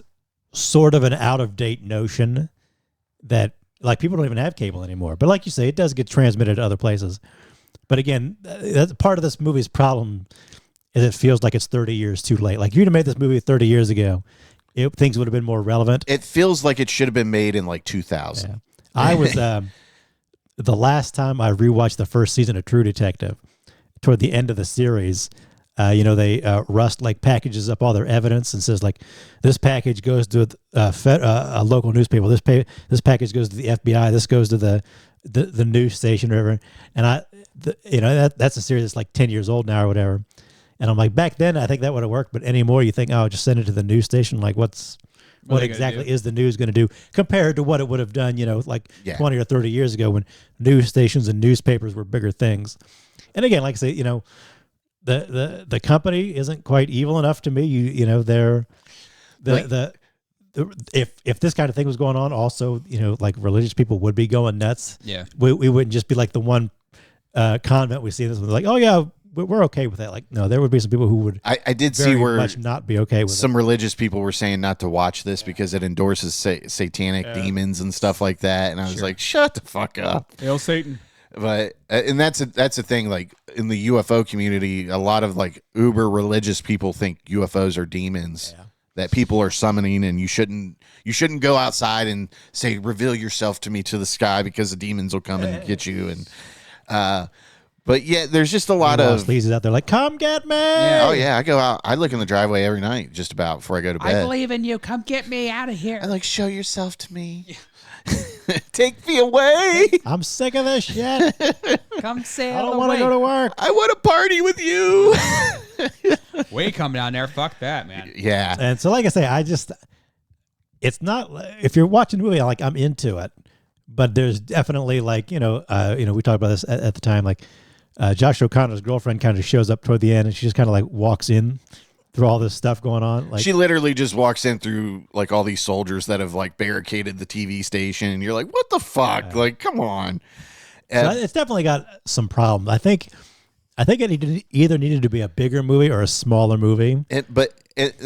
sort of an out of date notion that, like, people don't even have cable anymore. But like you say, it does get transmitted to other places. But again, that's part of this movie's problem is it feels like it's 30 years too late. Like, you'd have made this movie 30 years ago, things would have been more relevant. It feels like it should have been made in like 2000. Yeah. I was the last time I rewatched the first season of True Detective, toward the end of the series. They Rust like packages up all their evidence and says like, this package goes to a local newspaper. This package goes to the FBI. This goes to the news station or whatever. And that's a series that's like 10 years old now or whatever. And I'm like, back then I think that would have worked, but anymore you think, oh, just send it to the news station. Like, what exactly is the news going to do compared to what it would have done, 20 or 30 years ago when news stations and newspapers were bigger things. And again, like I say, the company isn't quite evil enough to me. They're if this kind of thing was going on, also, like religious people would be going nuts. Yeah, we wouldn't just be like the one convent we see this one, like, oh yeah, we're okay with that. Like, no, there would be some people who would. I did see where much not be okay with some religious people were saying not to watch this because it endorses satanic demons and stuff like that, and I was like, shut the fuck up, hail Satan. But and that's a thing. Like in the UFO community, a lot of like uber religious people think UFOs are demons that people are summoning, and you shouldn't go outside and say, reveal yourself to me to the sky because the demons will come and get you. And but yeah, there's just a lot of sleazes out there like, come get me. Yeah. Oh yeah, I go out. I look in the driveway every night, just about before I go to bed. I believe in you. Come get me out of here. I like, show yourself to me. Take me away. I'm sick of this shit. Come sail I don't want to go to work. I want to party with you. We come down there. Fuck that, man. Yeah. And so, like I say, it's not, if you're watching a movie, like, I'm into it, but there's definitely like, we talked about this at the time, like, Josh O'Connor's girlfriend kind of shows up toward the end and she just kind of like walks in through all this stuff going on. Like, she literally just walks in through like all these soldiers that have like barricaded the TV station, and you're like, what the fuck? Like, come on. So it's definitely got some problems. I think it either needed to be a bigger movie or a smaller movie. But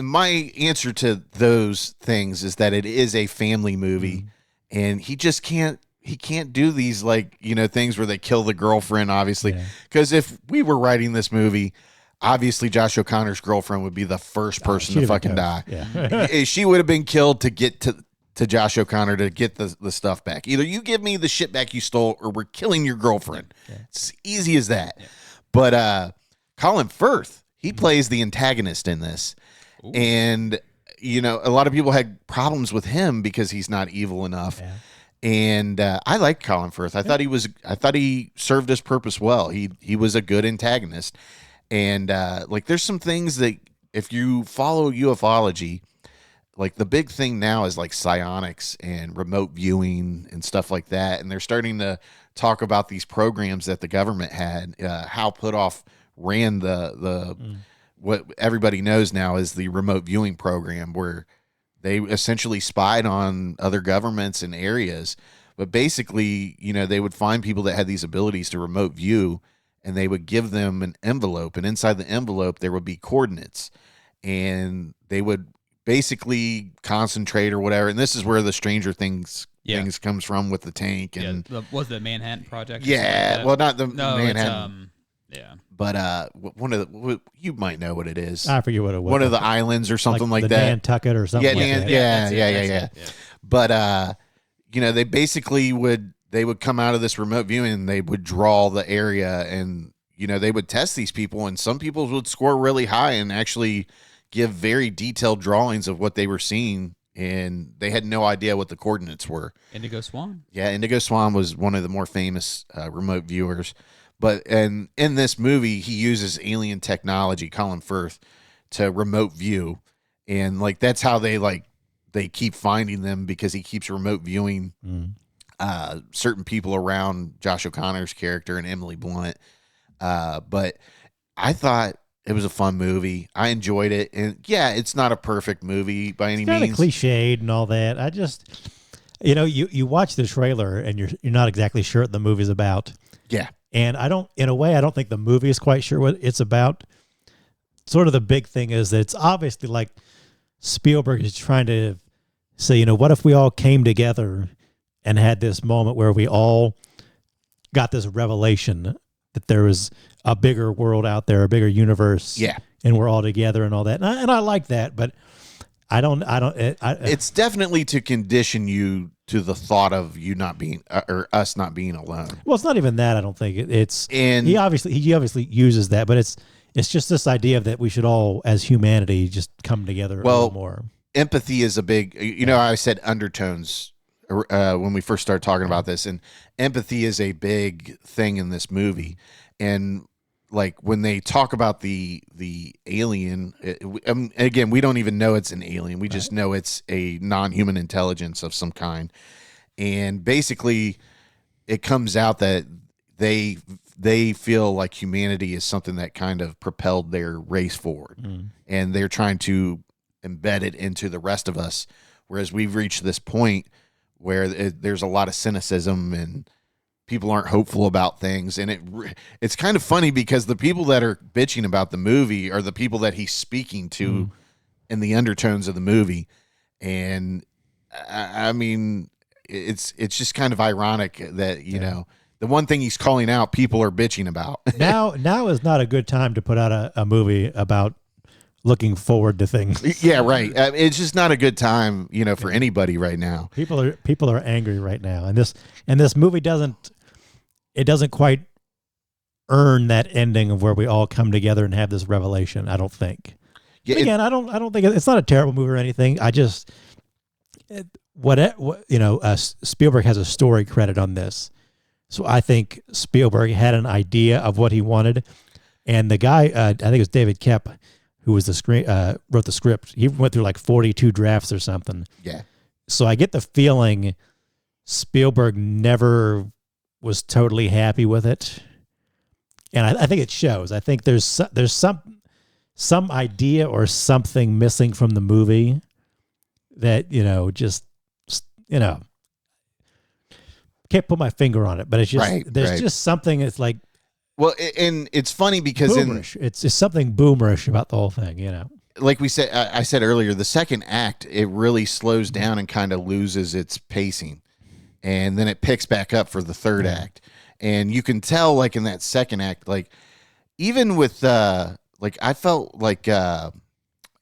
my answer to those things is that it is a family movie, and he just can't. He can't do these like, things where they kill the girlfriend, obviously. Because if we were writing this movie, obviously Josh O'Connor's girlfriend would be the first person to fucking die. Yeah. She would have been killed to get to Josh O'Connor to get the stuff back. Either you give me the shit back you stole, or we're killing your girlfriend. Yeah. It's as easy as that. Yeah. But Colin Firth, he plays the antagonist in this. Ooh. And, a lot of people had problems with him because he's not evil enough. Yeah. And I liked Colin Firth. I thought he served his purpose well. He was a good antagonist. And like, there's some things that if you follow ufology, like the big thing now is like psionics and remote viewing and stuff like that. And they're starting to talk about these programs that the government had. Hal Puthoff ran what everybody knows now is the remote viewing program, where they essentially spied on other governments and areas. But basically, they would find people that had these abilities to remote view, and they would give them an envelope, and inside the envelope there would be coordinates, and they would basically concentrate or whatever. And this is where the Stranger Things comes from with the tank. And was the Manhattan Project? Yeah, like well, not the Manhattan. Yeah, but one of the, you might know what it is. I forget what it was. One of the islands or something like the that. Nantucket or something. Yeah. But they basically would come out of this remote viewing, and they would draw the area, and they would test these people, and some people would score really high and actually give very detailed drawings of what they were seeing, and they had no idea what the coordinates were. Indigo Swan. Yeah, Indigo Swan was one of the more famous remote viewers. And in this movie, he uses alien technology, Colin Firth, to remote view, and like that's how they keep finding them, because he keeps remote viewing certain people around Josh O'Connor's character and Emily Blunt. But I thought it was a fun movie. I enjoyed it, and yeah, it's not a perfect movie by any means. Kind of cliched and all that. I just, you watch the trailer and you're not exactly sure what the movie's about. Yeah. And I don't think the movie is quite sure what it's about. Sort of the big thing is that it's obviously like Spielberg is trying to say, what if we all came together and had this moment where we all got this revelation that there was a bigger world out there, a bigger universe. Yeah. And we're all together and all that. And I like that, but it's definitely to condition you to the thought of you not being, or us not being alone. Well, it's not even that. I don't think he obviously uses that, but it's just this idea that we should all, as humanity, just come together a little more. Empathy is a big, I said undertones when we first started talking about this, and empathy is a big thing in this movie. And like when they talk about the alien, again, we don't even know it's an alien. We just know it's a non-human intelligence of some kind. And basically it comes out that they feel like humanity is something that kind of propelled their race forward. And they're trying to embed it into the rest of us. Whereas we've reached this point where there's a lot of cynicism and people aren't hopeful about things. And it's kind of funny because the people that are bitching about the movie are the people that he's speaking to in the undertones of the movie. And I mean, it's just kind of ironic that, the one thing he's calling out, people are bitching about. now is not a good time to put out a movie about looking forward to things. Yeah, right. It's just not a good time, for anybody right now. People are angry right now. And this movie doesn't quite earn that ending of where we all come together and have this revelation, I don't think. Yeah, again, I don't think it's not a terrible movie or anything. I just Spielberg has a story credit on this. So I think Spielberg had an idea of what he wanted, and the guy, I think it was David Koepp, who was wrote the script. He went through like 42 drafts or something. Yeah. So I get the feeling Spielberg never was totally happy with it, and I think it shows. I think there's some idea or something missing from the movie that can't put my finger on it, but it's just there's just something that's like. Well, and it's funny because it's just something boomerish about the whole thing, Like we said, I said earlier, the second act, it really slows down and kind of loses its pacing, and then it picks back up for the third act, and you can tell, like in that second act, like even with I felt like I'm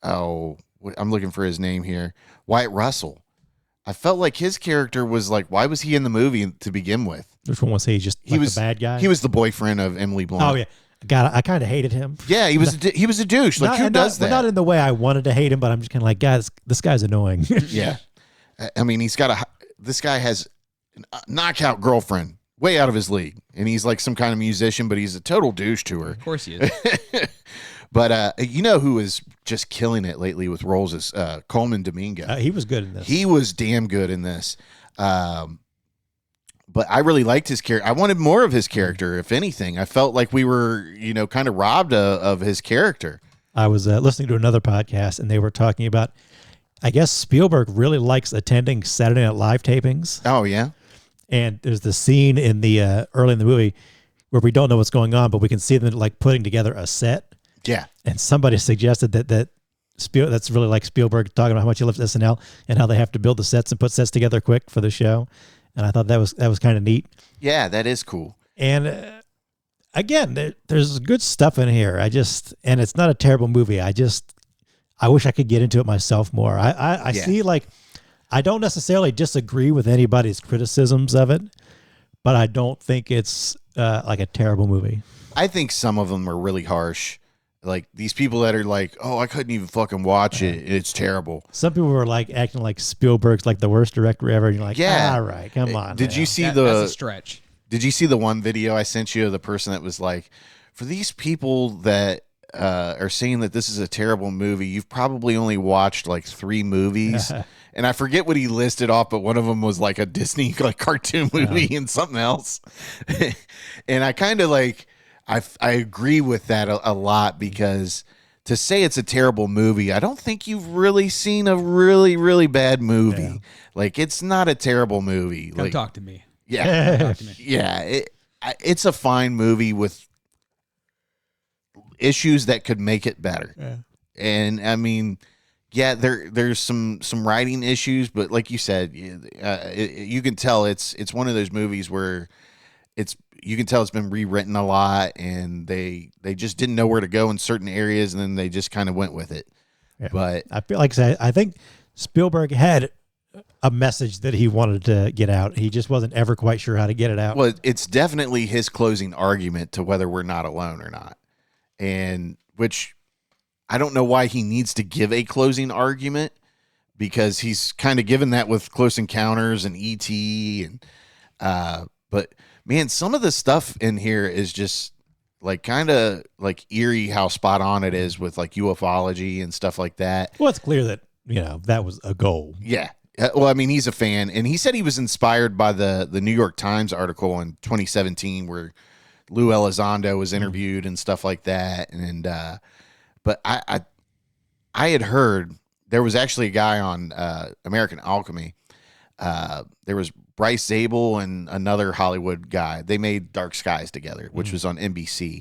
looking for his name here, Wyatt Russell. I felt like his character was like, why was he in the movie to begin with? Which one was he? Just he was the bad guy? He was the boyfriend of Emily Blunt. Oh, yeah. God, I kind of hated him. Yeah, he was a douche. Like, who does that? Not in the way I wanted to hate him, but I'm just kind of like, guys, this guy's annoying. Yeah. I mean, this guy has a knockout girlfriend way out of his league. And he's like some kind of musician, but he's a total douche to her. Of course he is. But who is just killing it lately with roles is Coleman Domingo. He was good in this. He was damn good in this. But I really liked his character. I wanted more of his character, if anything. I felt like we were, kind of robbed of his character. I was listening to another podcast, and they were talking about, I guess Spielberg really likes attending Saturday Night Live tapings. Oh, yeah? And there's the scene in the early in the movie where we don't know what's going on, but we can see them like putting together a set. Yeah. And somebody suggested that's really like Spielberg talking about how much he loves SNL and how they have to build the sets and put sets together quick for the show. And I thought that was kind of neat. Yeah, that is cool. And again, there's good stuff in here. And it's not a terrible movie. I wish I could get into it myself more. I see, like, I don't necessarily disagree with anybody's criticisms of it, but I don't think it's like a terrible movie. I think some of them are really harsh. Like these people that are like, oh, I couldn't even fucking watch it. It's terrible. Some people were like acting like Spielberg's like the worst director ever. And you're like, all right, come on. Did you see that's a stretch? Did you see the one video I sent you of the person that was like, for these people that are saying that this is a terrible movie, you've probably only watched like 3 movies. And I forget what he listed off, but one of them was like a Disney like cartoon movie and something else. And I kind of like, I agree with that a lot, because to say it's a terrible movie, I don't think you've really seen a really, really bad movie. Yeah. Like, it's not a terrible movie. Come like, talk to me. Yeah. Talk to me. Yeah. It's a fine movie with issues that could make it better. Yeah. And I mean, yeah, there's some writing issues, but like you said, you can tell it's one of those movies where you can tell it's been rewritten a lot, and they just didn't know where to go in certain areas, and then they just kind of went with it. Yeah. But I feel like I think Spielberg had a message that he wanted to get out. He just wasn't ever quite sure how to get it out. Well, it's definitely his closing argument to whether we're not alone or not, and which I don't know why he needs to give a closing argument, because he's kind of given that with Close Encounters and E.T. and but man, some of the stuff in here is just like kind of like eerie how spot on it is with like ufology and stuff like that. Well, it's clear that, that was a goal. Yeah. Well, I mean, he's a fan, and he said he was inspired by the New York Times article in 2017 where Lou Elizondo was interviewed and stuff like that. And but I had heard there was actually a guy on American Alchemy. There was Bryce Zabel and another Hollywood guy. They made Dark Skies together, which was on NBC.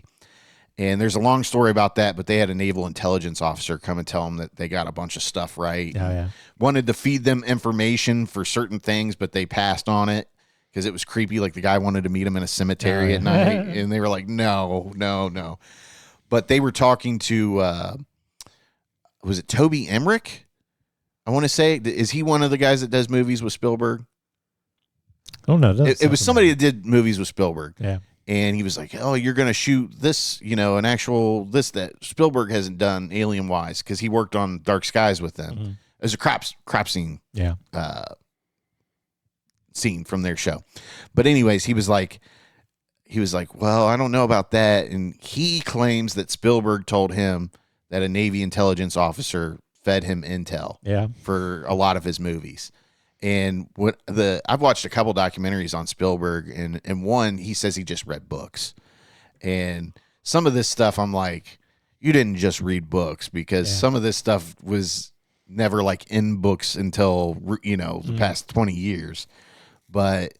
And there's a long story about that, but they had a naval intelligence officer come and tell them that they got a bunch of stuff right. Oh, yeah. Wanted to feed them information for certain things, but they passed on it because it was creepy. Like the guy wanted to meet him in a cemetery at night, and they were like, no. But they were talking to, was it Toby Emmerich? I want to say, is he one of the guys that does movies with Spielberg? Oh, no. It was somebody that did movies with Spielberg. Yeah. And he was like, oh, you're going to shoot this, an actual, this that Spielberg hasn't done alien-wise, because he worked on Dark Skies with them. Mm-hmm. It was a crap scene. Yeah. Scene from their show. But anyways, he was like, well, I don't know about that. And he claims that Spielberg told him that a Navy intelligence officer fed him intel for a lot of his movies. And I've watched a couple documentaries on Spielberg, and one, he says he just read books. And some of this stuff, I'm like, you didn't just read books, because some of this stuff was never like in books until, the past 20 years. But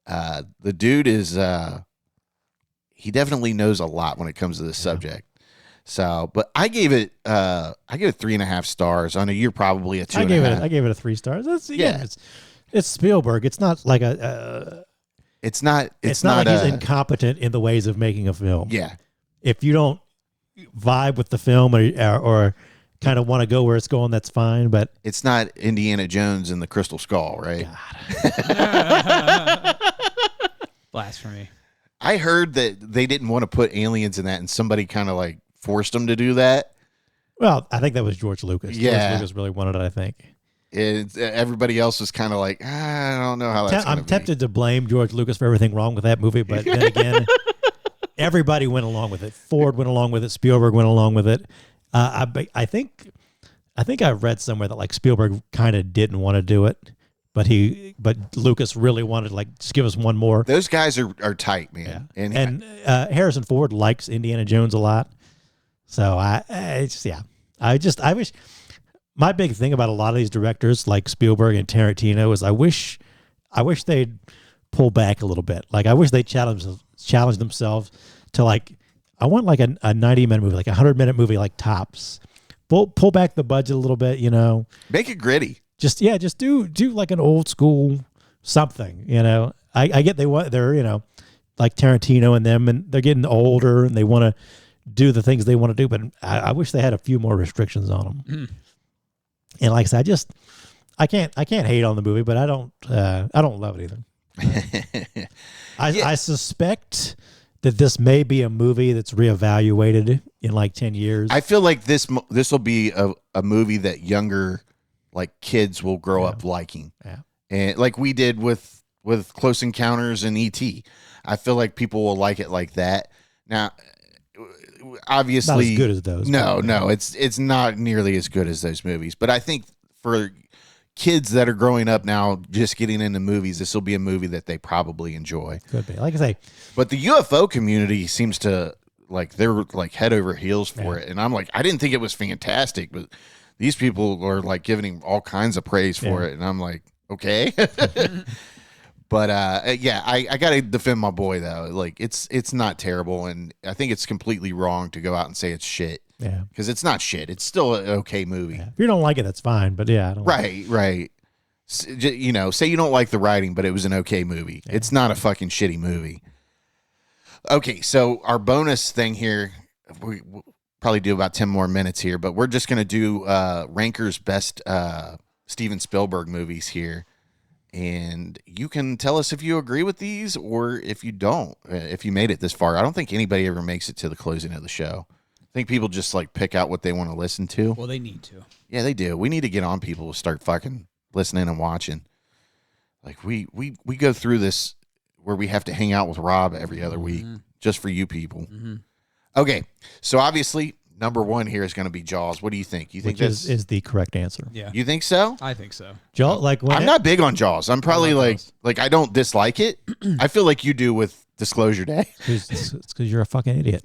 the dude is, he definitely knows a lot when it comes to this subject. So, but I gave it 3.5 stars. I know you're probably a 2.5. I gave it a 3 stars. It's Spielberg. It's not like it's not like he's incompetent in the ways of making a film. Yeah. If you don't vibe with the film or kind of want to go where it's going, that's fine. But it's not Indiana Jones and the Crystal Skull, right? Blasphemy. I heard that they didn't want to put aliens in that, and somebody kind of like forced them to do that. Well, I think that was George Lucas. Yeah. George Lucas really wanted it, I think. Everybody else was kind of like, I don't know how that's I'm tempted to blame George Lucas for everything wrong with that movie, but then again, everybody went along with it. Ford went along with it. Spielberg went along with it. I think I read somewhere that like Spielberg kind of didn't want to do it, but Lucas really wanted to like just give us one more. Those guys are tight, man. Yeah. And Harrison Ford likes Indiana Jones a lot. So I wish. My big thing about a lot of these directors like Spielberg and Tarantino is I wish they'd pull back a little bit. Like I wish they challenge themselves to like, I want like a 90-minute movie, like a 100-minute movie, like tops. Pull back the budget a little bit, Make it gritty. Just do like an old school something, I get they're like Tarantino and them, and they're getting older and they want to do the things they want to do, but I wish they had a few more restrictions on them. Mm. And like I said, I can't hate on the movie, but I don't love it either. I suspect that this may be a movie that's reevaluated in like 10 years. I feel like this will be a movie that younger like kids will grow up liking. Yeah. And like we did with Close Encounters and E.T. I feel like people will like it like that. Now, obviously, not as good as those. No, it's not nearly as good as those movies. But I think for kids that are growing up now, just getting into movies, this will be a movie that they probably enjoy. Could be, like I say. But the UFO community seems to like they're like head over heels for it, and I'm like, I didn't think it was fantastic, but these people are like giving him all kinds of praise for it, and I'm like, okay. But I gotta defend my boy though. Like it's not terrible, and I think it's completely wrong to go out and say it's shit. Yeah, because it's not shit. It's still an okay movie. Yeah. If you don't like it, that's fine. But yeah, I don't right. Say you don't like the writing, but it was an okay movie. Yeah. It's not a fucking shitty movie. Okay, so our bonus thing here, we'll probably do about 10 more minutes here, but we're just going to do Ranker's best Steven Spielberg movies here. And you can tell us if you agree with these or if you don't, if you made it this far. I don't think anybody ever makes it to the closing of the show. I think people just like pick out what they want to listen to. Well, they need to. Yeah, they do. We need to get on people to start fucking listening and watching. Like we go through this where we have to hang out with Rob every other week just for you people. Mm-hmm. Okay, so obviously number one here is going to be Jaws. What do you think? You think this is the correct answer? Yeah, you think so? I think so. Jaws, like I'm not big on Jaws. I'm probably like I don't dislike it. I feel like you do with Disclosure Day. It's because you're a fucking idiot.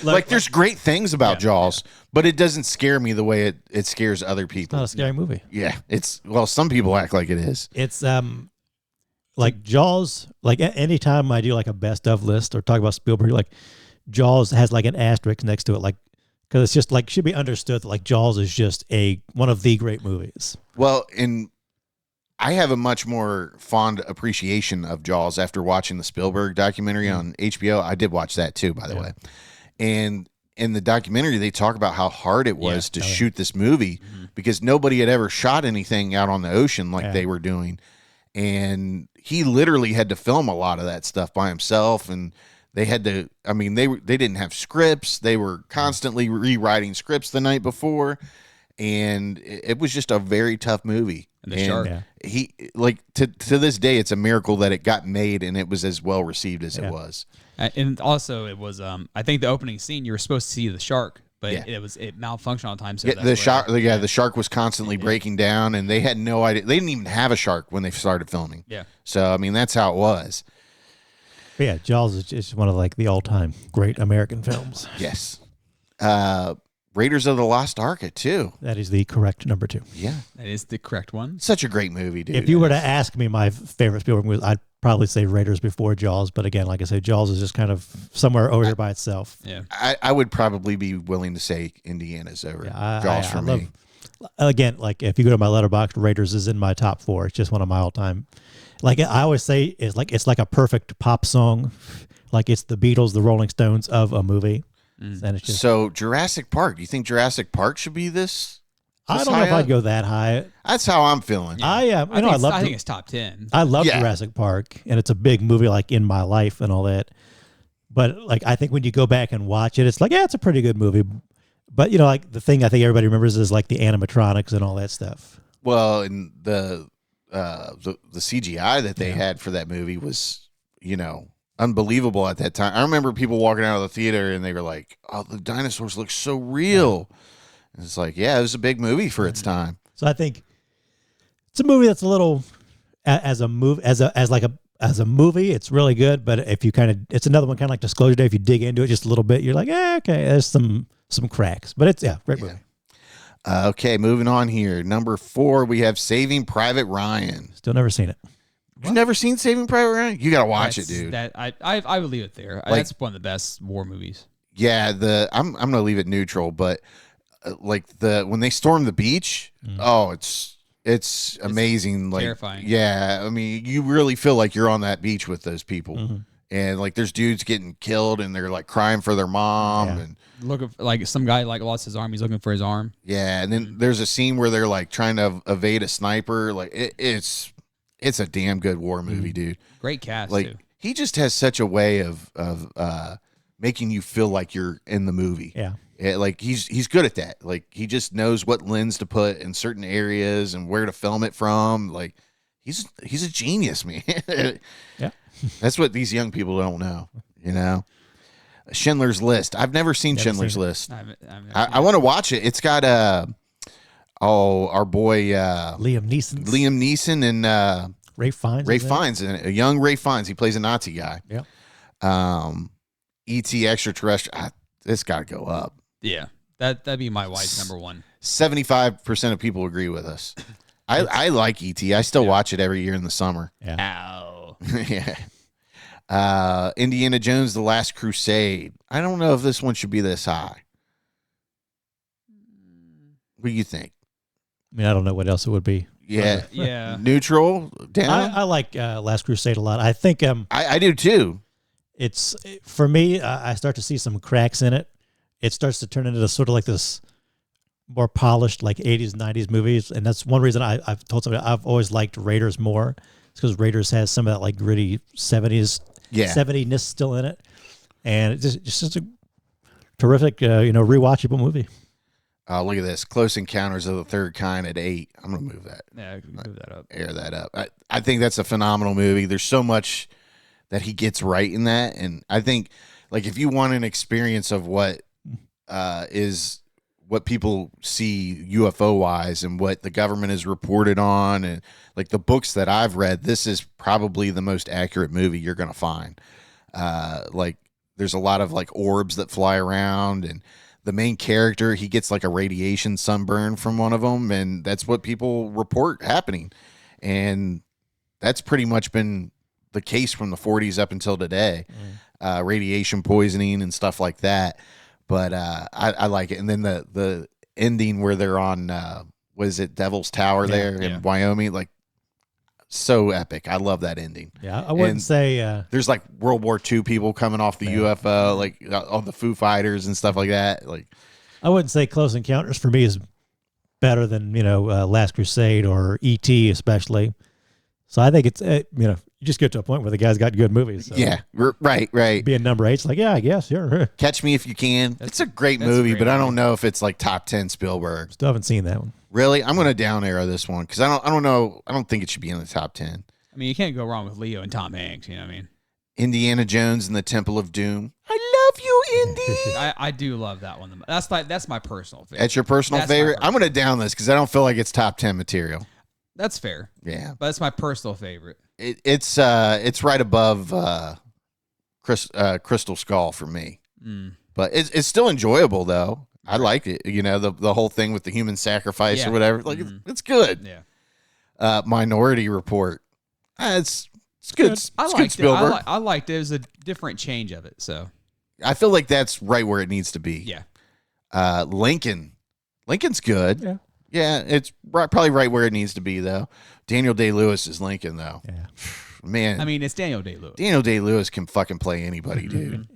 Like there's great things about Jaws, but it doesn't scare me the way it scares other people. It's not a scary movie. Yeah, some people act like it is. It's like Jaws. Like anytime I do like a best of list or talk about Spielberg, like Jaws has like an asterisk next to it, like because it's just like should be understood that like Jaws is just one of the great movies. Well, I have a much more fond appreciation of Jaws after watching the Spielberg documentary on HBO. I did watch that too, by the way. And in the documentary, they talk about how hard it was to shoot this movie because nobody had ever shot anything out on the ocean like they were doing. And he literally had to film a lot of that stuff by himself. And they had to, I mean, they didn't have scripts. They were constantly rewriting scripts the night before. And it was just a very tough movie. And the shark. He like to this day, it's a miracle that it got made and it was as well received as it was. And also, it was I think the opening scene you were supposed to see the shark, but it malfunctioned all the time. So the shark was constantly breaking down, and they had no idea. They didn't even have a shark when they started filming. Yeah. So I mean, that's how it was. But yeah, Jaws is just one of like the all-time great American films. Yes. Raiders of the Lost Ark too. That is the correct number 2. Yeah, that is the correct one. Such a great movie, dude. If you were to ask me my favorite Spielberg movie, I'd probably say Raiders before Jaws. But again, like I said, Jaws is just kind of somewhere over here by itself. Yeah, I would probably be willing to say Indiana's over Jaws for me. Again, like if you go to my letterbox, Raiders is in my top 4. It's just one of my all-time. Like I always say, it's like a perfect pop song. Like it's the Beatles, the Rolling Stones of a movie. And it's just, so Jurassic Park. Do you think Jurassic Park should be this? I don't know if I'd go that high. That's how I'm feeling. Yeah. I think it's top 10. I love Jurassic Park, and it's a big movie, like in my life and all that. But like, I think when you go back and watch it, it's like, it's a pretty good movie. But like the thing I think everybody remembers is like the animatronics and all that stuff. Well, and the CGI that they had for that movie was, unbelievable at that time. I remember people walking out of the theater and they were like, "Oh, the dinosaurs look so real." And it's like, it was a big movie for its time. So I think it's a movie that's a little as a movie, as a movie, it's really good. But if you it's another one kind of like Disclosure Day. If you dig into it just a little bit, you're like, okay, there's some cracks. But it's great movie. Okay, moving on here. Number 4, we have Saving Private Ryan. Still never seen it. You've never seen Saving Private Ryan? You got to watch it, dude. I would leave it there. That's one of the best war movies. Yeah, I'm going to leave it neutral, but when they storm the beach, it's amazing. Like terrifying. Yeah, I mean, you really feel like you're on that beach with those people. And like there's dudes getting killed and they're like crying for their mom and looking like some guy like lost his arm, he's looking for his arm. Yeah, and then there's a scene where they're like trying to evade a sniper. Like it's a damn good war movie, dude. Great cast like too. He just has such a way of making you feel like you're in the movie. Yeah. Like he's good at that. Like he just knows what lens to put in certain areas and where to film it from. Like he's a genius, man. Yeah. That's what these young people don't know, Schindler's List. I've never seen Schindler's List. I want to watch it. It's got our boy Liam Neeson and Ray Fiennes. Ray Fiennes, and a young Ray Fiennes. He plays a Nazi guy. Yeah. E.T. Extraterrestrial. This got to go up. Yeah, that'd be my wife's number 1. 75% of people agree with us. I like E.T. I still watch it every year in the summer. Yeah. Ow. Yeah. Indiana Jones: The Last Crusade. I don't know if this one should be this high. What do you think? I mean, I don't know what else it would be. Yeah. Yeah. Neutral, down. I like Last Crusade a lot. I think I do too. it's for me. I start to see some cracks in it. It starts to turn into sort of like this more polished, like 80s, 90s movies, and that's one reason I've told somebody I've always liked Raiders more. It's because Raiders has some of that like gritty 70s-ness still in it, and it's just a terrific, rewatchable movie. Look at this. Close Encounters of the Third Kind at 8. I'm going to move that. Yeah, I can move that up. Air that up. I think that's a phenomenal movie. There's so much that he gets right in that. And I think, like, if you want an experience of what is what people see UFO-wise and what the government has reported on, and, like, the books that I've read, this is probably the most accurate movie you're going to find. Like, there's a lot of, like, orbs that fly around, and the main character, he gets like a radiation sunburn from one of them, and that's what people report happening. And that's pretty much been the case from the 40s up until today. Radiation poisoning and stuff like that. But I like it. And then the ending where they're on, Devil's Tower there in Wyoming, like, so epic. I love that ending. Yeah, I wouldn't say there's like World War II people coming off the UFO, like all the Foo Fighters and stuff like that. Like, I wouldn't say Close Encounters for me is better than Last Crusade or E.T. especially. So I think it's you just get to a point where the guy's got good movies. So. Yeah, right. Being number 8's like, yeah, I guess, sure. Catch Me If You Can. It's a great movie, but I don't know if it's like top 10 Spielberg. Still haven't seen that one. Really? I'm going to down arrow this one because I don't know. I don't think it should be in the top 10. I mean, you can't go wrong with Leo and Tom Hanks. You know what I mean? Indiana Jones and the Temple of Doom. I love you, Indy. I do love that one. That's my personal favorite. That's your personal favorite? I'm going to down this because I don't feel like it's top 10 material. That's fair. Yeah. But it's my personal favorite. It's right above Crystal Skull for me. But it's still enjoyable, though. I like it. The whole thing with the human sacrifice or whatever. Like, it's good. Yeah. Minority Report. It's good. I liked it. I liked it. It was a different change of it. So I feel like that's right where it needs to be. Yeah. Lincoln's good. Yeah. Yeah, it's probably right where it needs to be, though. Daniel Day-Lewis is Lincoln, though. Yeah. Man. I mean, it's Daniel Day-Lewis. Daniel Day-Lewis can fucking play anybody, dude.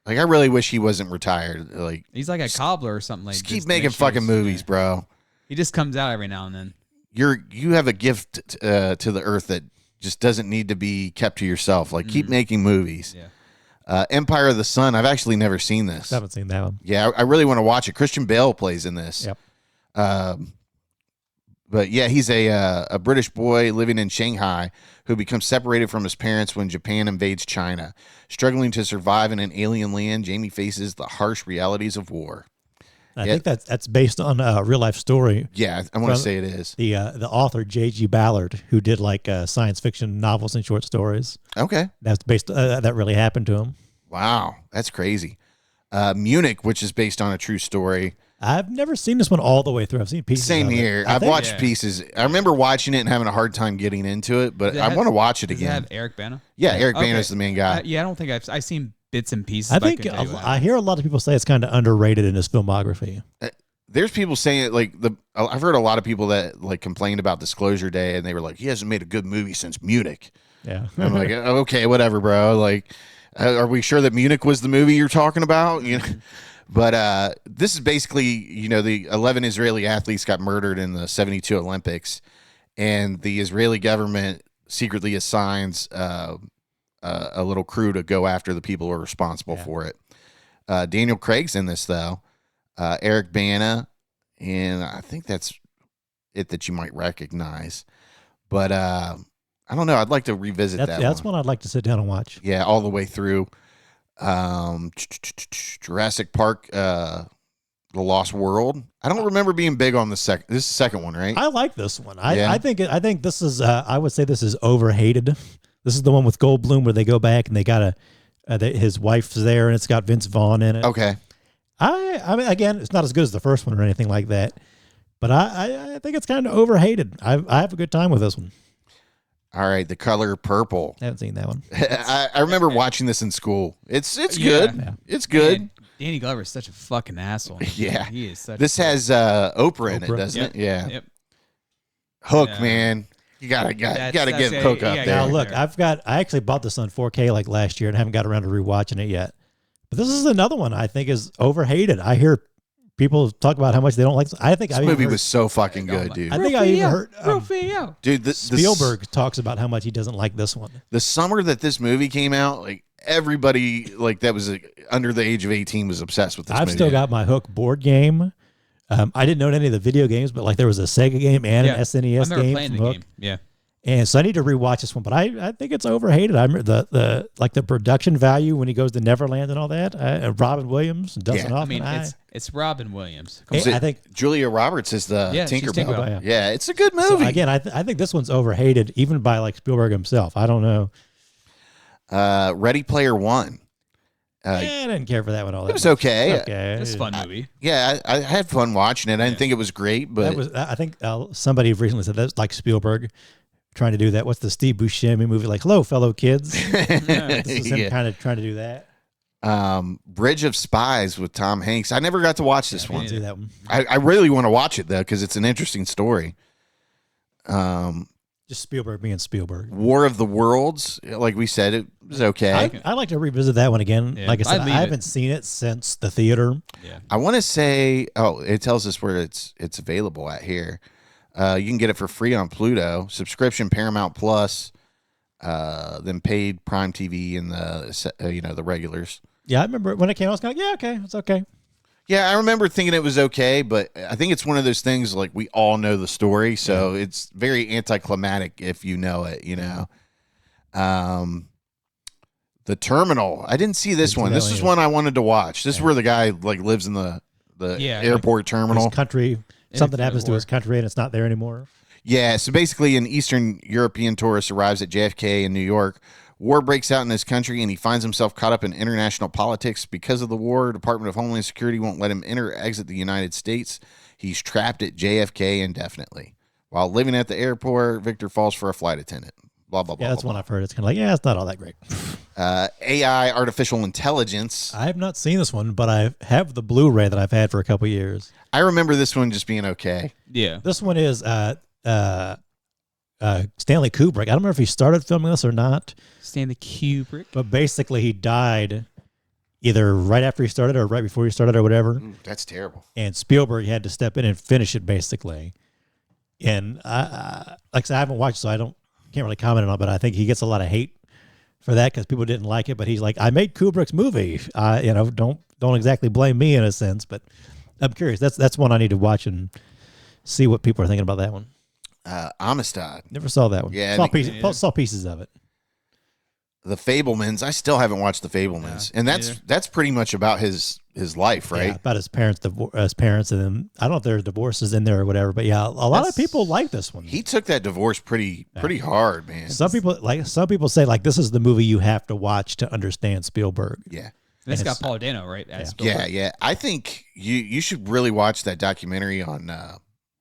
Like, I really wish he wasn't retired. Like, he's like a cobbler or something like that. Just keep making fucking movies, bro. He just comes out every now and then. You have a gift to the earth that just doesn't need to be kept to yourself. Like, keep making movies. Yeah. Empire of the Sun. I've actually never seen this. I haven't seen that one. Yeah, I really want to watch it. Christian Bale plays in this. Yep. But yeah, he's a British boy living in Shanghai who becomes separated from his parents when Japan invades China. Struggling to survive in an alien land, Jamie faces the harsh realities of war. I think that's based on a real life story. Yeah, I want to say it is. The author J.G. Ballard, who did like science fiction novels and short stories. Okay, that's based. That really happened to him. Wow, that's crazy. Munich, which is based on a true story. I've never seen this one all the way through. I've seen pieces. Same of here. It. I've watched pieces. I remember watching it and having a hard time getting into it, but I want to watch it again. Does it have Eric Bana? Yeah, Eric Bana's the main guy. I don't think I've seen bits and pieces. I think I hear a lot of people say it's kind of underrated in his filmography. There's people saying it like I've heard a lot of people that like complained about Disclosure Day, and they were like, he hasn't made a good movie since Munich. Yeah, I'm like, okay, whatever, bro. Like, are we sure that Munich was the movie you're talking about? But this is basically, the 11 Israeli athletes got murdered in the 72 Olympics, and the Israeli government secretly assigns a little crew to go after the people who are responsible for it. Daniel Craig's in this, though. Eric Bana, and I think that's it that you might recognize. But I don't know. I'd like to revisit that one. That's one I'd like to sit down and watch. Yeah, all the way through. Jurassic Park, The Lost World. I don't remember being big on this is the second one, right? I like this one. I think this is I would say this is overhated. This is the one with Goldblum where they go back and they got his wife's there and it's got Vince Vaughn in it. Okay. I mean, again, it's not as good as the first one or anything like that, but I think it's kind of overhated. I have a good time with this one. All right, The Color Purple. I haven't seen that one. I remember watching this in school. It's good. Yeah. It's good. Man, Danny Glover is such a fucking asshole. Yeah. He is such This has Oprah in it, doesn't it? Yeah. Yep. Hook, man. You gotta get Hook up there. Now look, I actually bought this on 4K like last year and haven't got around to rewatching it yet. But this is another one I think is overhated. I hear people talk about how much they don't like. I think this movie was so fucking good, dude. I think I even heard dude. Spielberg talks about how much he doesn't like this one. The summer that this movie came out, like everybody like that was under the age of 18 was obsessed with this. I've still got my Hook board game. I didn't know any of the video games, but like there was a Sega game and an SNES game from Hook. Game. Yeah. And so I need to rewatch this one, but I think it's overhated. I remember the production value when he goes to Neverland and all that. Robin Williams and Dustin Hoffman. I mean, it's Robin Williams. I think Julia Roberts is the Tinkerbell. Yeah, it's a good movie. So again, I think this one's overhated, even by like Spielberg himself. I don't know. Ready Player One. I didn't care for that one all that. It was okay. It's a fun movie. Yeah, I had fun watching it. I didn't think it was great, but I think somebody recently said that's like Spielberg trying to do that. What's the Steve Buscemi movie? Like, hello, fellow kids. This is him kind of trying to do that. Bridge of Spies with Tom Hanks. I never got to watch this one. Do that one. I really want to watch it though because it's an interesting story. Just Spielberg being Spielberg. War of the Worlds, like we said, it was okay. I like to revisit that one again. Yeah, like I said, I haven't seen it since the theater. Yeah. I want to say, it tells us where it's available at here. You can get it for free on Pluto, subscription Paramount Plus, then paid Prime TV and the regulars. Yeah, I remember when it came out, I was kind of like, yeah, okay, it's okay. Yeah, I remember thinking it was okay, but I think it's one of those things like we all know the story, so it's very anticlimactic if you know it, you know. The Terminal. I didn't see this one. This is one I wanted to watch. This is where the guy like lives in the airport terminal. His country, something happens to his country and it's not there anymore. Yeah, so basically an Eastern European tourist arrives at JFK in New York. War breaks out in his country, and he finds himself caught up in international politics. Because of the war, Department of Homeland Security won't let him enter or exit the United States. He's trapped at JFK indefinitely. While living at the airport, Victor falls for a flight attendant. Blah, blah, blah. Yeah, that's blah, one I've heard. It's kind of like, yeah, it's not all that great. AI, artificial intelligence. I have not seen this one, but I have the Blu-ray that I've had for a couple years. I remember this one just being okay. Yeah. This one is Stanley Kubrick. I don't remember if he started filming this or not. Stanley Kubrick. But basically he died either right after he started or right before he started or whatever. Ooh, that's terrible. And Spielberg had to step in and finish it basically. And like I said, I haven't watched, so can't really comment on it, but I think he gets a lot of hate for that because people didn't like it. But he's like, I made Kubrick's movie. Don't exactly blame me in a sense, but I'm curious. That's one I need to watch and see what people are thinking about that one. Amistad. Never saw that one. Yeah, saw pieces of it. The Fablemans. I still haven't watched The Fablemans, and that's pretty much about his life, right? Yeah, about his parents, and then I don't know if there's divorces in there or whatever, but yeah, a lot of people like this one. He took that divorce pretty hard, man. Some people say like this is the movie you have to watch to understand Spielberg. Yeah. And it's got Paul Dano, right? Yeah. I think you should really watch that documentary on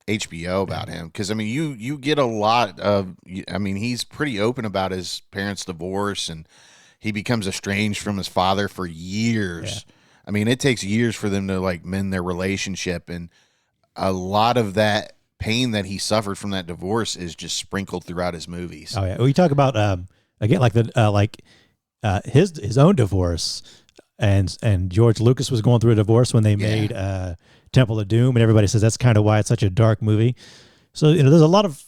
HBO about him because I mean you get a lot of he's pretty open about his parents' divorce and he becomes estranged from his father for years. Yeah. I mean it takes years for them to like mend their relationship, and a lot of that pain that he suffered from that divorce is just sprinkled throughout his movies. Oh yeah, we talk about again like his own divorce, and George Lucas was going through a divorce when they made Temple of Doom, and everybody says that's kind of why it's such a dark movie. So there's a lot of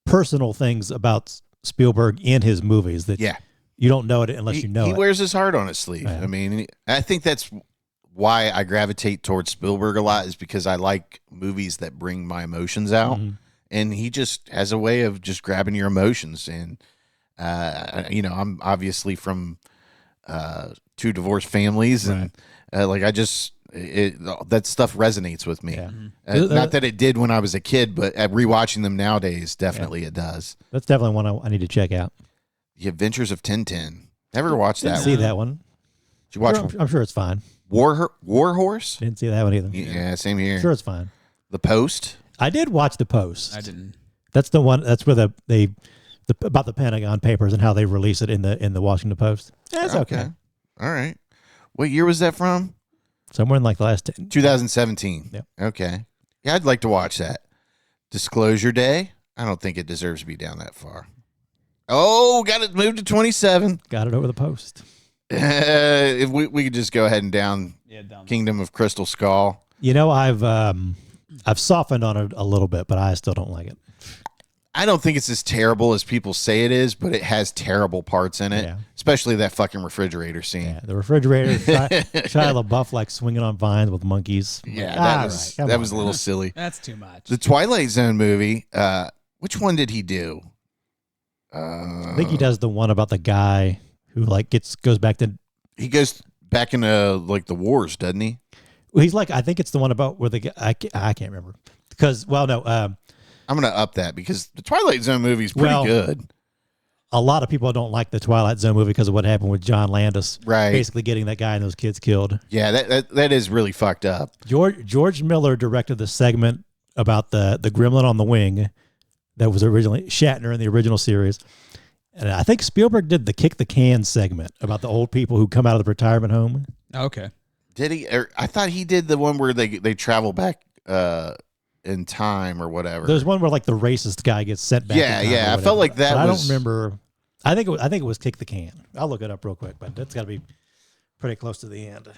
personal things about Spielberg in his movies that you don't know it unless you know it. He wears his heart on his sleeve. Yeah. I mean, I think that's why I gravitate towards Spielberg a lot, is because I like movies that bring my emotions out, and he just has a way of just grabbing your emotions. And I'm obviously from two divorced families, and that stuff resonates with me. Yeah. Not that it did when I was a kid, but at rewatching them nowadays, definitely it does. That's definitely one I need to check out. The Adventures of Tintin. Never watched that. Didn't see that one. Did you watch? I'm sure it's fine. War Horse. Didn't see that one either. Yeah, same here. I'm sure it's fine. The Post. I did watch The Post. I didn't. That's the one. That's where they about the Pentagon Papers and how they release it in the Washington Post. Yeah, it's okay. All right. What year was that from? Somewhere in like the last 2017. Yep. Okay. Yeah, I'd like to watch that. Disclosure Day. I don't think it deserves to be down that far. Oh, got it moved to 27. Got it over the post. If we could just go ahead and down Kingdom of Crystal Skull. You know, I've softened on it a little bit, but I still don't like it. I don't think it's as terrible as people say it is, but it has terrible parts in it, especially that fucking refrigerator scene. Yeah, the refrigerator, Shia LaBeouf like swinging on vines with monkeys. Yeah, that was a little silly. That's too much. The Twilight Zone movie, which one did he do? I think he does the one about the guy who like goes back into like the wars, doesn't he? Well, he's like, I think it's the one about where the guy, I can't remember because, well, no, I'm going to up that because the Twilight Zone movie is pretty good. A lot of people don't like the Twilight Zone movie because of what happened with John Landis, right? Basically getting that guy and those kids killed. Yeah, that is really fucked up. George Miller directed the segment about the gremlin on the wing that was originally Shatner in the original series. And I think Spielberg did the kick the can segment about the old people who come out of the retirement home. Okay. Did he? I thought he did the one where they travel back in time or whatever. There's one where like the racist guy gets sent back. Yeah. I felt like that. I don't remember. I think it was kick the can. I'll look it up real quick, but that's got to be pretty close to the end.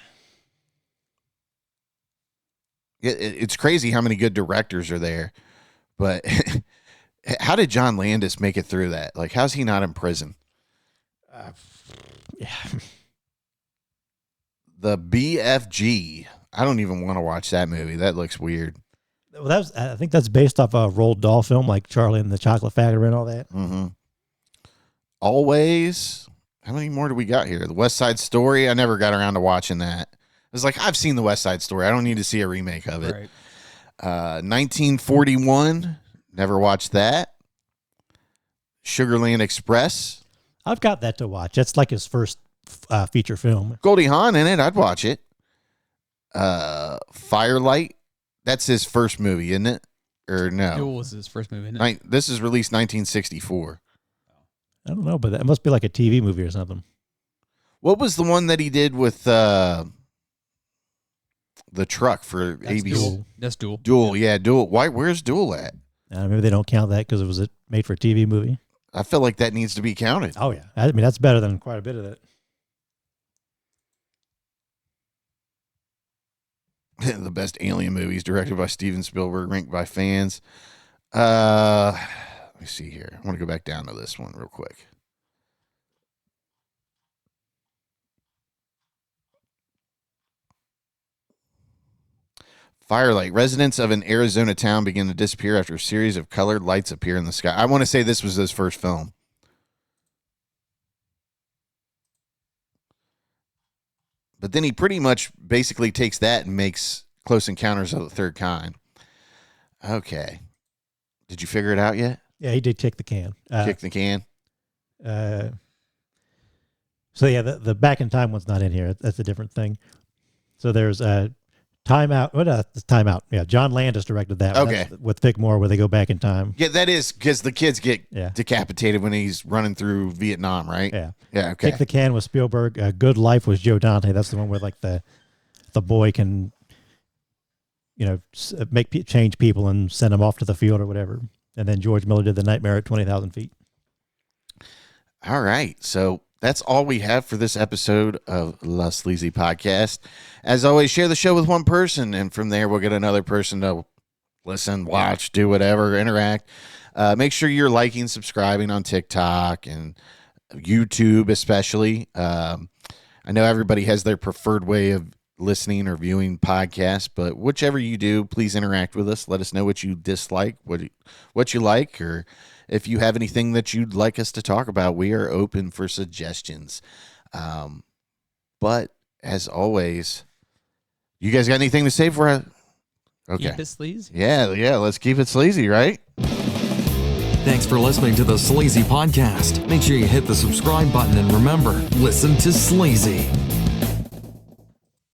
It's crazy how many good directors are there, but how did John Landis make it through that? Like, how's he not in prison? Yeah. The BFG. I don't even want to watch that movie. That looks weird. Well, I think that's based off a Roald Dahl film, like Charlie and the Chocolate Factory and all that. Mm-hmm. Always. How many more do we got here? The West Side Story. I never got around to watching that. It was like, I've seen the West Side Story. I don't need to see a remake of it. Right. 1941. Never watched that. Sugarland Express. I've got that to watch. That's like his first feature film. Goldie Hawn in it. I'd watch it. Firelight. That's his first movie, isn't it? Or no? Duel was his first movie, isn't it? This is released 1964. I don't know, but that must be like a TV movie or something. What was the one that he did with the truck for ABC? Duel. That's Duel. Duel, yeah, Duel. Where's Duel at? Maybe they don't count that because it was a made-for-TV movie. I feel like that needs to be counted. Oh, yeah. I mean, that's better than quite a bit of that. The best alien movies directed by Steven Spielberg, ranked by fans. Let me see here. I want to go back down to this one real quick. Firelight. Residents of an Arizona town begin to disappear after a series of colored lights appear in the sky. I want to say this was his first film. But then he pretty much basically takes that and makes Close Encounters of the Third Kind. Okay. Did you figure it out yet? Yeah, he did kick the can. Kick the can? So, yeah, the Back in Time one's not in here. That's a different thing. So there's Time Out. Time Out. Yeah, John Landis directed that. Okay. With Vic Moore, where they go back in time. Yeah, that is because the kids get decapitated when he's running through Vietnam, right? Yeah. Yeah, okay. Kick the Can was Spielberg. Good Life was Joe Dante. That's the one where like the boy can, change people and send them off to the field or whatever. And then George Miller did The Nightmare at 20,000 Feet. All right. So that's all we have for this episode of La Sleazy Podcast. As always, share the show with one person, and from there we'll get another person to listen, watch, do whatever, interact. Make sure you're liking, subscribing on TikTok and YouTube especially. I know everybody has their preferred way of listening or viewing podcasts, but whichever you do, please interact with us. Let us know what you dislike, what you like, or if you have anything that you'd like us to talk about. We are open for suggestions. But as always, you guys got anything to say for us? Okay. Keep it sleazy. Yeah, let's keep it sleazy, right? Thanks for listening to the Sleazy Podcast. Make sure you hit the subscribe button and remember, listen to Sleazy.